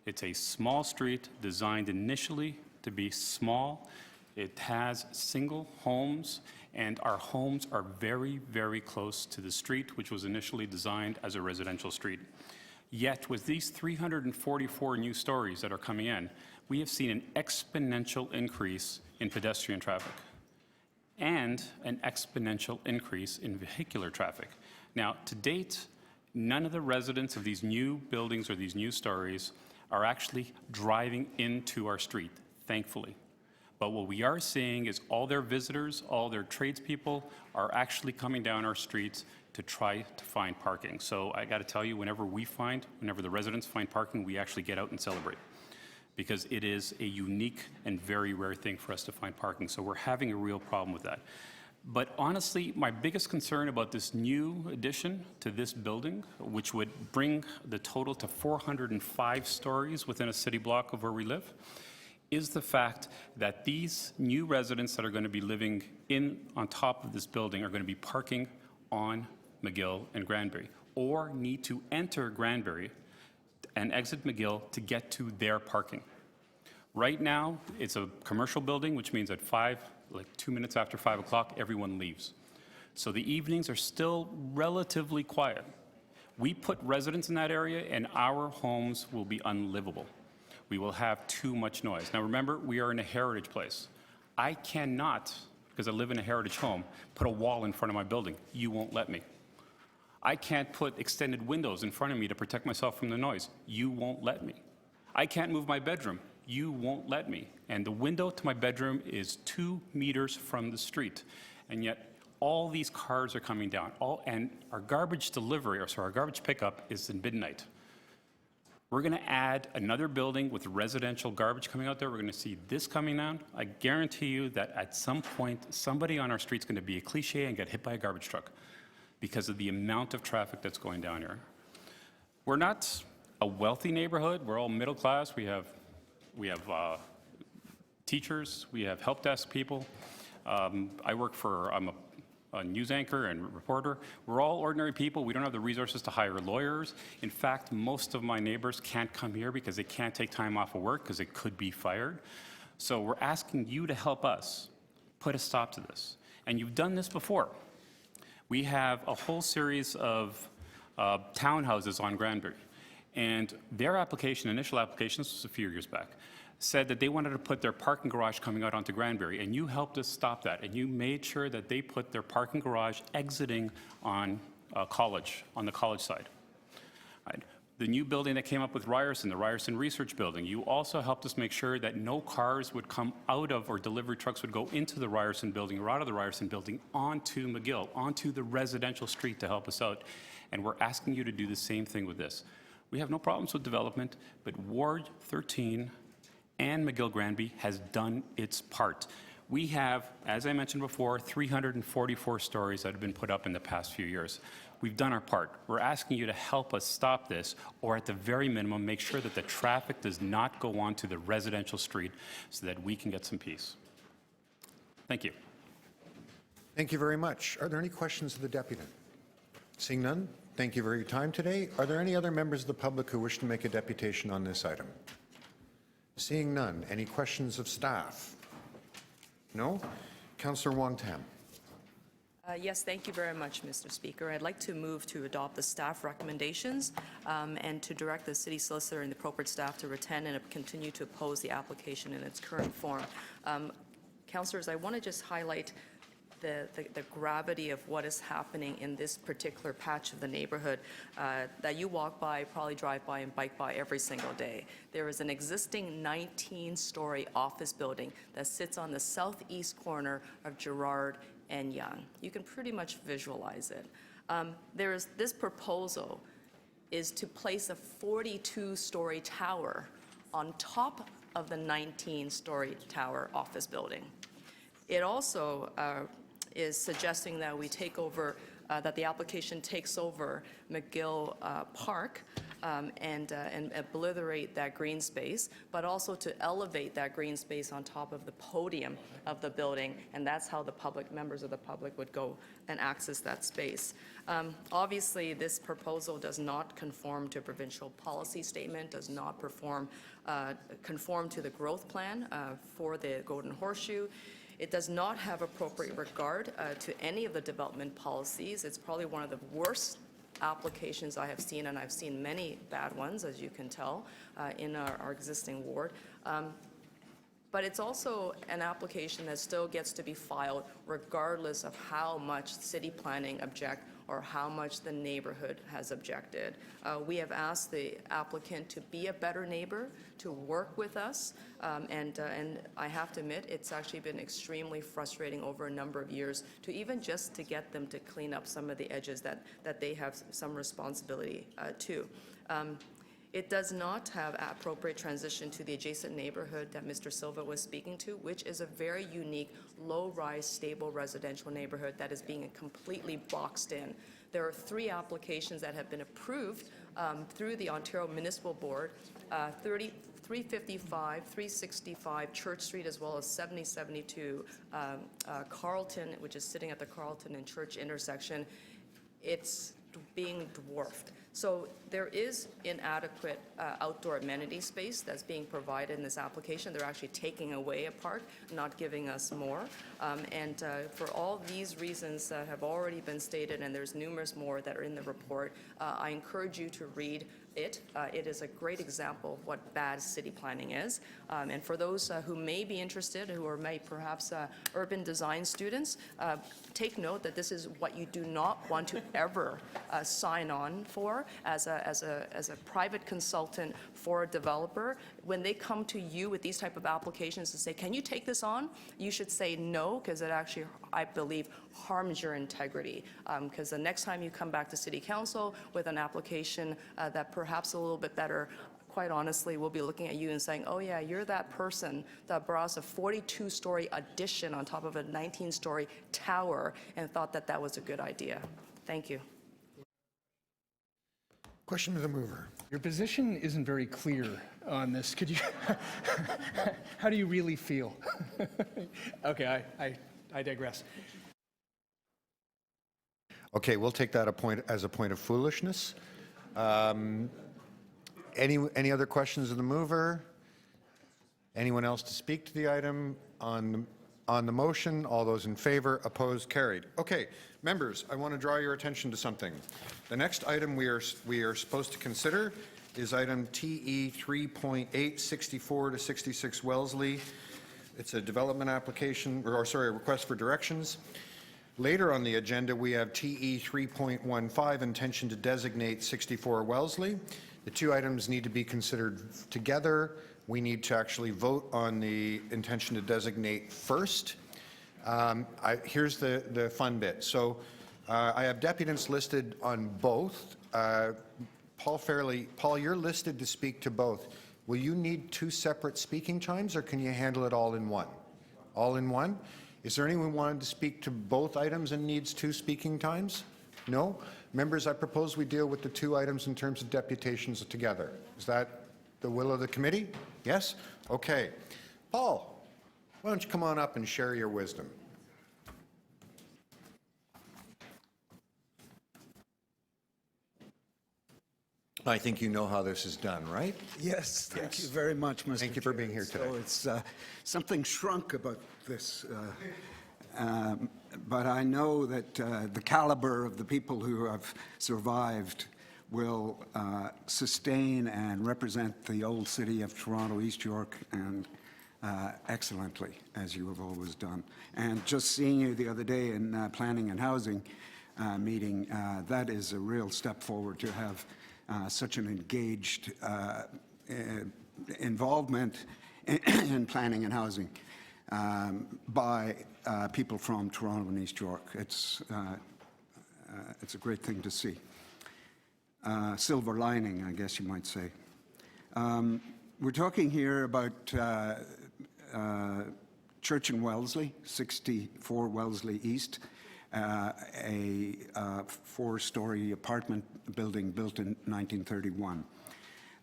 It's a small street designed initially to be small. It has single homes, and our homes are very, very close to the street, which was initially designed as a residential street. Yet, with these 344 new stories that are coming in, we have seen an exponential increase in pedestrian traffic and an exponential increase in vehicular traffic. Now, to date, none of the residents of these new buildings or these new stories are actually driving into our street, thankfully. But what we are seeing is all their visitors, all their tradespeople are actually coming down our streets to try to find parking. So I got to tell you, whenever the residents find parking, we actually get out and celebrate, because it is a unique and very rare thing for us to find parking. So we're having a real problem with that. But honestly, my biggest concern about this new addition to this building, which would bring the total to 405 stories within a city block of where we live, is the fact that these new residents that are going to be living on top of this building are going to be parking on McGill and Granbury, or need to enter Granbury and exit McGill to get to their parking. Right now, it's a commercial building, which means at 2 minutes after 5 o'clock, everyone leaves. So the evenings are still relatively quiet. We put residents in that area, and our homes will be unlivable. We will have too much noise. Now remember, we are in a heritage place. I cannot, because I live in a heritage home, put a wall in front of my building. You won't let me. I can't put extended windows in front of me to protect myself from the noise. You won't let me. I can't move my bedroom. You won't let me. And the window to my bedroom is 2 meters from the street. And yet all these cars are coming down. And our garbage delivery, our garbage pickup is in midnight. We're going to add another building with residential garbage coming out there. We're going to see this coming down. I guarantee you that at some point, somebody on our street is going to be a cliche and get hit by a garbage truck because of the amount of traffic that's going down here. We're not a wealthy neighborhood. We're all middle class. We have teachers. We have help desk people. I'm a news anchor and reporter. We're all ordinary people. We don't have the resources to hire lawyers. In fact, most of my neighbors can't come here because they can't take time off of work because they could be fired. So we're asking you to help us put a stop to this. And you've done this before. We have a whole series of townhouses on Granbury. And their initial application, this was a few years back, said that they wanted to put their parking garage coming out onto Granbury, and you helped us stop that, and you made sure that they put their parking garage exiting on College, on the College side. Right. The new building that came up with Ryerson, the Ryerson Research Building, you also helped us make sure that no cars would come out of, or delivery trucks would go into the Ryerson Building or out of the Ryerson Building onto McGill, onto the residential street to help us out. And we're asking you to do the same thing with this. We have no problems with development, but Ward 13 and McGill Granby has done its part. We have, as I mentioned before, 344 stories that have been put up in the past few years. We've done our part. We're asking you to help us stop this, or at the very minimum, make sure that the traffic does not go onto the residential street so that we can get some peace. Thank you. Thank you very much. Are there any questions of the deputant? Seeing none, thank you for your time today. Are there any other members of the public who wish to make a deputation on this item? Seeing none, any questions of staff? No? Councillor Wong-Tam. Yes, thank you very much, Mr. Speaker. I'd like to move to adopt the staff recommendations and to direct the city solicitor and the appropriate staff to retain and continue to oppose the application in its current form. Councillors, I want to just highlight the gravity of what is happening in this particular patch of the neighborhood that you walk by, probably drive by and bike by every single day. There is an existing 19-story office building that sits on the southeast corner of Girard and Young. You can pretty much visualize it. This proposal is to place a 42-story tower on top of the 19-story tower office building. It also is suggesting that we take over, that the application takes over McGill Park and obliterate that green space, but also to elevate that green space on top of the podium of the building, and that's how the members of the public would go and access that space. Obviously, this proposal does not conform to provincial policy statement, does not conform to the growth plan for the Golden Horseshoe. It does not have appropriate regard to any of the development policies. It's probably one of the worst applications I have seen, and I've seen many bad ones, as you can tell, in our existing ward. But it's also an application that still gets to be filed regardless of how much city planning object or how much the neighborhood has objected. We have asked the applicant to be a better neighbor, to work with us, and I have to admit, it's actually been extremely frustrating over a number of years to even just to get them to clean up some of the edges that they have some responsibility to. It does not have appropriate transition to the adjacent neighborhood that Mr. Silva was speaking to, which is a very unique, low-rise, stable residential neighborhood that is being completely boxed in. There are 3 applications that have been approved through the Ontario Municipal Board, 355, 365 Church Street, as well as 7072 Carlton, which is sitting at the Carlton and Church intersection. It's being dwarfed. So there is inadequate outdoor amenity space that's being provided in this application. They're actually taking away a park, not giving us more. And for all these reasons that have already been stated, and there's numerous more that are in the report, I encourage you to read it. It is a great example of what bad city planning is. And for those who may be interested, who are perhaps urban design students, take note that this is what you do not want to ever sign on for as a private consultant for a developer. When they come to you with these type of applications to say, can you take this on? You should say no, because it actually, I believe, harms your integrity. Because the next time you come back to City Council with an application that perhaps a little bit better, quite honestly, we'll be looking at you and saying, oh yeah, you're that person that brought us a 42-story addition on top of a 19-story tower and thought that that was a good idea. Thank you. Question to the mover. Your position isn't very clear on this. Could you, how do you really feel? Okay, I digress. Okay, we'll take that as a point of foolishness. Any other questions of the mover? Anyone else to speak to the item on the motion? All those in favor, opposed, carried. Okay, members, I want to draw your attention to something. The next item we are supposed to consider is item TE 3.8, 64 to 66 Wellesley. It's a development application, or sorry, a request for directions. Later on the agenda, we have TE 3.15, intention to designate 64 Wellesley. The two items need to be considered together. We need to actually vote on the intention to designate first. Here's the fun bit. So I have deputants listed on both. Paul, you're listed to speak to both. Will you need 2 separate speaking times, or can you handle it all in one? All in one? Is there anyone who wanted to speak to both items and needs 2 speaking times? No? Members, I propose we deal with the 2 items in terms of deputations together. Is that the will of the committee? Yes? Okay. Paul, Why don't you come on up and share your wisdom? I think you know how this is done, right? Yes, thank you very much, Mr. Thank you for being here today. So it's something shrunk about this, but I know that the caliber of the people who have survived will sustain and represent the old city of Toronto, East York, and excellently, as you have always done. And just seeing you the other day in Planning and Housing meeting, that is a real step forward to have such an engaged involvement in planning and housing by people from Toronto and East York. It's a great thing to see. Silver lining, I guess you might say. We're talking here about Church and Wellesley, 64 Wellesley East, a four-story apartment building built in 1931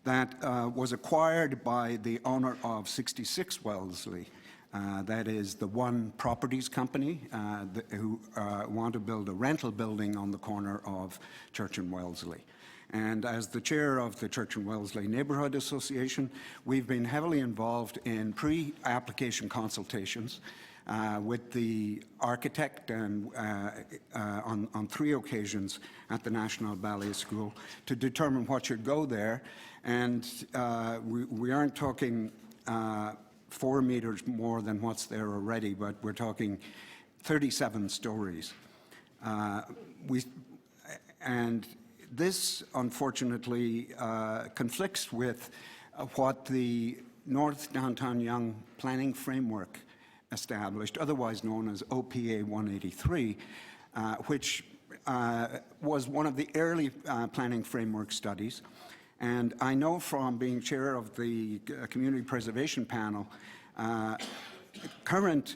that was acquired by the owner of 66 Wellesley. That is the One Properties Company who want to build a rental building on the corner of Church and Wellesley. And as the chair of the Church and Wellesley Neighbourhood Association, we've been heavily involved in pre-application consultations with the architect and on 3 occasions at the National Ballet School to determine what should go there. And we aren't talking 4 meters more than what's there already, but we're talking 37 stories. And this, unfortunately, conflicts with what the North Downtown Yonge Planning Framework established, otherwise known as OPA 183, which was one of the early planning framework studies. And I know from being chair of the Community Preservation Panel, current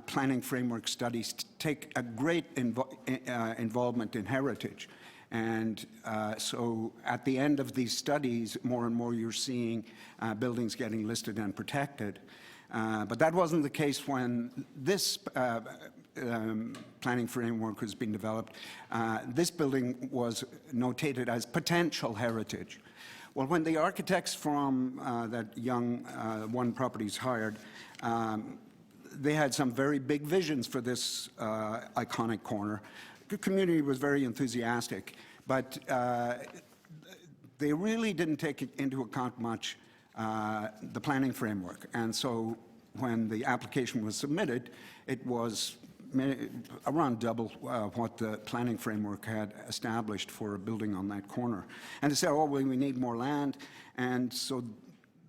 planning framework studies take a great involvement in heritage. And so at the end of these studies, more and more you're seeing buildings getting listed and protected. But that wasn't the case when this planning framework was being developed. This building was notated as potential heritage. Well, when the architects from that young One Properties hired, they had some very big visions for this iconic corner. The community was very enthusiastic, but they really didn't take into account much the planning framework. And so when the application was submitted, it was around double what the planning framework had established for a building on that corner. And they said, oh, well, we need more land. And so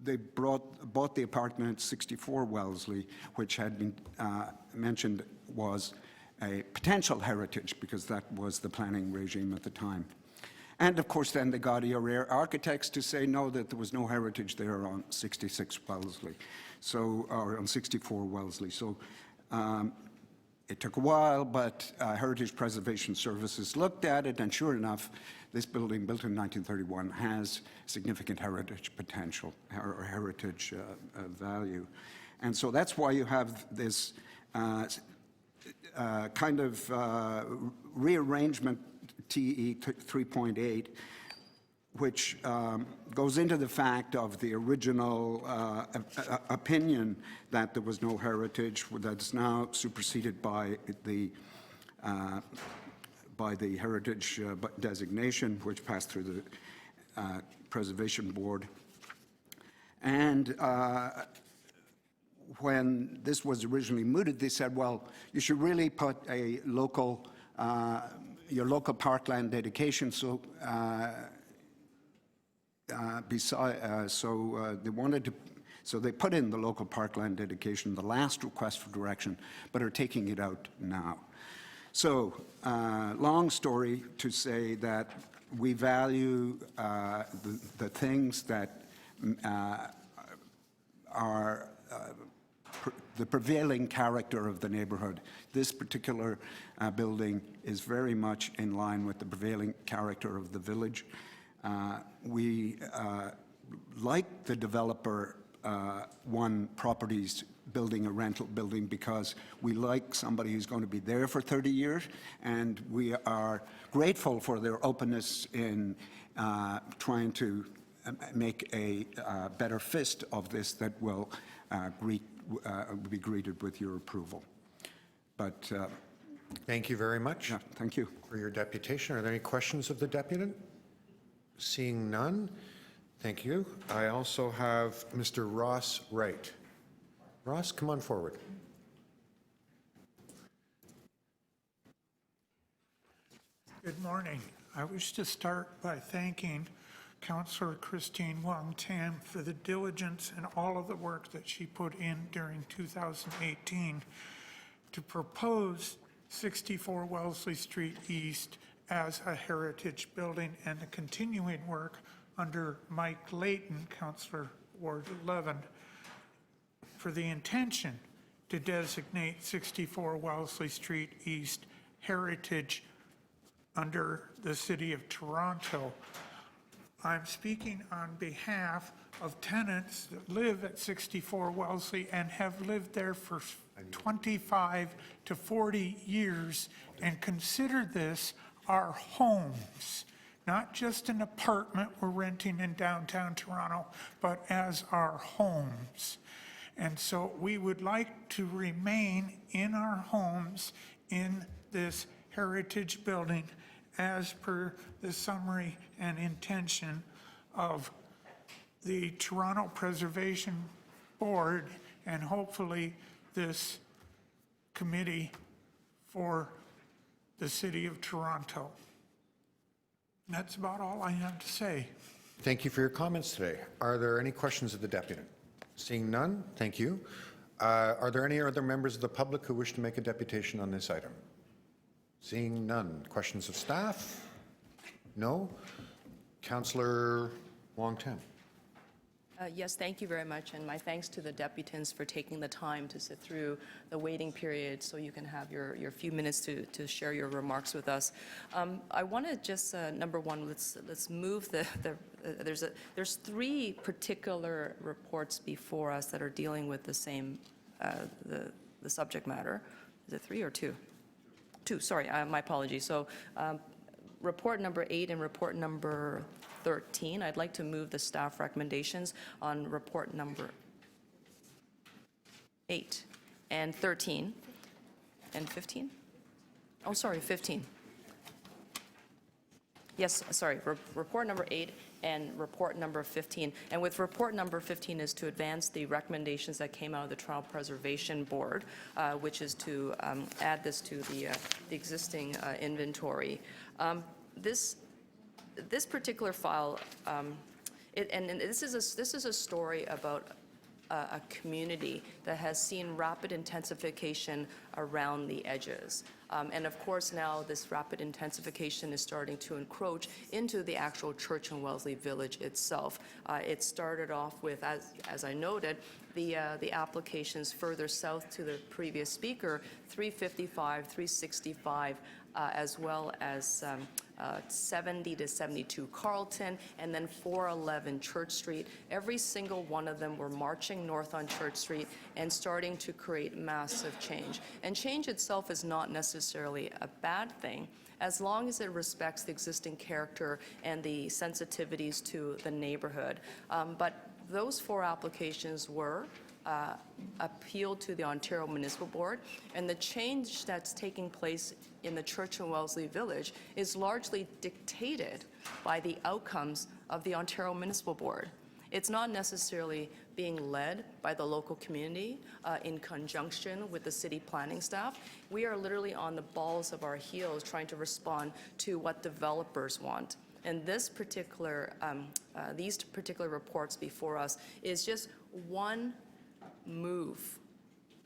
they bought the apartment at 64 Wellesley, which had been mentioned was a potential heritage because that was the planning regime at the time. And of course, then they got your architects to say no, that there was no heritage there on 66 Wellesley, or on 64 Wellesley. So it took a while, but Heritage Preservation Services looked at it, and sure enough, this building, built in 1931, has significant heritage potential or heritage value. And so that's why you have this kind of rearrangement TE 3.8, which goes into the fact of the original opinion that there was no heritage, that's now superseded by the heritage designation, which passed through the Preservation Board. And when this was originally mooted, they said, well, you should really put a local, your local parkland dedication. So, they wanted to, so they put in the local parkland dedication, the last request for direction, but are taking it out now. So, long story to say that we value the things that are the prevailing character of the neighborhood. This particular building is very much in line with the prevailing character of the village. We, like the developer One Properties building a rental building because we like somebody who's going to be there for 30 years, and we are grateful for their openness in trying to make a better fist of this that will be greeted with your approval. But thank you very much. Yeah, thank you. For your deputation. Are there any questions of the deputant? Seeing none, thank you. I also have Mr. Ross Wright. Ross, come on forward. Good morning. I wish to start by thanking Councillor Christine Wong-Tam for the diligence and all of the work that she put in during 2018 to propose 64 Wellesley Street East as a heritage building, and the continuing work under Mike Layton, Councillor Ward 11, for the intention to designate 64 Wellesley Street East heritage under the City of Toronto. I'm speaking on behalf of tenants that live at 64 Wellesley and have lived there for 25 to 40 years and consider this our homes, not just an apartment we're renting in downtown Toronto, but as our homes. And so we would like to remain in our homes in this heritage building as per the summary and intention of the Toronto Preservation Board and hopefully this committee for the City of Toronto. That's about all I have to say. Thank you for your comments today. Are there any questions of the deputant? Seeing none, thank you. Are there any other members of the public who wish to make a deputation on this item? Seeing none. Questions of staff? No? Councillor Wong-Tam. Yes, thank you very much, and my thanks to the deputants for taking the time to sit through the waiting period so you can have your few minutes to share your remarks with us. I want to just, number one, let's move there's three particular reports before us that are dealing with the same, the subject matter. Is it three or two? Two, sorry, my apologies. So report number 8 and report number 13. I'd like to move the staff recommendations on report number 8 and 13 and 15. Oh, sorry, 15. Yes, sorry, report number 8 and report number 15. And with report number 15 is to advance the recommendations that came out of the Toronto Preservation Board, which is to add this to the existing inventory. This particular file, this is a story about a community that has seen rapid intensification around the edges. And of course now this rapid intensification is starting to encroach into the actual Church and Wellesley Village itself. It started off with, as I noted, the applications further south to the previous speaker, 355, 365, as well as 70 to 72 Carlton, and then 411 Church Street. Every single one of them were marching north on Church Street and starting to create massive change. And change itself is not necessarily a bad thing, as long as it respects the existing character and the sensitivities to the neighborhood. But those 4 applications were appealed to the Ontario Municipal Board, and the change that's taking place in the Church and Wellesley Village is largely dictated by the outcomes of the Ontario Municipal Board. It's not necessarily being led by the local community in conjunction with the city planning staff. We are literally on the balls of our heels trying to respond to what developers want. And this particular, these particular reports before us is just one move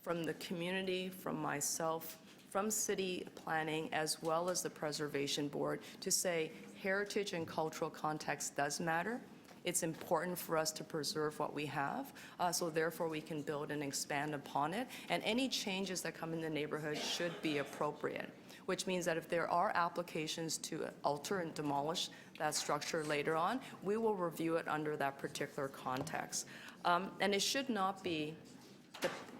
from the community, from myself, from city planning, as well as the Preservation Board, to say heritage and cultural context does matter. It's important for us to preserve what we have, so therefore we can build and expand upon it. And any changes that come in the neighborhood should be appropriate, which means that if there are applications to alter and demolish that structure later on, we will review it under that particular context. And it should not be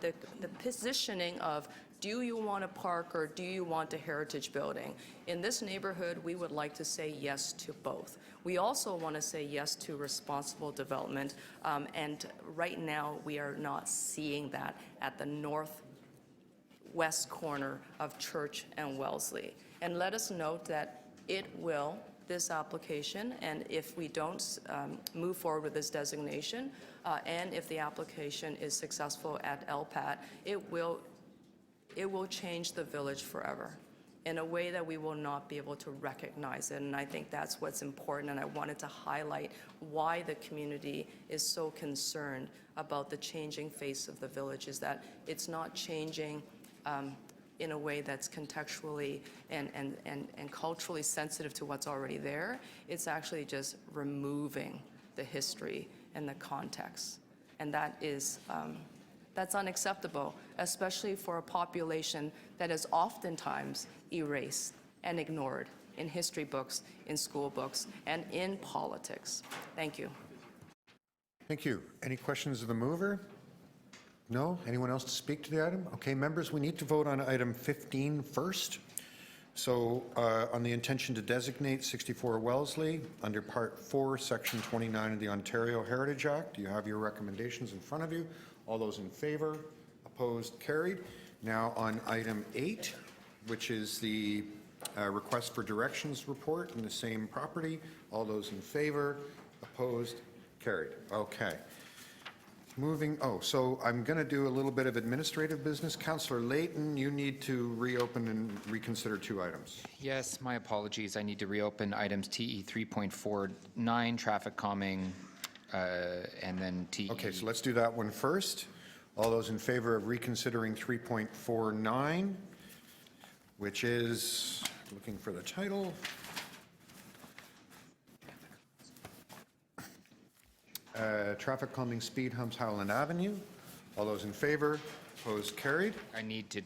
the positioning of, do you want a park or do you want a heritage building? In this neighborhood, we would like to say yes to both. We also want to say yes to responsible development, and right now, we are not seeing that at the northwest corner of Church and Wellesley. And let us note that it will, this application, and if we don't move forward with this designation, and if the application is successful at LPAT, it will change the village forever in a way that we will not be able to recognize it. And I think that's what's important, and I wanted to highlight why the community is so concerned about the changing face of the village, is that it's not changing in a way that's contextually and culturally sensitive to what's already there. It's actually just removing the history and the context. And that is, that's unacceptable, especially for a population that is oftentimes erased and ignored in history books, in school books, and in politics. Thank you. Thank you. Any questions of the mover? No? Anyone else to speak to the item? Okay, members, we need to vote on item 15 first. So on the intention to designate 64 Wellesley under Part 4, Section 29 of the Ontario Heritage Act. You have your recommendations in front of you. All those in favor? Opposed? Carried. Now on item 8, which is the request for directions report in the same property. All those in favor? Opposed? Carried. Okay. Moving, so I'm going to do a little bit of administrative business. Councillor Layton, you need to reopen and reconsider 2 items. Yes, my apologies. I need to reopen items TE 3.49, traffic calming, and then TE. Okay, so let's do that one first. All those in favor of reconsidering 3.49, which is, looking for the title. Traffic calming speed humps Howland Avenue. All those in favor? Opposed? Carried. I need to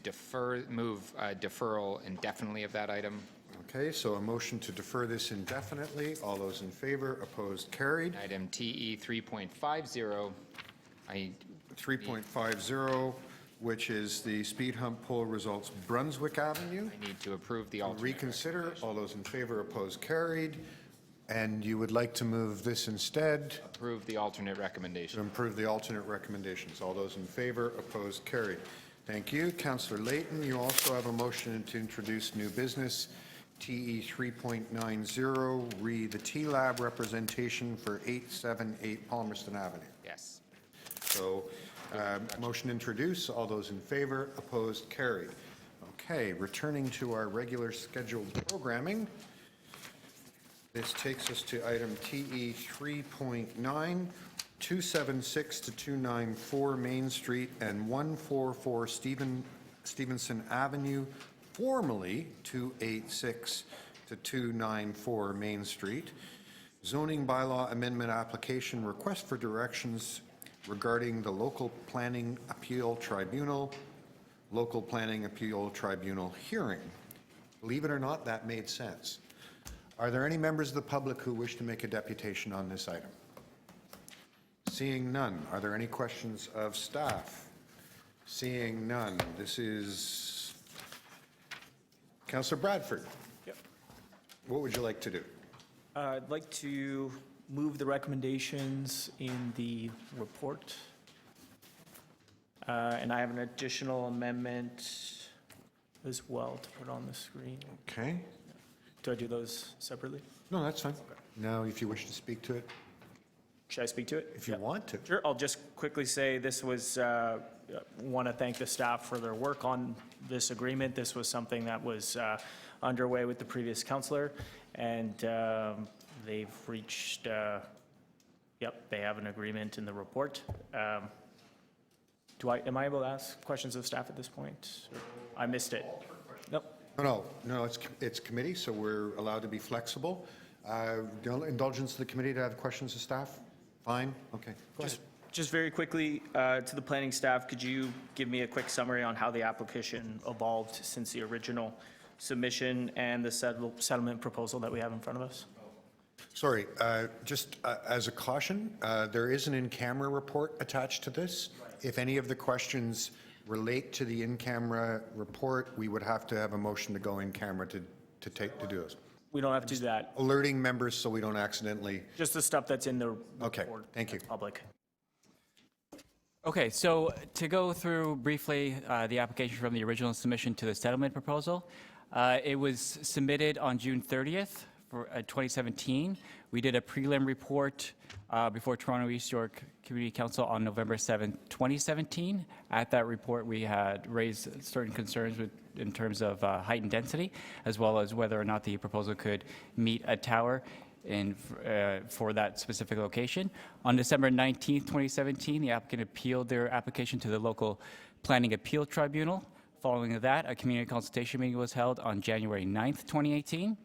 move deferral indefinitely of that item. Okay, so a motion to defer this indefinitely. All those in favor? Opposed? Carried. Item TE 3.50. 3.50, which is the speed hump poll results Brunswick Avenue. I need to approve the alternate. Reconsider. All those in favor? Opposed? Carried. And you would like to move this instead? Approve the alternate recommendation. To improve the alternate recommendations. All those in favor? Opposed? Carried. Thank you. Councillor Layton, you also have a motion to introduce new business, TE 3.90, re the T-Lab representation for 878 Palmerston Avenue. Yes. So, motion introduced. All those in favor? Opposed? Carried. Okay, returning to our regular scheduled programming. This takes us to item TE 3.9, 276 to 294 Main Street and 144 Stevenson Avenue, formerly 286 to 294 Main Street. Zoning bylaw amendment application request for directions regarding the Local Planning Appeal Tribunal hearing. Believe it or not, that made sense. Are there any members of the public who wish to make a deputation on this item? Seeing none, are there any questions of staff? Seeing none, this is Councillor Bradford. Yep. What would you like to do? I'd like to move the recommendations in the report. And I have an additional amendment as well to put on the screen. Okay. Do I do those separately? No, that's fine. Now, if you wish to speak to it. Should I speak to it? If you want to. Sure. I'll just quickly say this was, want to thank the staff for their work on this agreement. This was something that was underway with the previous councillor, and they've reached, they have an agreement in the report. Am I able to ask questions of staff at this point? I missed it. Nope. No, it's committee, so we're allowed to be flexible. Indulgence of the committee to have questions of staff? Fine, okay. Just very quickly, to the planning staff, could you give me a quick summary on how the application evolved since the original submission and the settlement proposal that we have in front of us? Sorry, just as a caution, there is an in-camera report attached to this. If any of the questions relate to the in-camera report, we would have to have a motion to go in camera to do this. We don't have to do that. Alerting members so we don't accidentally. Just the stuff that's in the Okay, report. thank you. That's public. Okay, so to go through briefly the application from the original submission to the settlement proposal, it was submitted on June 30th for 2017. We did a prelim report before Toronto East York Community Council on November 7th, 2017. At that report, we had raised certain concerns in terms of height and density, as well as whether or not the proposal could meet a tower for that specific location. On December 19th, 2017, the applicant appealed their application to the local planning appeal tribunal. Following that, a community consultation meeting was held on January 9th, 2018.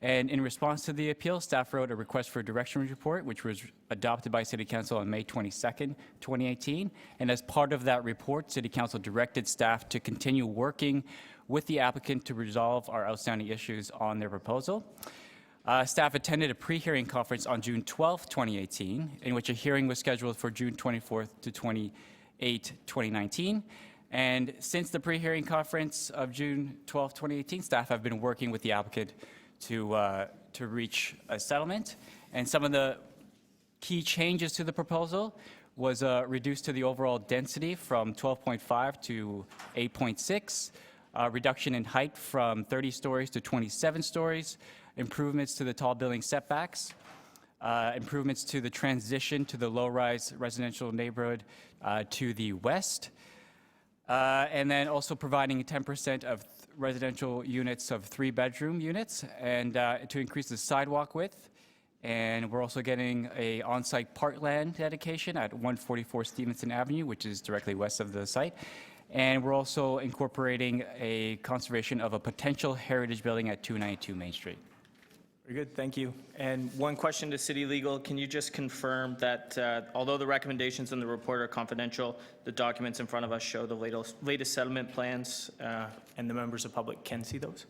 And in response to the appeal, staff wrote a request for a direction report, which was adopted by City Council on May 22nd, 2018. And as part of that report, City Council directed staff to continue working with the applicant to resolve our outstanding issues on their proposal. Staff attended a pre-hearing conference on June 12th, 2018, in which a hearing was scheduled for June 24th to 28th, 2019. And since the pre-hearing conference of June 12th, 2018, staff have been working with the applicant to reach a settlement. And some of the key changes to the proposal was reduced to the overall density from 12.5 to 8.6, reduction in height from 30 stories to 27 stories, improvements to the tall building setbacks, improvements to the transition to the low-rise residential neighborhood to the west, and then also providing 10% of residential units of 3-bedroom units, and to increase the sidewalk width. And we're also getting a on-site parkland dedication at 144 Stevenson Avenue, which is directly west of the site. And we're also incorporating a conservation of a potential heritage building at 292 Main Street. Very good, thank you. And one question to City Legal, can you just confirm that although the recommendations in the report are confidential, the documents in front of us show the latest settlement plans and the members of public can see those?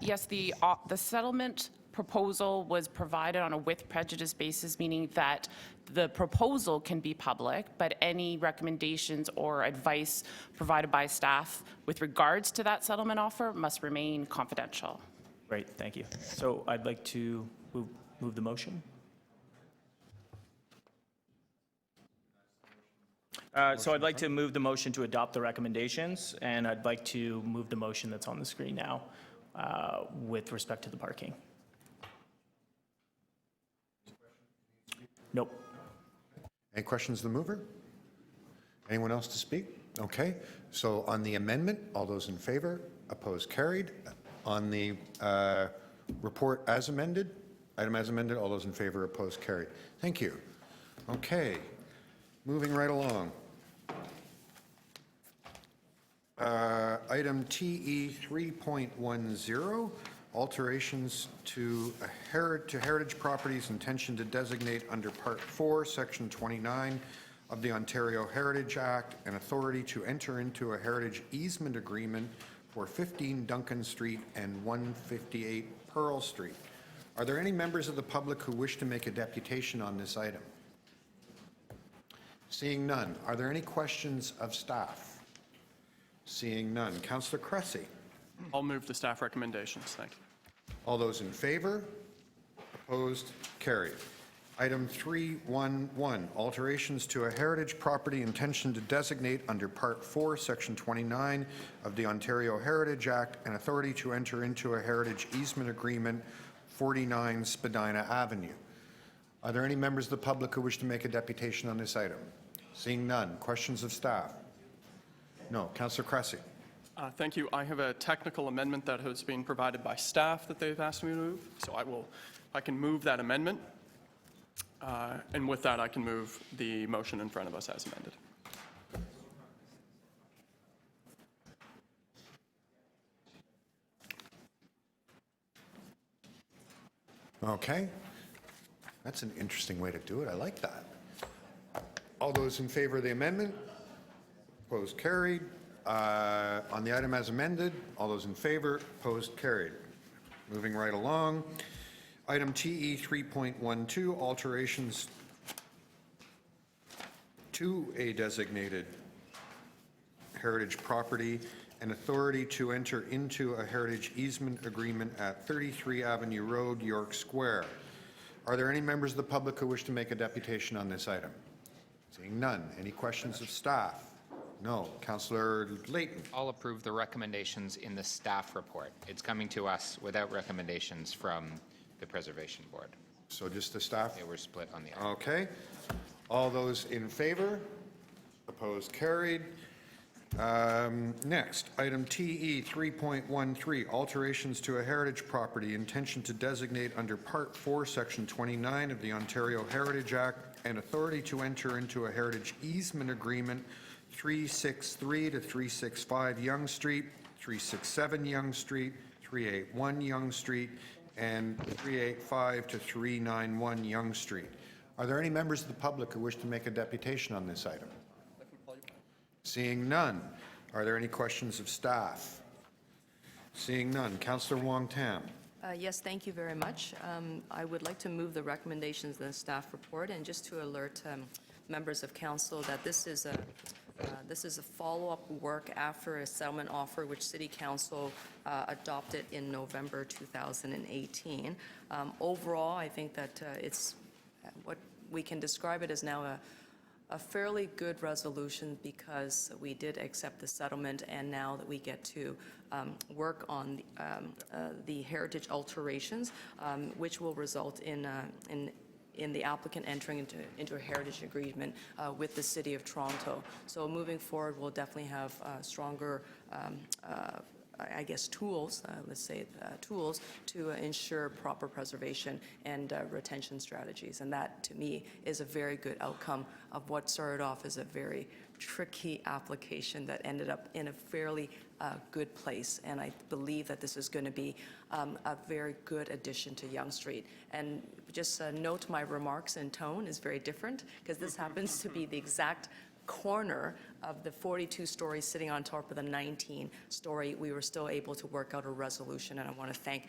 Yes, the settlement proposal was provided on a with prejudice basis, meaning that the proposal can be public, but any recommendations or advice provided by staff with regards to that settlement offer must remain confidential. Great, thank you. So I'd like to move the motion. So I'd like to move the motion to adopt the recommendations, and I'd like to move the motion that's on the screen now with respect to the parking. Nope. Any questions of the mover? Anyone else to speak? Okay, so on the amendment, all those in favor, opposed, carried. On the report as amended, item as amended, all those in favor, opposed, carried. Thank you. Okay, moving right along. Item TE 3.10, alterations to heritage properties intention to designate under Part 4, Section 29 of the Ontario Heritage Act, and authority to enter into a heritage easement agreement for 15 Duncan Street and 158 Pearl Street. Are there any members of the public who wish to make a deputation on this item? Seeing none, are there any questions of staff? Seeing none. Councillor Cressy. I'll move the staff recommendations. Thank you. All those in favor? Opposed? Carried. Item 3.11, alterations to a heritage property intention to designate under Part 4, Section 29 of the Ontario Heritage Act, and authority to enter into a heritage easement agreement, 49 Spadina Avenue. Are there any members of the public who wish to make a deputation on this item? Seeing none. Questions of staff? No. Councillor Cressy. Thank you. I have a technical amendment that has been provided by staff that they've asked me to move, so I can move that amendment. And with that, I can move the motion in front of us as amended. Okay. That's an interesting way to do it. I like that. All those in favor of the amendment? Opposed? Carried. On the item as amended, all those in favor? Opposed? Carried. Moving right along. Item TE 3.12, alterations to a designated heritage property and authority to enter into a heritage easement agreement at 33 Avenue Road, York Square. Are there any members of the public who wish to make a deputation on this item? Seeing none. Any questions of staff? No. Councillor Layton. I'll approve the recommendations in the staff report. It's coming to us without recommendations from the Preservation Board. So just the staff? They were split on the item. Okay. All those in favor? Opposed? Carried. Next, item TE 3.13, alterations to a heritage property, intention to designate under Part 4, Section 29 of the Ontario Heritage Act, and authority to enter into a heritage easement agreement 363 to 365 Yonge Street, 367 Yonge Street, 381 Yonge Street, and 385 to 391 Yonge Street. Are there any members of the public who wish to make a deputation on this item? Seeing none. Are there any questions of staff? Seeing none. Councillor Wong Tam. Yes, thank you very much. I would like to move the recommendations in the staff report, and just to alert members of council that this is a follow-up work after a settlement offer which City Council adopted in November 2018. Overall, I think that it's what we can describe it as now a fairly good resolution, because we did accept the settlement, and now that we get to work on the heritage alterations, which will result in the applicant entering into a heritage agreement with the City of Toronto. So moving forward, we'll definitely have stronger I guess, tools, tools to ensure proper preservation and retention strategies. And that, to me, is a very good outcome of what started off as a very tricky application that ended up in a fairly good place. And I believe that this is going to be a very good addition to Yonge Street. And just note my remarks and tone is very different, because this happens to be the exact corner of the 42 stories sitting on top of the 19 story. We were still able to work out a resolution, and I want to thank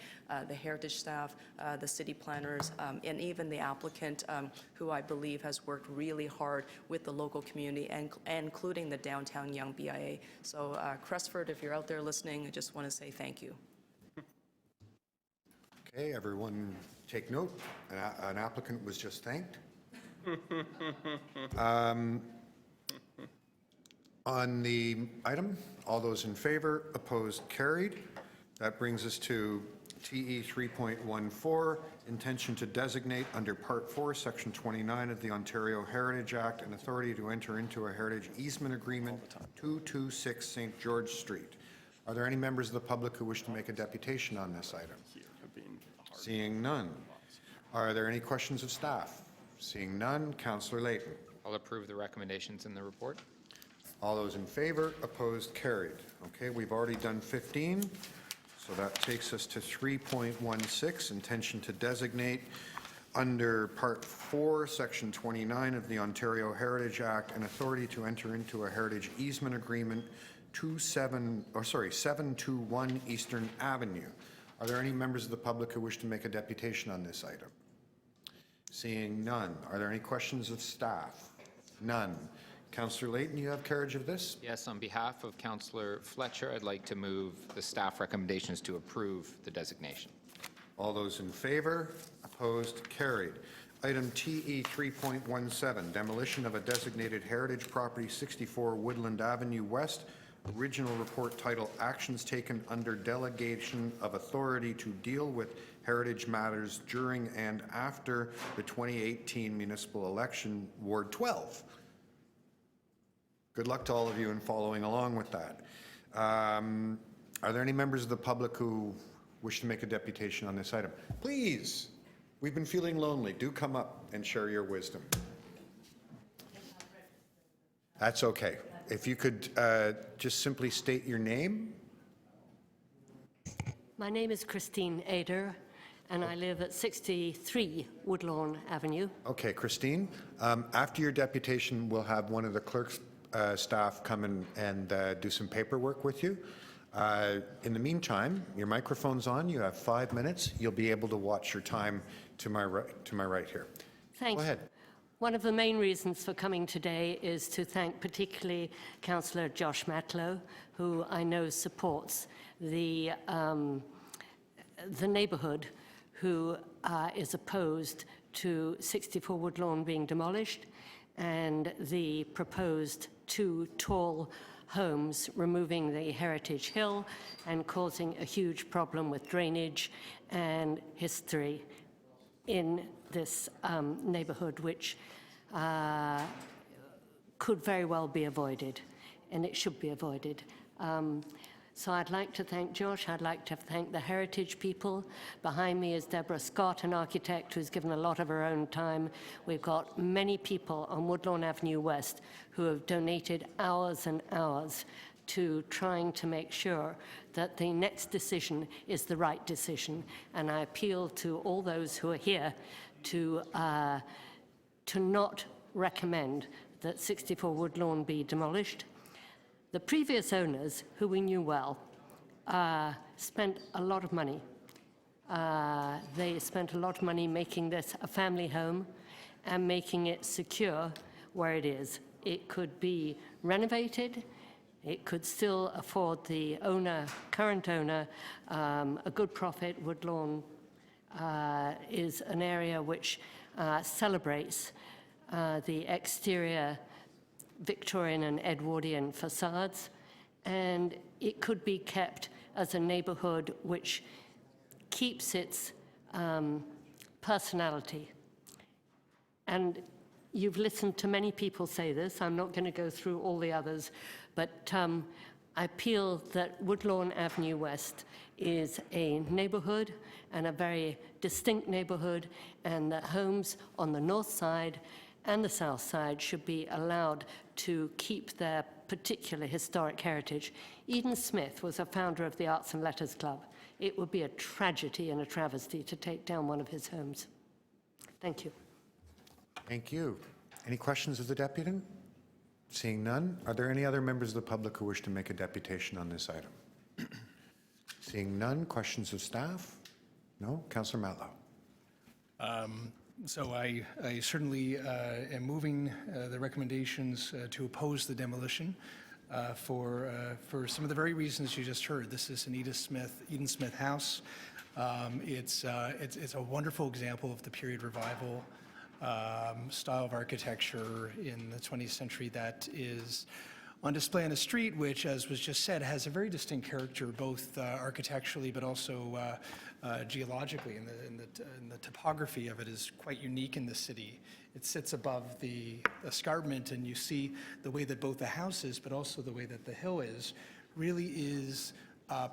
the heritage staff, the city planners, and even the applicant, who I believe has worked really hard with the local community, and including the downtown Yonge BIA. So Crestford, if you're out there listening, I just want to say thank you. Okay, everyone take note. An applicant was just thanked. On the item, all those in favor, opposed, carried. That brings us to TE 3.14, intention to designate under Part 4, Section 29 of the Ontario Heritage Act, an authority to enter into a heritage easement agreement 226 St. George Street. Are there any members of the public who wish to make a deputation on this item? Seeing none. Are there any questions of staff? Seeing none. Councillor Layton. I'll approve the recommendations in the report. All those in favor, opposed, carried. Okay, we've already done 15, so that takes us to 3.16, intention to designate under Part 4, Section 29 of the Ontario Heritage Act, an authority to enter into a heritage easement agreement 721 Eastern Avenue. Are there any members of the public who wish to make a deputation on this item? Seeing none. Are there any questions of staff? None. Councillor Layton, you have carriage of this? Yes, on behalf of Councillor Fletcher, I'd like to move the staff recommendations to approve the designation. All those in favor? Opposed? Carried. Item TE 3.17, demolition of a designated heritage property, 64 Woodland Avenue West. Original report title, Actions Taken Under Delegation of Authority to Deal with Heritage Matters During and After the 2018 Municipal Election, Ward 12. Good luck to all of you in following along with that. Are there any members of the public who wish to make a deputation on this item? Please, we've been feeling lonely. Do come up and share your wisdom. That's okay. If you could just simply state your name. My name is Christine Ader, and I live at 63 Woodlawn Avenue. Okay, Christine. After your deputation, we'll have one of the clerk's staff come in and do some paperwork with you. In the meantime, your microphone's on. You have 5 minutes. You'll be able to watch your time to my right here. Thanks. Go ahead. One of the main reasons for coming today is to thank particularly Councillor Josh Matlow, who I know supports the neighbourhood, who is opposed to 64 Woodlawn being demolished and the proposed 2 tall homes removing the Heritage Hill and causing a huge problem with drainage and history in this neighbourhood, which could very well be avoided, and it should be avoided. So I'd like to thank Josh. I'd like to thank the heritage people. Behind me is Deborah Scott, an architect who's given a lot of her own time. We've got many people on Woodlawn Avenue West who have donated hours and hours to trying to make sure that the next decision is the right decision. And I appeal to all those who are here to not recommend that 64 Woodlawn be demolished. The previous owners, who we knew well, spent a lot of money. They spent a lot of money making this a family home and making it secure where it is. It could be renovated. It could still afford the owner, current owner, a good profit. Woodlawn is an area which celebrates the exterior Victorian and Edwardian facades, and it could be kept as a neighbourhood which keeps its personality. And you've listened to many people say this. I'm not going to go through all the others, but I appeal that Woodlawn Avenue West is a neighbourhood and a very distinct neighbourhood, and that homes on the north side and the south side should be allowed to keep their particular historic heritage. Eden Smith was a founder of the Arts and Letters Club. It would be a tragedy and a travesty to take down one of his homes. Thank you. Thank you. Any questions of the deputant? Seeing none, are there any other members of the public who wish to make a deputation on this item? Seeing none, questions of staff? No? Councillor Matlow. So I certainly am moving the recommendations to oppose the demolition for some of the very reasons you just heard. This is an Eden Smith house. It's a wonderful example of the period revival style of architecture in the 20th century that is on display on a street which, as was just said, has a very distinct character, both architecturally but also geologically, and the topography of it is quite unique in the city. It sits above the escarpment, and you see the way that both the house is, but also the way that the hill is, really is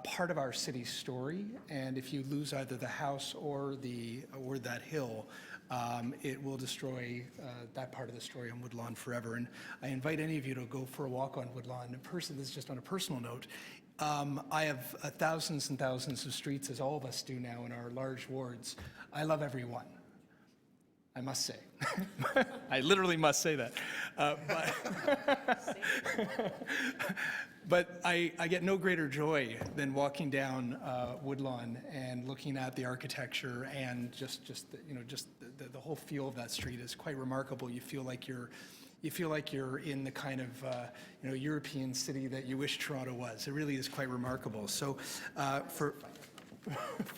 part of our city's story. And if you lose either the house or that hill, it will destroy that part of the story on Woodlawn forever. And I invite any of you to go for a walk on Woodlawn. This is just on a personal note. I have thousands and thousands of streets, as all of us do now in our large wards. I love every one, I must say. I literally must say that. But I get no greater joy than walking down Woodlawn and looking at the architecture, and just the whole feel of that street is quite remarkable. You feel like you're in the kind of European city that you wish Toronto was. It really is quite remarkable. So for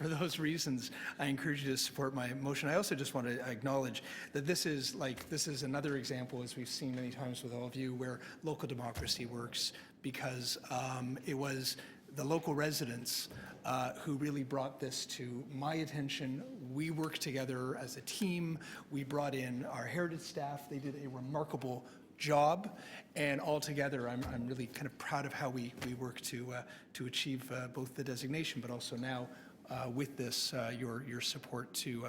those reasons, I encourage you to support my motion. I also just want to acknowledge that this is another example, as we've seen many times with all of you, where local democracy works, because it was the local residents who really brought this to my attention. We worked together as a team. We brought in our heritage staff. They did a remarkable job, and altogether, I'm really kind of proud of how we worked to achieve both the designation, but also now with this your support to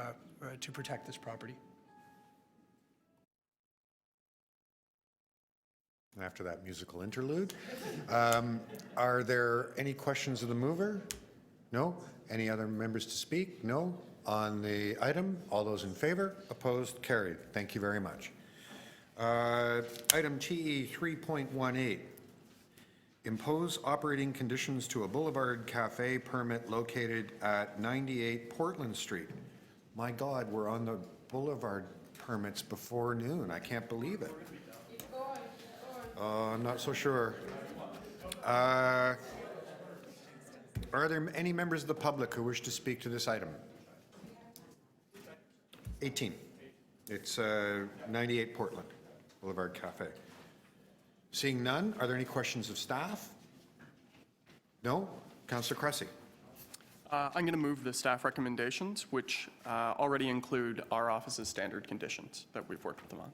protect this property. After that musical interlude, are there any questions of the mover? No? Any other members to speak? No? On the item, all those in favor? Opposed? Carried. Thank you very much. Item TE 3.18, impose operating conditions to a Boulevard Cafe permit located at 98 Portland Street. My God, we're on the Boulevard permits before noon. I can't believe it. I'm not so sure. Are there any members of the public who wish to speak to this item? 18. It's 98 Portland Boulevard Cafe. Seeing none, are there any questions of staff? No? Councillor Cressy. I'm going to move the staff recommendations, which already include our office's standard conditions that we've worked with them on.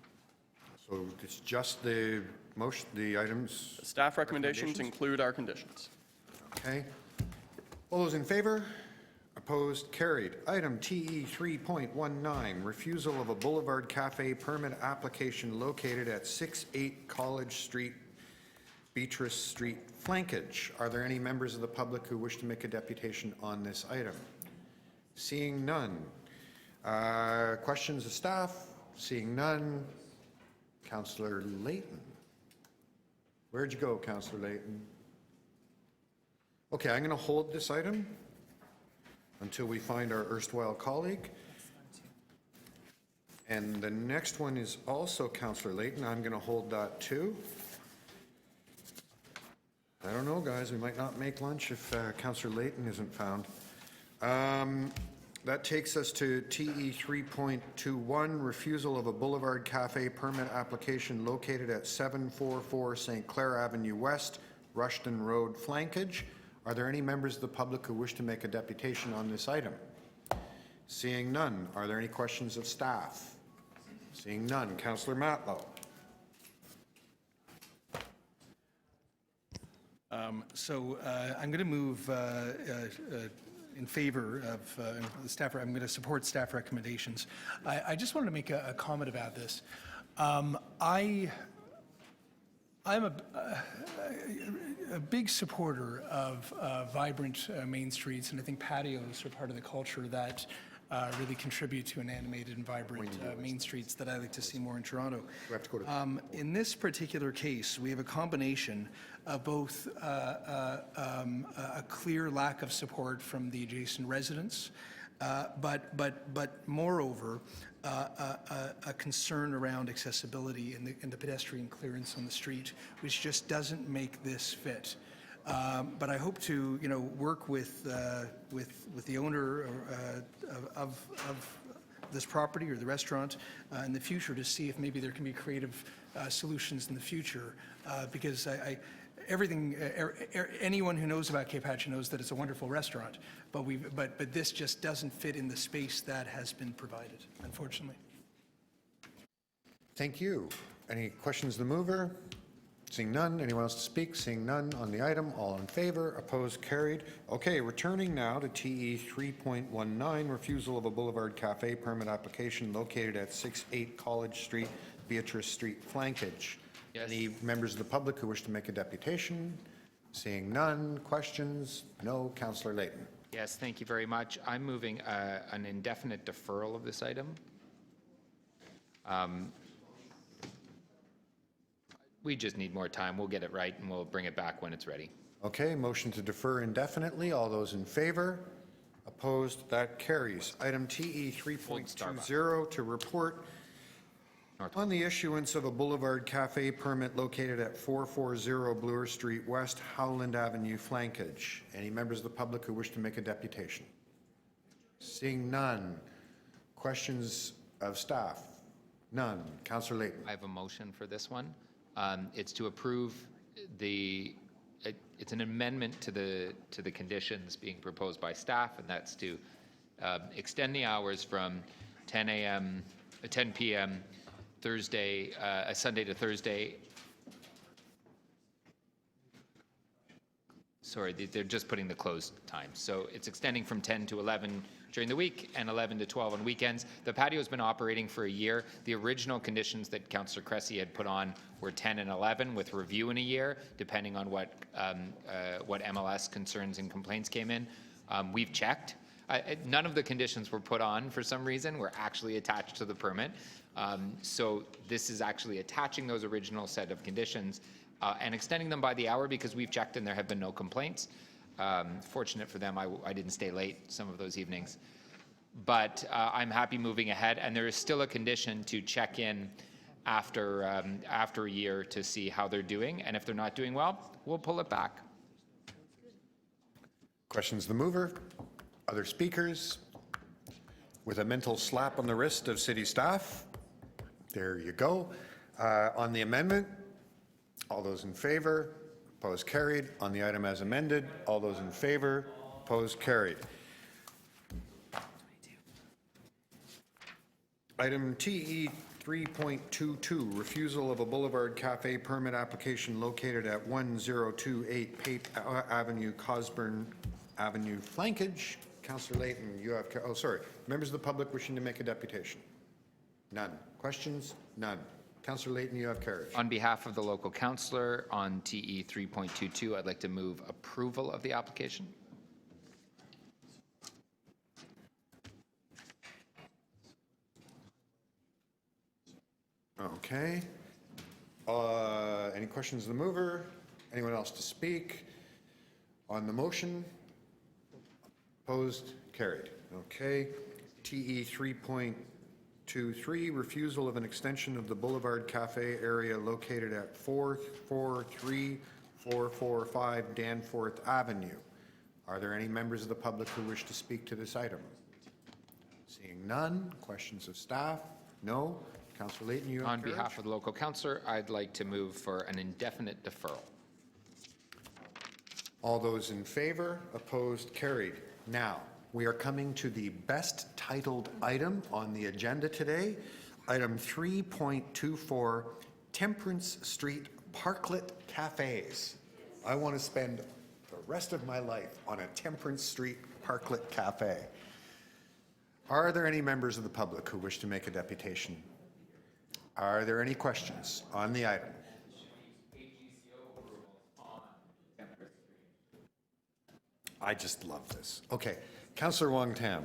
So it's just the motion, the items? The staff recommendations include our conditions. Okay. All those in favor? Opposed? Carried. Item TE 3.19, refusal of a Boulevard Cafe permit application located at 68 College Street, Beatrice Street flankage. Are there any members of the public who wish to make a deputation on this item? Seeing none. Questions of staff? Seeing none. Councillor Layton. Where'd you go, Councillor Layton? Okay, I'm going to hold this item until we find our erstwhile colleague. And the next one is also Councillor Layton. I'm going to hold that too. I don't know, guys. We might not make lunch if Councillor Layton isn't found. That takes us to TE 3.21, refusal of a Boulevard Cafe permit application located at 744 St. Clair Avenue West, Rushton Road flankage. Are there any members of the public who wish to make a deputation on this item? Seeing none, are there any questions of staff? Seeing none, Councillor Matlow. I'm going to move in favor of the staff. I'm going to support staff recommendations. I just wanted to make a comment about this. I'm a big supporter of vibrant main streets, and I think patios are part of the culture that really contribute to an animated and vibrant main streets that I like to see more in Toronto. In this particular case, we have a combination of both a clear lack of support from the adjacent residents, but moreover, a concern around accessibility and the pedestrian clearance on the street, which just doesn't make this fit. But I hope to, work with the owner of this property or the restaurant in the future to see if maybe there can be creative solutions in the future. Because anyone who knows about Cape Hatchet knows that it's a wonderful restaurant, but this just doesn't fit in the space that has been provided, unfortunately. Thank you. Any questions of the mover? Seeing none. Anyone else to speak? Seeing none on the item. All in favor? Opposed? Carried. Okay, returning now to TE 3.19, refusal of a Boulevard Cafe permit application located at 68 College Street, Beatrice Street flankage. Yes. Any members of the public who wish to make a deputation? Seeing none. Questions? No. Councillor Layton. Yes, thank you very much. I'm moving an indefinite deferral of this item. We just need more time. We'll get it right, and we'll bring it back when it's ready. Okay, motion to defer indefinitely. All those in favor? Opposed? That carries. Item TE 3.20 to report on the issuance of a Boulevard Cafe permit located at 440 Bloor Street West, Howland Avenue flankage. Any members of the public who wish to make a deputation? Seeing none. Questions of staff? None. Councillor Layton. I have a motion for this one. It's to approve it's an amendment to the conditions being proposed by staff, and that's to extend the hours from 10 p.m. Thursday, Sunday to Thursday. Sorry, they're just putting the closed time. So it's extending from 10 to 11 during the week and 11 to 12 on weekends. The patio's been operating for a year. The original conditions that Councillor Cressy had put on were 10 and 11 with review in a year, depending on what MLS concerns and complaints came in. We've checked. None of the conditions were put on for some reason, were actually attached to the permit. So this is actually attaching those original set of conditions and extending them by the hour because we've checked and there have been no complaints. Fortunate for them, I didn't stay late some of those evenings. but I'm happy moving ahead. And there is still a condition to check in after a year to see how they're doing. And if they're not doing well, we'll pull it back. Questions the mover? Other speakers? With a mental slap on the wrist of city staff? There you go. On the amendment, all those in favor? Opposed, carried. On the item as amended, all those in favor? Opposed, carried. Item TE 3.22, refusal of a Boulevard Cafe permit application located at 1028 Pape Avenue, Cosburn Avenue, flankage. Councillor Layton, you have, oh, sorry. Members of the public wishing to make a deputation? None. Questions? None. Councillor Layton, you have carriage. On behalf of the local councillor on TE 3.22, I'd like to move approval of the application. Okay. Any questions of the mover? Anyone else to speak? On the motion? Opposed? Carried. Okay. TE 3.23, refusal of an extension of the Boulevard Cafe area located at 443-445 Danforth Avenue. Are there any members of the public who wish to speak to this item? Seeing none. Questions of staff? No. Councillor Layton, you have On carriage. behalf of the local councillor, I'd like to move for an indefinite deferral. All those in favor? Opposed? Carried. Now, we are coming to the best titled item on the agenda today, item 3.24, Temperance Street Parklet Cafes. I want to spend the rest of my life on a Temperance Street Parklet Cafe. Are there any members of the public who wish to make a deputation? Are there any questions on the item? I just love this. Okay, Councillor Wong Tam.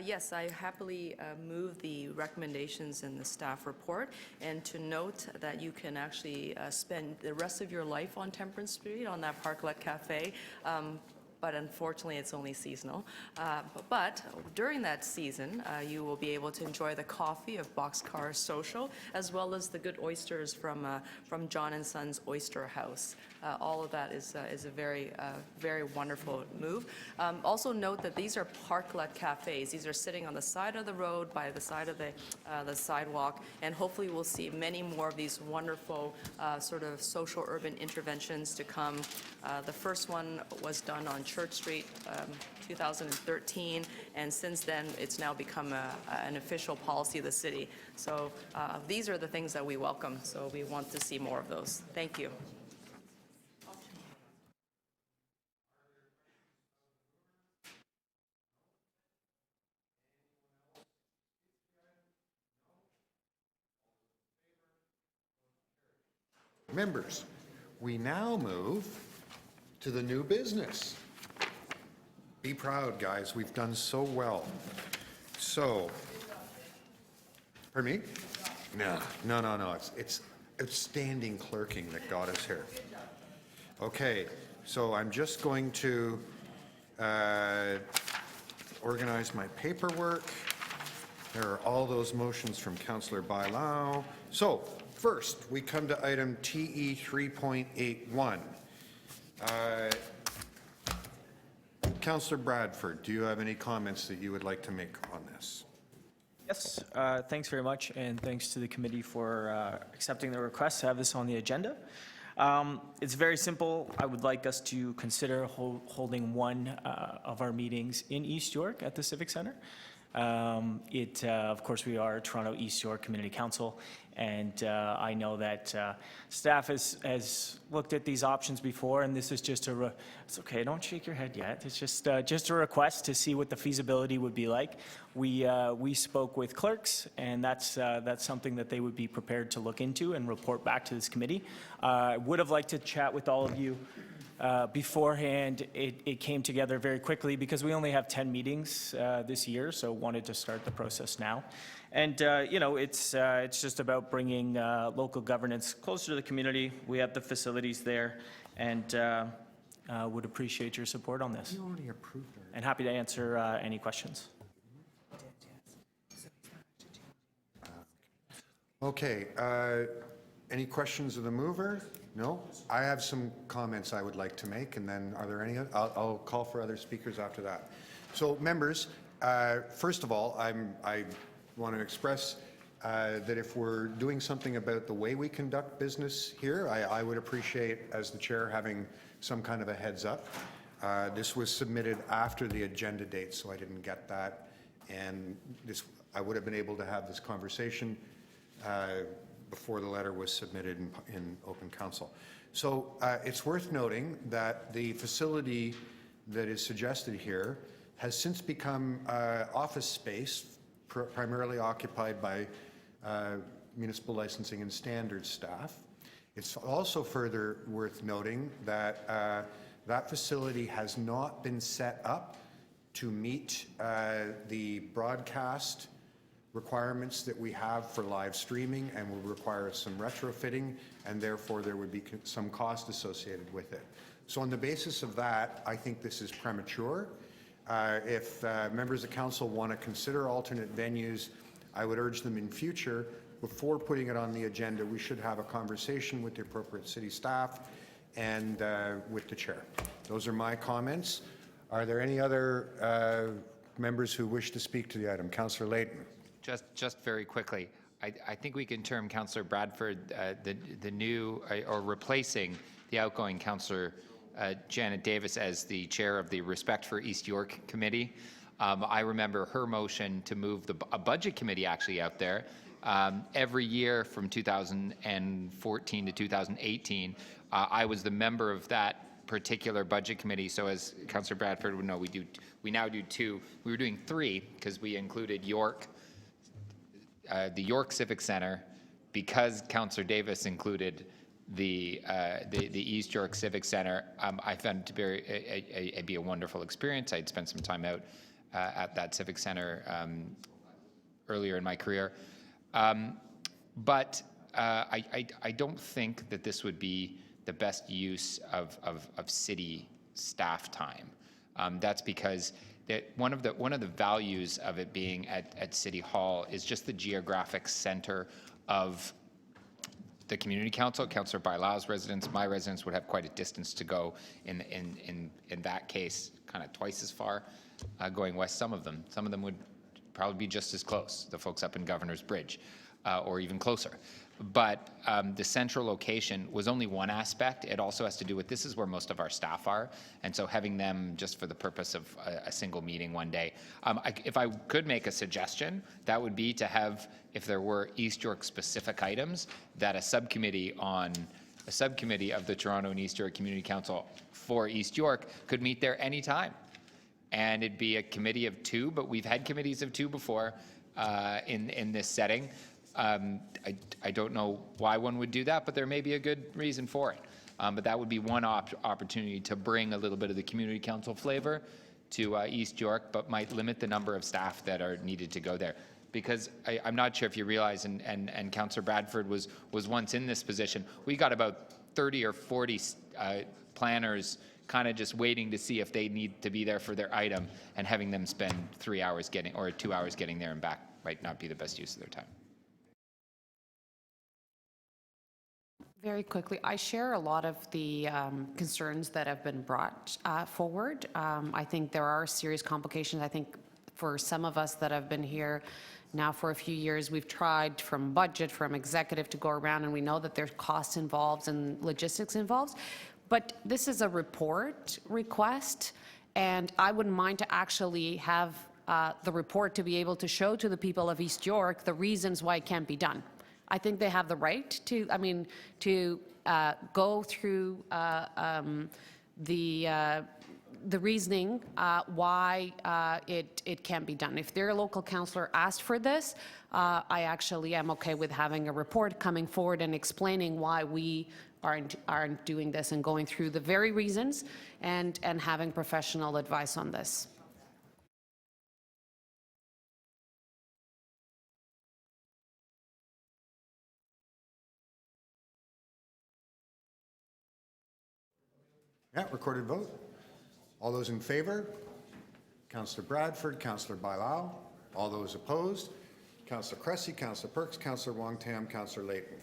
Yes, I happily move the recommendations in the staff report, and to note that you can actually spend the rest of your life on Temperance Street on that Parklet Cafe. But unfortunately, it's only seasonal. But during that season, you will be able to enjoy the coffee of Boxcar Social, as well as the good oysters from John and Son's Oyster House. All of that is a very, very wonderful move. Also note that these are parklet cafes. These are sitting on the side of the road, by the side of the sidewalk, and hopefully we'll see many more of these wonderful sort of social urban interventions to come. The first one was done on Church Street, 2013, and since then it's now become an official policy of the city. So these are the things that we welcome, so we want to see more of those. Thank you. Members, we now move to the new business. Be proud, guys. We've done so well. So, pardon me? No. It's outstanding clerking that got us here. Okay, so I'm just going to organize my paperwork. There are all those motions from Councillor Bailão. So, first, we come to item TE 3.81. Councillor Bradford, do you have any comments that you would like to make on this? Yes, thanks very much, and thanks to the committee for accepting the request to have this on the agenda. It's very simple. I would like us to consider holding one of our meetings in East York at the Civic Center. Of course, we are Toronto East York Community Council, and I know that staff has looked at these options before, and this is just it's okay, don't shake your head yet. It's just a request to see what the feasibility would be like. We spoke with clerks, and that's something that they would be prepared to look into and report back to this committee. I would have liked to chat with all of you beforehand. It came together very quickly because we only have 10 meetings this year, so wanted to start the process now. And it's just about bringing local governance closer to the community. We have the facilities there, and would appreciate your support on this. You already approved and happy to answer any questions. Okay, any questions of the mover? No? I have some comments I would like to make, and then are there any? I'll call for other speakers after that. So, members, first of all, I want to express that if we're doing something about the way we conduct business here, I would appreciate, as the chair, having some kind of a heads up. This was submitted after the agenda date, so I didn't get that, and I would have been able to have this conversation before the letter was submitted in open council. So it's worth noting that the facility that is suggested here has since become office space, primarily occupied by municipal licensing and standards staff. It's also further worth noting that that facility has not been set up to meet the broadcast requirements that we have for live streaming, and will require some retrofitting, and therefore there would be some cost associated with it. So on the basis of that, I think this is premature. If members of council want to consider alternate venues, I would urge them in future, before putting it on the agenda, we should have a conversation with the appropriate city staff and with the chair. Those are my comments. Are there any other members who wish to speak to the item? Councillor Layton. Just very quickly, I think we can term Councillor Bradford the new, or replacing the outgoing Councillor Janet Davis as the chair of the Respect for East York Committee. I remember her motion to move a budget committee actually out there. Every year from 2014 to 2018, I was the member of that particular budget committee. So as Councillor Bradford would know, we now do two. We were doing three because we included York, the York Civic Center, because Councillor Davis included the East York Civic Center. I found it to be a wonderful experience. I'd spent some time out at that Civic Center earlier in my career. But I don't think that this would be the best use of city staff time. That's because one of the values of it being at City Hall is just the geographic center of the community council. Councillor Bailau's residents, my residents, would have quite a distance to go in that case, kind of twice as far going west. Some of them would probably be just as close, the folks up in Governor's Bridge, or even closer. But the central location was only one aspect. It also has to do with, this is where most of our staff are, and so having them just for the purpose of a single meeting one day. If I could make a suggestion, that would be to have, if there were East York specific items, that a subcommittee of the Toronto and East York Community Council for East York could meet there anytime. And it'd be a committee of two, but we've had committees of two before in this setting. I don't know why one would do that, but there may be a good reason for it. But that would be one opportunity to bring a little bit of the community council flavor to East York, but might limit the number of staff that are needed to go there. Because I'm not sure if you realize, and Councillor Bradford was once in this position, we got about 30 or 40 planners kind of just waiting to see if they need to be there for their item, and having them spend 3 hours getting, or 2 hours getting there and back might not be the best use of their time. Very quickly, I share a lot of the concerns that have been brought forward. I think there are serious complications. I think for some of us that have been here now for a few years, we've tried from budget, from executive to go around, and we know that there's costs involved and logistics involved. But this is a report request, and I wouldn't mind to actually have the report to be able to show to the people of East York the reasons why it can't be done. I think they have the right to, go through the reasoning why it can't be done. If their local councillor asked for this, I actually am okay with having a report coming forward and explaining why we aren't doing this, and going through the very reasons and having professional advice on this. Yeah, recorded vote. All those in favor? Councillor Bradford, Councillor Bailau. All those opposed? Councillor Cressy, Councillor Perks, Councillor Wong-Tam, Councillor Layton.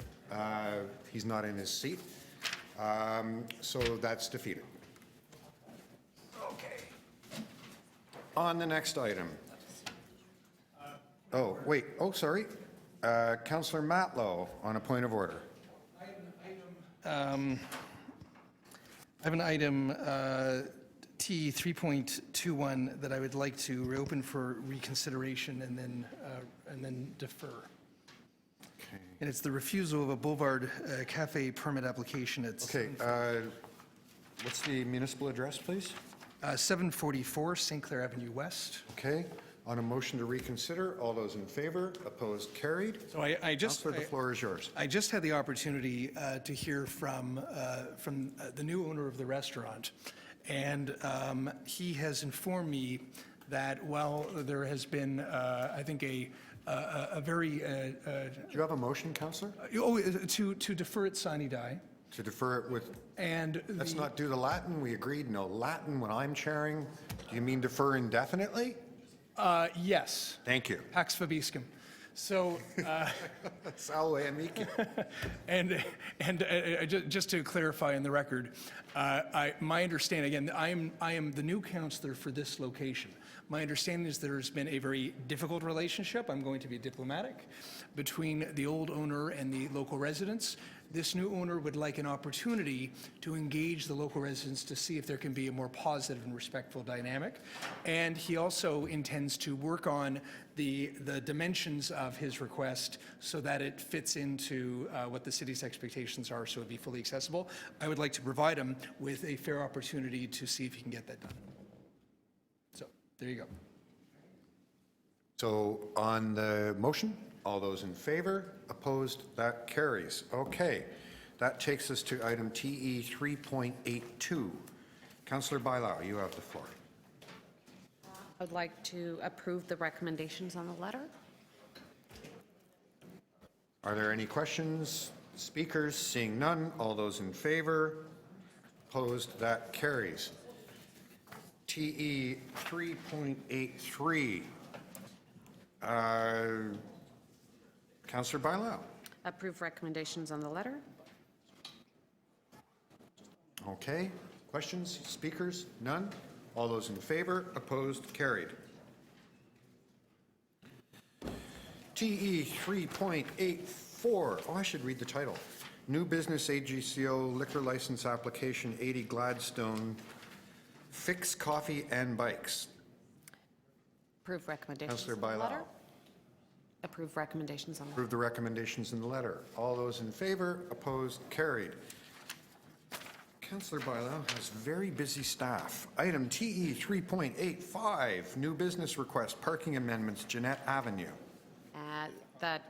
He's not in his seat, so that's defeated. Okay. On the next item. Oh, wait. Oh, sorry. Councillor Matlow on a point of order. I have an item T 3.21 that I would like to reopen for reconsideration and then defer. Okay. And it's the refusal of a Boulevard Cafe permit application. It's Okay. What's the municipal address, please? 744 St. Clair Avenue West. Okay. On a motion to reconsider, all those in favor, opposed, carried. So I just Councillor, the floor is yours. I just had the opportunity to hear from the new owner of the restaurant, and he has informed me that while there has been, I think, a very... Do you have a motion, Councillor? To defer it sine die. To defer it with... And let's not do the Latin. We agreed no Latin when I'm chairing. Do you mean defer indefinitely? Yes. Thank you. Pax vobiscum. So, Salve amici. and just to clarify in the record, my understanding, again, I am the new counselor for this location. My understanding is there's been a very difficult relationship, I'm going to be diplomatic, between the old owner and the local residents. This new owner would like an opportunity to engage the local residents to see if there can be a more positive and respectful dynamic. And he also intends to work on the dimensions of his request so that it fits into what the city's expectations are, so it'd be fully accessible. I would like to provide him with a fair opportunity to see if he can get that done. So, there you go. So on the motion, all those in favor, opposed, that carries. Okay, that takes us to item TE 3.82. Councillor Bailao, you have the floor. I'd like to approve the recommendations on the letter. Are there any questions? Speakers, seeing none, all those in favor, opposed, that carries. TE 3.83. Councillor Bailao. Approve recommendations on the letter. Okay. Questions? Speakers? None? All those in favor? Opposed? Carried. TE 3.84. Oh, I should read the title. New Business AGCO Liquor License Application 80 Gladstone Fix Coffee and Bikes. Approve recommendations Councillor on the letter. Bailao. Approve recommendations on the letter. Approve the recommendations in the letter. All those in favor? Opposed? Carried. Councillor Bailao has very busy staff. Item TE 3.85, new business request, parking amendments, Jeanette Avenue.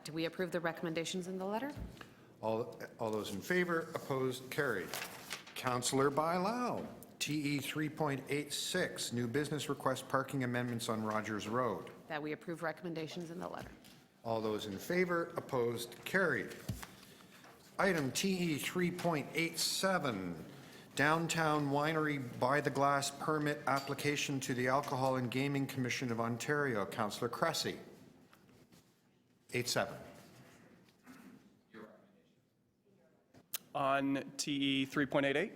Do we approve the recommendations in the letter? All those in favor, opposed, carried. Councillor Bailao, TE 3.86, new business request, parking amendments on Rogers Road. That we approve recommendations in the letter. All those in favor, opposed, carried. Item TE 3.87, Downtown Winery by the Glass permit application to the Alcohol and Gaming Commission of Ontario. Councillor Cressy. 87. On TE 3.88?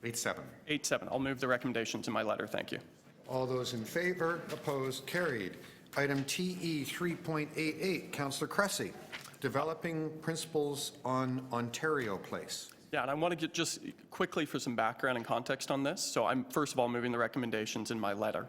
87. 87. I'll move the recommendations in my letter. Thank you. All those in favor, opposed, carried. Item TE 3.88, Councillor Cressy, developing principles on Ontario Place. Yeah, and I want to get just quickly for some background and context on this. So I'm first of all moving the recommendations in my letter.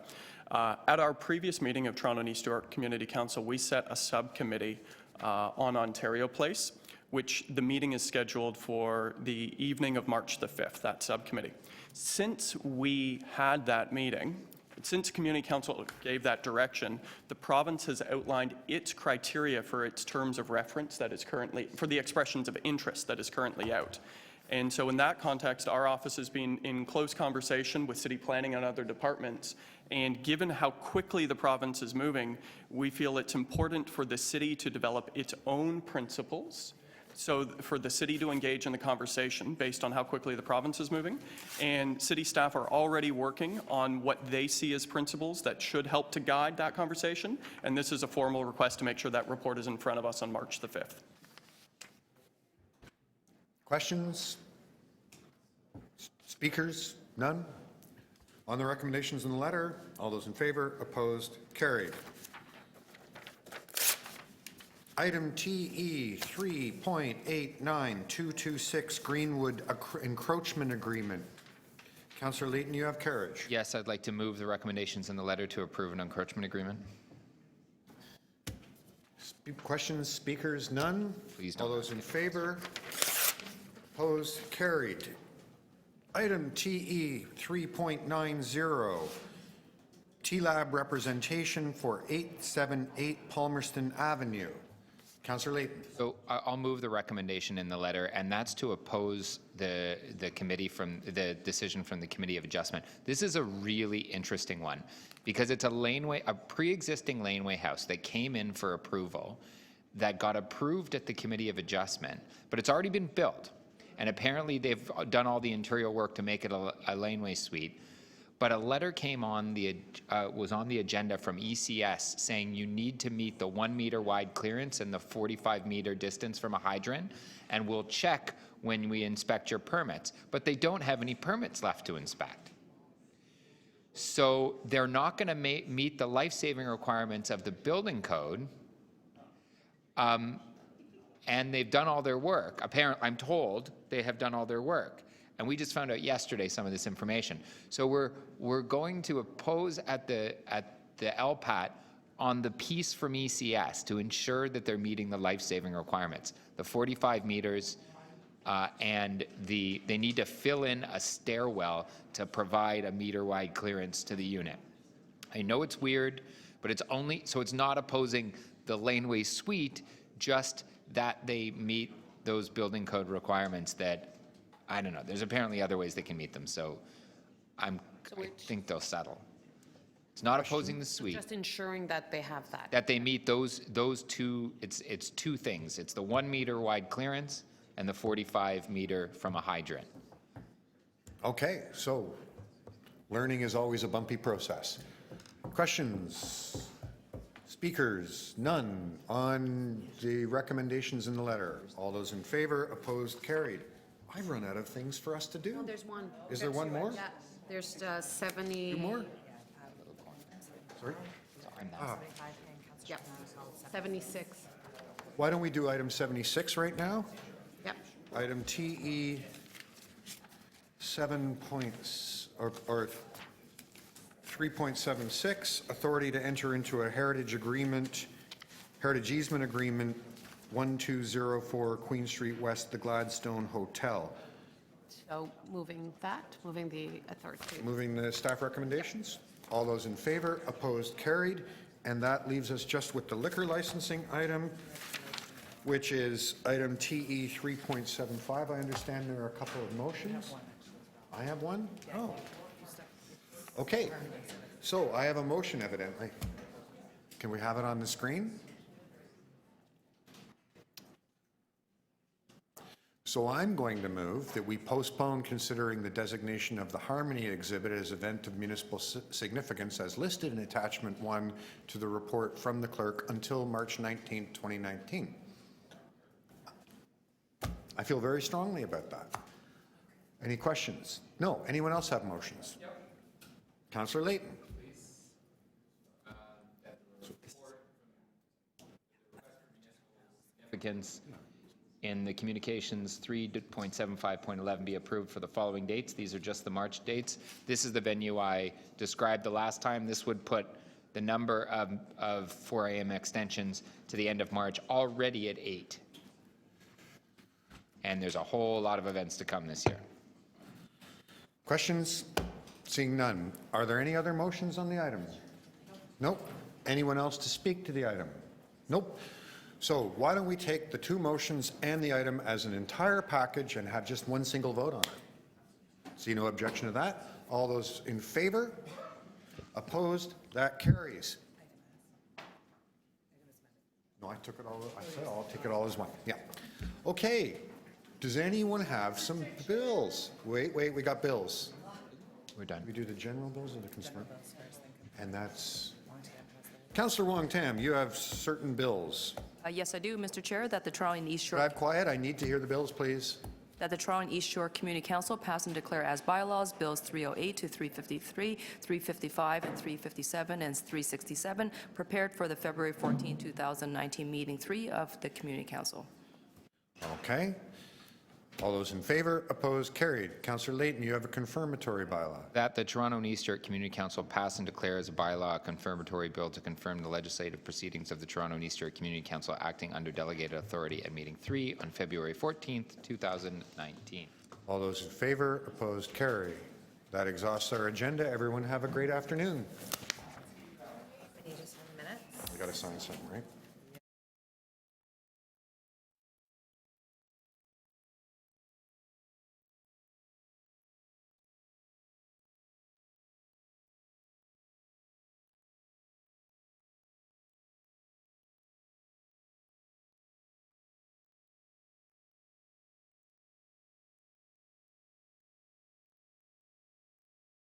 At our previous meeting of Toronto and East York Community Council, we set a subcommittee on Ontario Place, which the meeting is scheduled for the evening of March the 5th, that subcommittee. Since we had that meeting, since Community Council gave that direction, the province has outlined its criteria for its terms of reference that is currently, for the expressions of interest that is currently out. And so in that context, our office has been in close conversation with city planning and other departments. And given how quickly the province is moving, we feel it's important for the city to develop its own principles So for the city to engage in the conversation based on how quickly the province is moving, and city staff are already working on what they see as principles that should help to guide that conversation, and this is a formal request to make sure that report is in front of us on March the 5th. Questions? Speakers? None? On the recommendations in the letter, all those in favor, opposed, carried. Item TE 3.89226 Greenwood Encroachment Agreement. Councillor Layton, you have carriage. Yes, I'd like to move the recommendations in the letter to approve an encroachment agreement. Questions, speakers, none? Please don't. All those in favor? Opposed, carried. Item TE 3.90, T-Lab representation for 878 Palmerston Avenue. Councillor Layton. So I'll move the recommendation in the letter, and that's to oppose the committee from the decision from the Committee of Adjustment. This is a really interesting one because it's a pre-existing laneway house that came in for approval that got approved at the Committee of Adjustment, but it's already been built. And apparently they've done all the interior work to make it a laneway suite. But a letter came on was on the agenda from ECS saying you need to meet the 1 meter wide clearance and the 45 meter distance from a hydrant, and we'll check when we inspect your permits. But they don't have any permits left to inspect. So they're not going to meet the life-saving requirements of the building code. And they've done all their work. Apparently, I'm told they have done all their work. And we just found out yesterday some of this information. So we're going to oppose at the LPAT on the piece from ECS to ensure that they're meeting the life-saving requirements. The 45 meters and they need to fill in a stairwell to provide a meter-wide clearance to the unit. I know it's weird, but it's only, so it's not opposing the laneway suite, just that they meet those building code requirements that, I don't know, there's apparently other ways they can meet them, so I think they'll settle. It's not opposing the suite. Just ensuring that they have that. That they meet those two, it's two things. It's the 1 meter wide clearance and the 45 meter from a hydrant. Okay, so learning is always a bumpy process. Questions? Speakers? None. On the recommendations in the letter, all those in favor, opposed, carried. I've run out of things for us to do. No, there's one. Is there one more? Yeah, there's 70. Two more? Sorry? Yep, 76. Why don't we do item 76 right now? Yep. Item TE 3.76, authority to enter into a heritage easement agreement, 1204 Queen Street West, the Gladstone Hotel. So moving the authority. Moving the staff recommendations. All those in favor, opposed, carried. And that leaves us just with the liquor licensing item, which is item TE 3.75. I understand there are a couple of motions. I have one? Oh. Okay. So I have a motion, evidently. Can we have it on the screen? So I'm going to move that we postpone considering the designation of the Harmony exhibit as event of municipal significance as listed in attachment 1 to the report from the clerk until March 19, 2019. I feel very strongly about that. Any questions? No. Anyone else have motions? Yep. Councillor Layton. Significance in the communications 3.75.11 be approved for the following dates. These are just the March dates. This is the venue I described the last time. This would put the number of 4 a.m. extensions to the end of March already at 8. And there's a whole lot of events to come this year. Questions? Seeing none. Are there any other motions on the item? Nope. Anyone else to speak to the item? Nope. So why don't we take the two motions and the item as an entire package and have just one single vote on it? See no objection to that. All those in favor? Opposed? That carries. No, I took it all. I said I'll take it all as one. Yeah. Okay, does anyone have some bills? Wait, we got bills. We're done. We do the general bills or the consumer? And that's, Councillor Wong Tam, you have certain bills. Yes, I do, Mr. Chair, that the Toronto and East Shore Drive quiet, I need to hear the bills, please. that the Toronto and East Shore Community Council pass and declare as bylaws Bills 308 to 353, 355, and 357, and 367, prepared for the February 14, 2019 meeting 3 of the Community Council. Okay. All those in favor, opposed, carried. Councillor Layton, you have a confirmatory bylaw. That the Toronto and East York Community Council pass and declare as a bylaw a confirmatory bill to confirm the legislative proceedings of the Toronto and East York Community Council acting under delegated authority at meeting 3 on February 14th, 2019. All those in favor, opposed, carry. That exhausts our agenda. Everyone have a great afternoon. We need to sign minutes. We got to sign something, right?